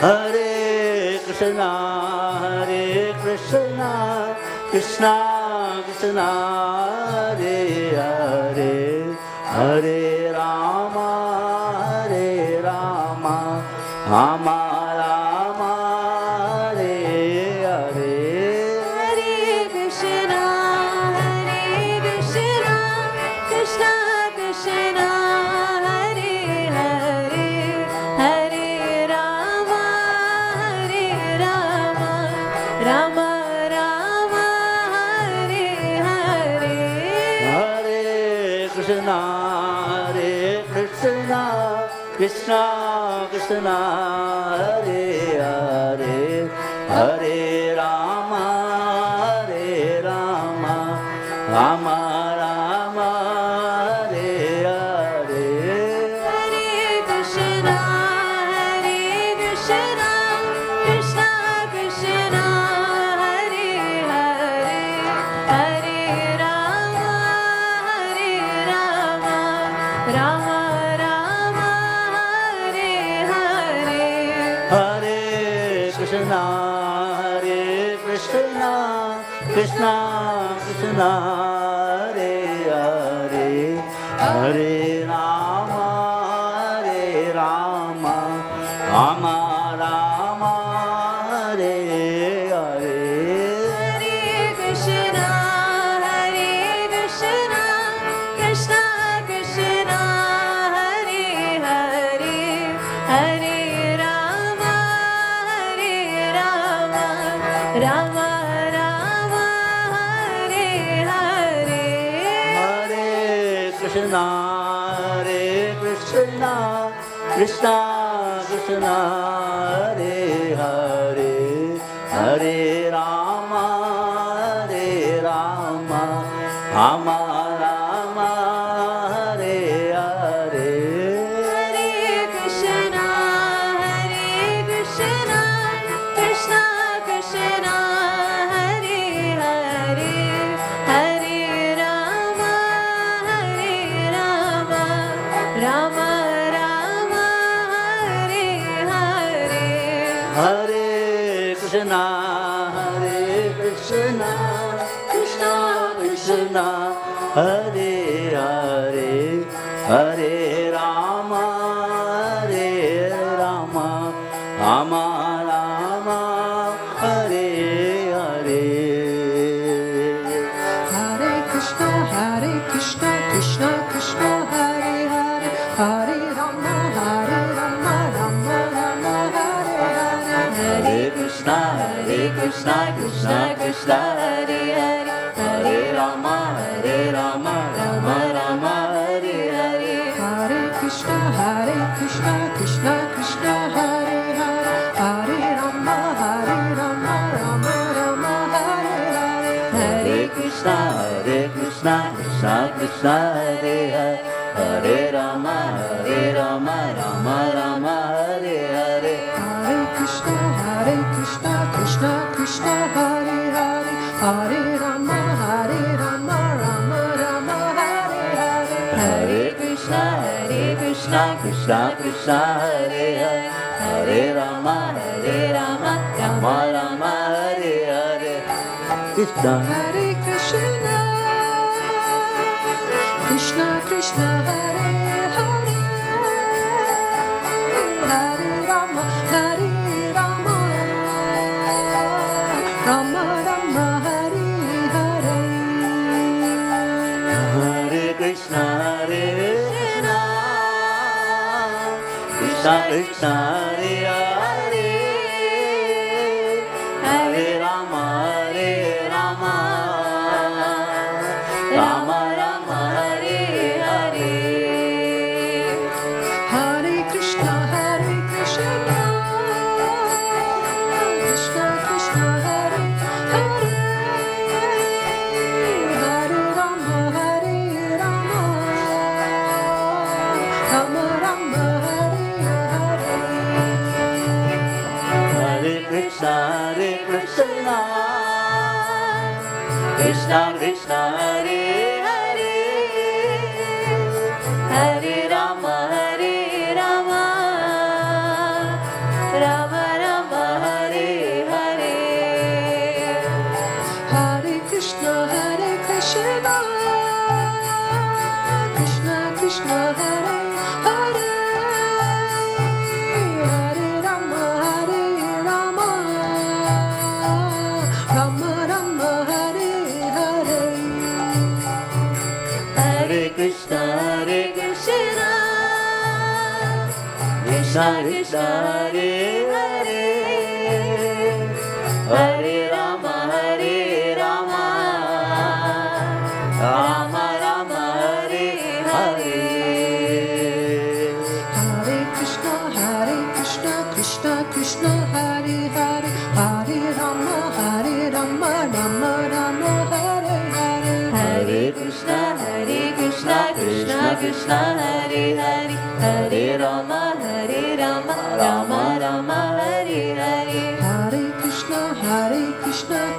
Hare Krishna, Krishna Krishna, Hare Hare, Hare Rama, Rama Rama, Hare Hare. Hare Krishna, Krishna Krishna, Hare Hare, Hare Rama, Rama Rama, Hare Hare. Hare Krishna, Krishna Krishna, Hare Hare, Hare Rama, Rama Rama, Hare Hare. Hare Krishna, Krishna Krishna, Hare Hare, Hare Rama, Rama Rama, Hare Hare. Hare Krishna, Krishna Krishna, Hare Hare, Hare Rama, Rama Rama, Hare Hare. Hare Krishna, Krishna Krishna, Hare Hare, Hare Rama, Rama Rama, Hare Hare. Hare Krishna, Krishna Krishna, Hare Hare, Hare Rama, Rama Rama, Hare Hare. Hare Krishna, Krishna Krishna, Hare Hare, Hare Rama, Rama Rama, Hare Hare. Hare Krishna, Krishna Krishna, Hare Hare, Hare Rama, Rama Rama, Hare Hare. Hare Krishna, Krishna Krishna, Hare Hare, Hare Rama, Rama Rama, Hare Hare. Hare Krishna, Krishna Krishna, Hare Hare, Hare Rama, Rama Rama, Hare Hare. Hare Krishna, Krishna Krishna, Hare Hare, Hare Rama, Rama Rama, Hare Hare. Hare Krishna, Krishna Krishna, Hare Hare, Hare Rama, Rama Rama, Hare Hare. Hare Krishna, Krishna Krishna, Hare Hare, Hare Rama, Rama Rama, Hare Hare. Hare Krishna, Krishna Krishna, Hare Hare, Hare Rama, Rama Rama, Hare Hare. Hare Krishna, Krishna Krishna, Hare Hare, Hare Rama, Rama Rama, Hare Hare. Krishna. Hare Krishna, Krishna Krishna, Hare Hare, Hare Rama, Rama Rama, Hare Hare. Hare Krishna, Krishna Krishna, Hare Hare, Hare Rama, Rama Rama, Hare Hare. Hare Krishna Krishna Hare Hare, Hare Rama Hare Rama, Rama Rama Hare Hare. Hare Krishna, Krishna Krishna, Hare Hare, Hare Rama, Rama Rama, Hare Hare. Hare Krishna, Krishna Krishna, Hare Hare, Hare Rama, Rama Rama, Hare Hare. Hare Krishna, Krishna Krishna, Hare Hare, Hare Rama, Rama Rama, Hare Hare. Hare Krishna, Krishna Krishna, Hare Hare, Hare Rama, Rama Rama, Hare Hare. Hare Krishna,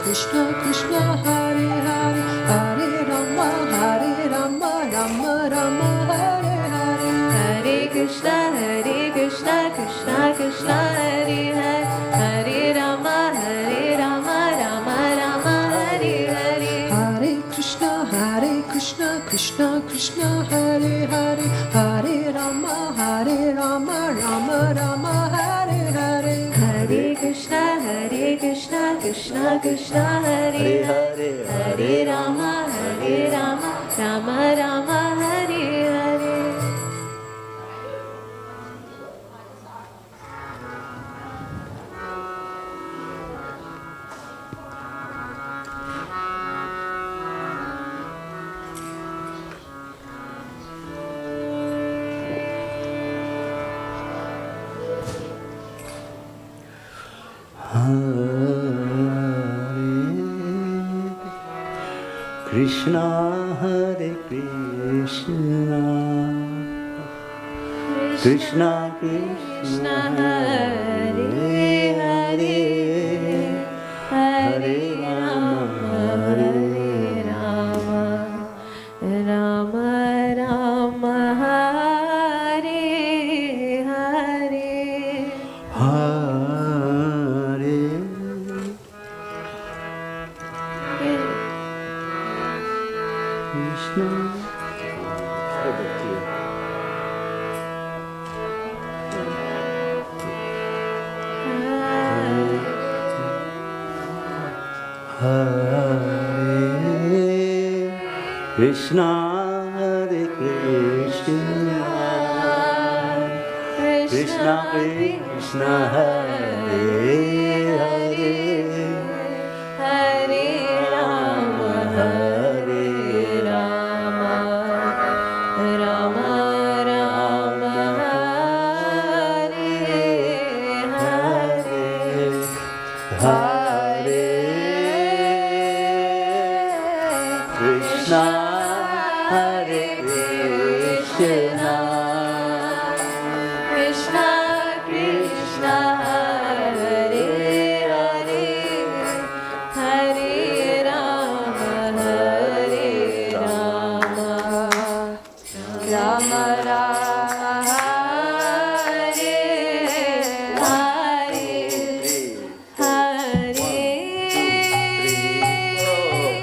Krishna Krishna, Hare Hare, Hare Rama, Rama Rama, Hare Hare. Hare Krishna, Krishna Krishna, Hare Hare, Hare Rama, Rama Rama, Hare Hare. Hare Krishna, Krishna Krishna, Hare Hare, Hare Rama, Rama Rama, Hare Hare. Hare Krishna, Krishna Krishna, Hare Hare, Hare Rama, Rama Rama, Hare Hare. Krishna Hare Krishna, Krishna Krishna Hare Hare, Hare Rama, Rama Rama, Hare Hare. Hare Krishna. Hare Krishna, Hare Krishna, Krishna Krishna, Hare Hare, Hare Rama, Hare Rama, Rama Rama, Hare Hare. Hare Krishna, Hare Krishna, Krishna Krishna, Hare Hare, Hare Rama, Hare Rama, Rama Rama, Hare Hare, Hare Krishna, Hare Krishna, Krishna, Krishna, Hare Hare, Hare Rama, Rama Rama, Hare Hare. Hare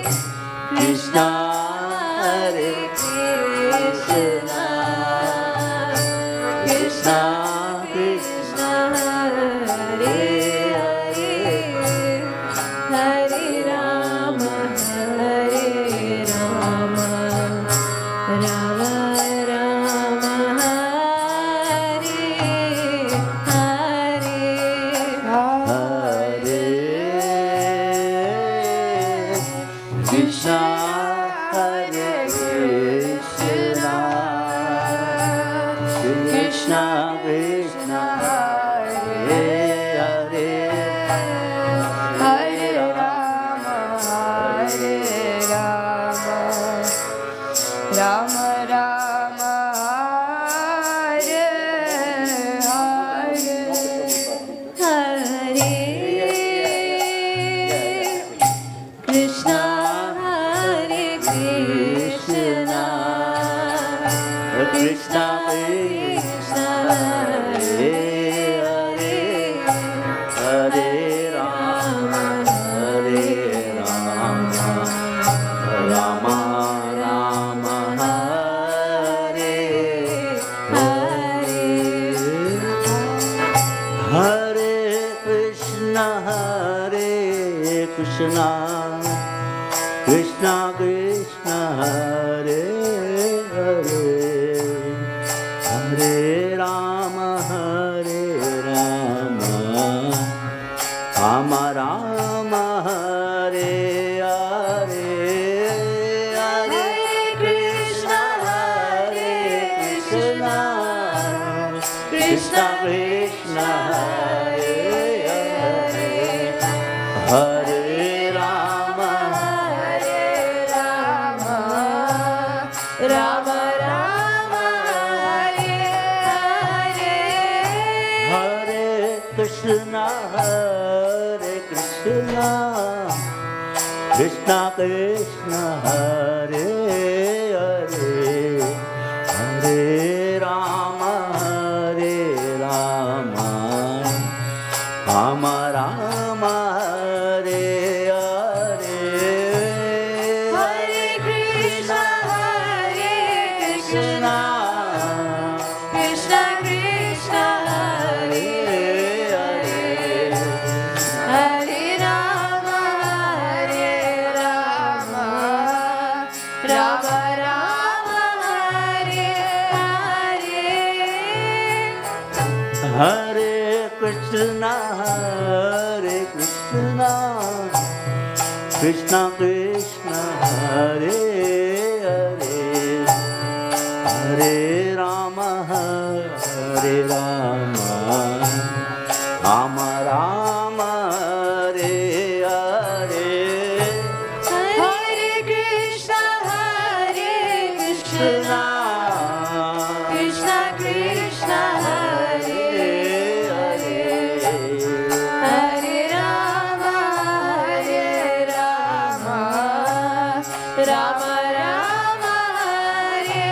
Krishna, Hare Krishna, Krishna Krishna, Hare Hare, Hare Rama, Hare Rama, Rama Rama, Hare Hare. Hare Krishna, Krishna Krishna Hare Hare Hare Rama Hare Rama Rama Rama Hare Hare Hare Krishna Krishna Krishna Hare Hare Hare Rama Rama Rama Hare Hare Hare Krishna Krishna Krishna Krishna Hare Hare Hare Rama Rama Rama Hare Hare Hare Krishna Krishna Krishna Hare Hare Hare Rama Rama Rama Hare Hare Hare Krishna Krishna Krishna Krishna Hare Hare Hare Rama Rama Rama Hare Hare Hare Krishna Krishna Krishna Hare Hare Hare Rama Rama Rama Hare Hare Hare Krishna Krishna Krishna Krishna Hare Hare Hare Rama Rama Rama Hare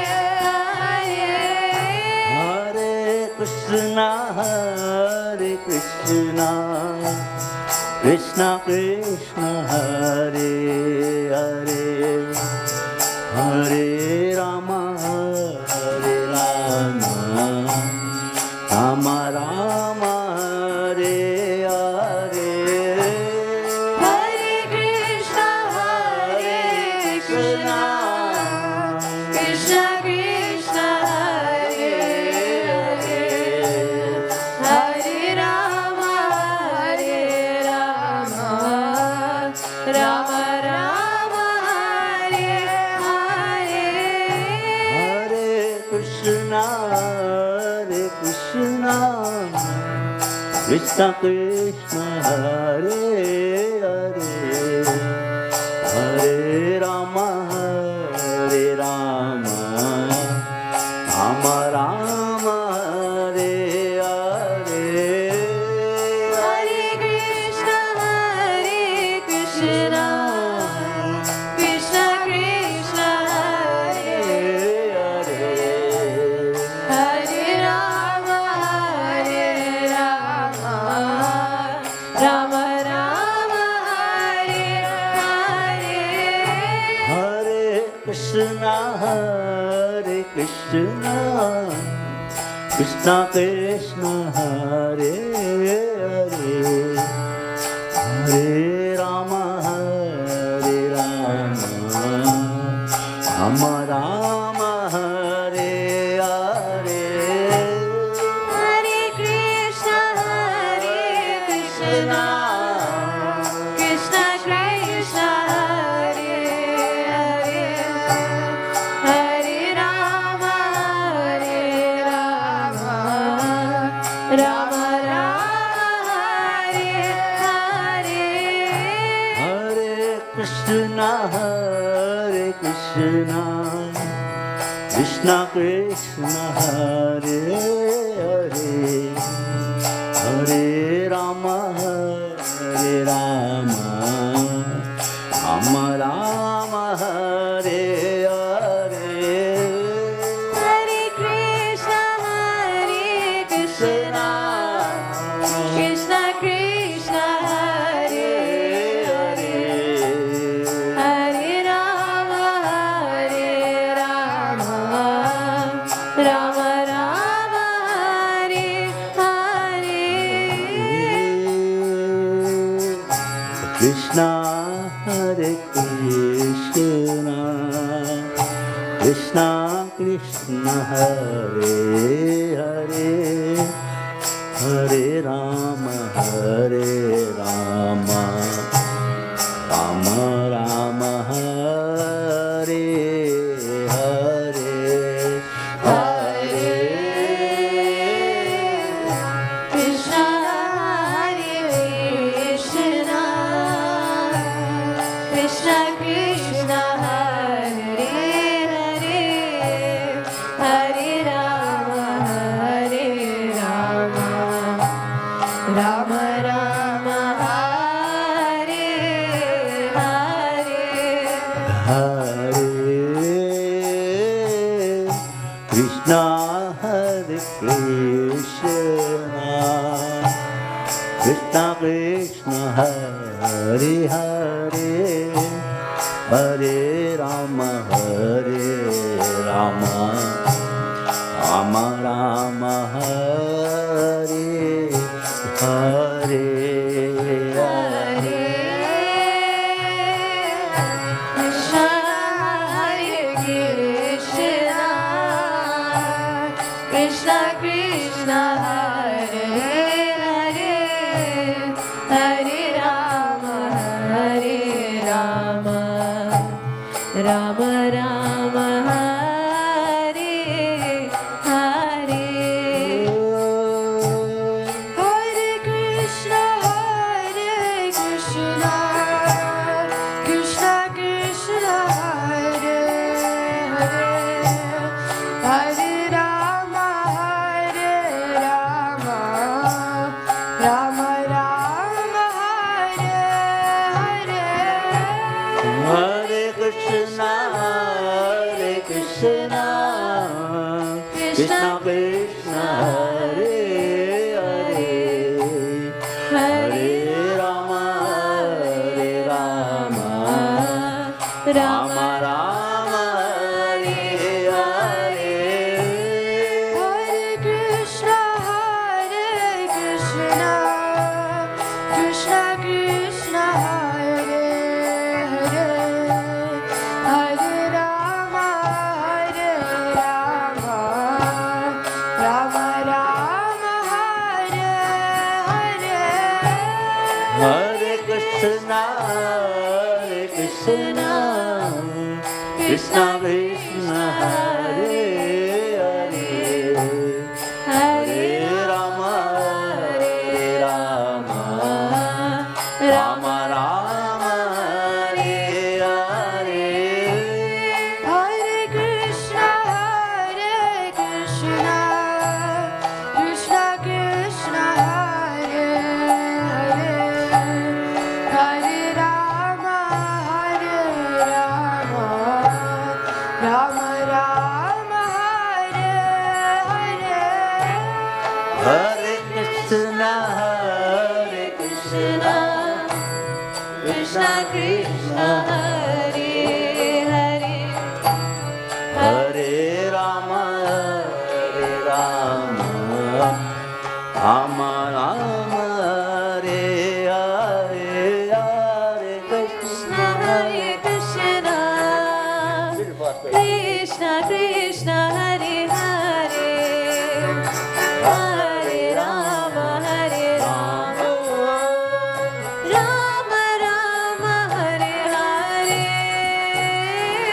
Hare Hare Krishna Krishna Krishna Hare Hare Hare Rama Rama Rama Hare Hare Hare Krishna Krishna Krishna Krishna Hare Hare Hare Rama Rama Rama Hare Hare Hare Krishna Krishna Krishna Hare Hare Hare Rama Rama Rama Hare Hare Hare Krishna Krishna Krishna Krishna Hare Hare Hare Rama Rama Rama Hare Hare Hare Krishna Krishna Krishna Hare Hare Hare Rama Rama Rama Hare Hare Hare Krishna Krishna Krishna Krishna Hare Hare Hare Rama Rama Rama Hare Hare Hare Krishna Krishna Krishna Hare Hare Hare Rama Rama Rama Hare Hare Hare Krishna Krishna Hare Hare Hare Rama Rama Rama Hare Hare Hare Krishna Hare Krishna Krishna Krishna Hare Hare Hare Rama Rama Rama Hare Hare Hare Krishna Hare Krishna Krishna Krishna Hare Hare Hare Rama Rama Rama Hare Hare Krishna Hare Krishna Krishna Krishna Hare Hare Hare Rama Rama Rama Hare Hare Hare Krishna Krishna Krishna Hare Hare Hare Rama Rama Rama Hare Hare Hare Krishna Krishna Krishna Hare Hare Hare Rama Rama Rama Hare Hare Hare Krishna Krishna Krishna Hare Hare Hare Rama Rama Rama Hare Hare Hare Krishna Krishna Krishna Hare Hare Hare Rama Rama Rama Hare Hare Hare Krishna Krishna Krishna Hare Hare Hare Rama Rama Rama Hare Hare Hare Krishna Krishna Krishna Hare Hare Hare Rama Rama Rama Hare Hare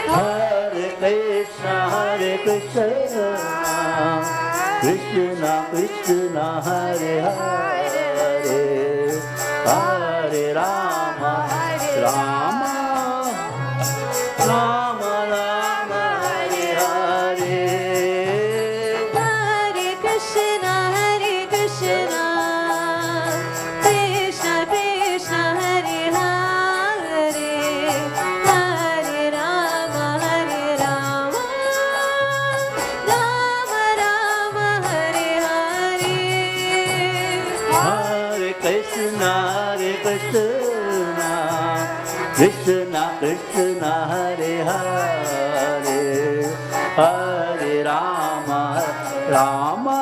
Hare Krishna Hare Krishna Krishna Krishna Hare Hare Hare Rama Rama Rama Hare Hare Hare Krishna Krishna Krishna Hare Hare Hare Rama Rama Rama Hare Hare Hare Krishna Krishna Krishna Hare Hare Hare Rama Rama Rama Hare Hare Hare Krishna Krishna Krishna Hare Hare Hare Rama Rama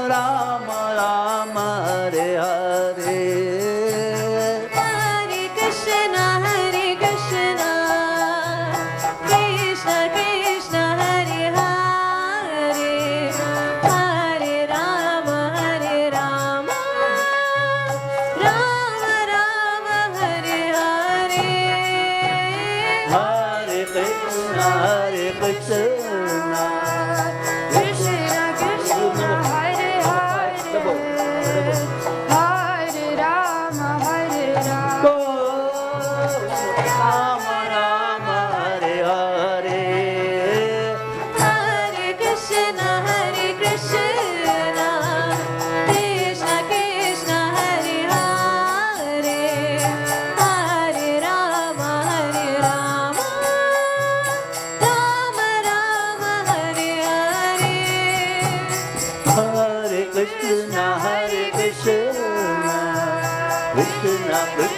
Rama Hare Hare Hare Krishna Krishna Krishna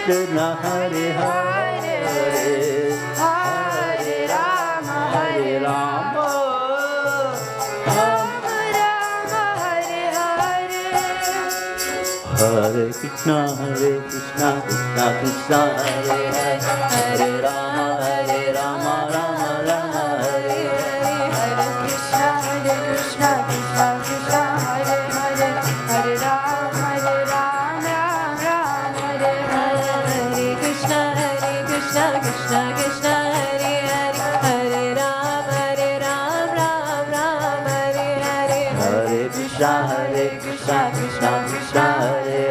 Krishna Hare Hare Hare Rama Hare Rama Rama Rama Hare Hare Hare Krishna Krishna Krishna Hare Hare Hare Rama Hare Rama Rama Rama Hare Hare Hare Krishna Krishna Krishna Hare Hare Hare Rama Hare Rama Rama Rama Hare Hare Hare Krishna Krishna Krishna Hare Hare Hare Rama Hare Rama Rama Hare Hare Hare Krishna Krishna Krishna Hare Hare Hare Rama Rama Rama Hare Hare Krishna Krishna Krishna Hare Hare Hare Ram Ram Ram Hare Hare Hare Krishna Krishna Krishna Hare Hare Hare Ram Ram Ram Hare Hare Hare Krishna Krishna Krishna Hare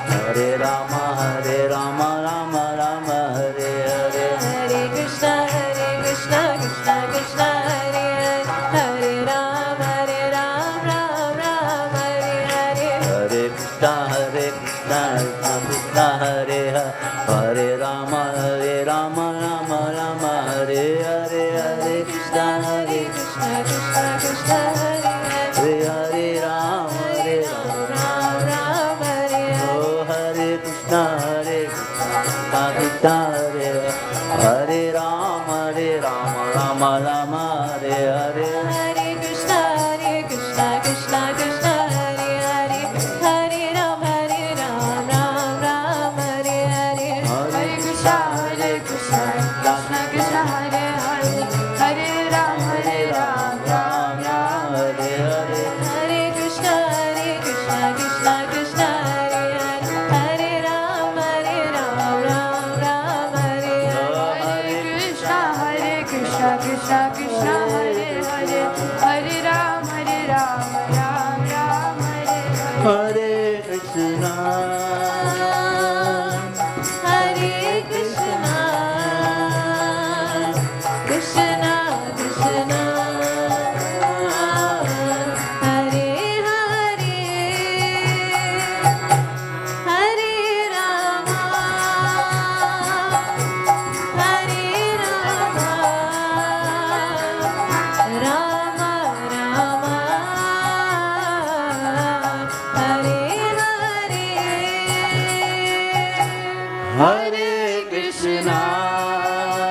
Hare Rama Rama Rama Hare Hare Hare Krishna Krishna Krishna Hare Hare Hare Ram Ram Hare Hare Hare Krishna Krishna Krishna Hare Hare Rama Rama Hare Hare Hare Krishna Krishna Krishna Hare Hare Rama Ram Hare Oh Hare Krishna Krishna Hare Hare Rama Rama Hare Hare Hare Krishna Krishna Krishna Hare Hare Hare Ram Ram Hare Hare Hare Krishna Krishna Krishna Hare Hare Hare Ram Ram Hare Hare Hare Krishna Krishna Krishna Hare Hare Hare Ram Ram Hare Hare Krishna Krishna Krishna Hare Hare Hare Ram Ram Hare Hare Hare Krishna Hare Krishna Krishna Krishna Hare Hare Hare Rama Hare Rama Rama Rama Hare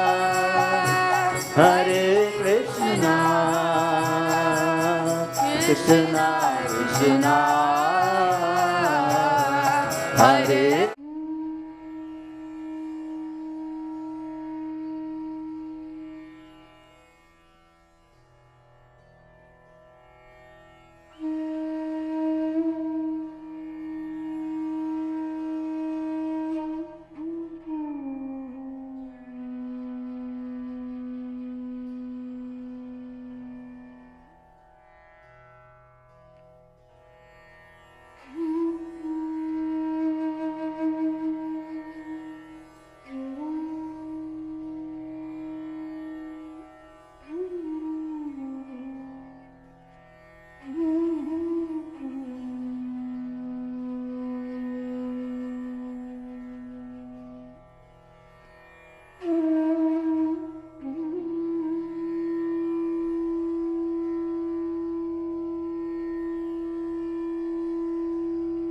Hare Hare Krishna Krishna Krishna Hare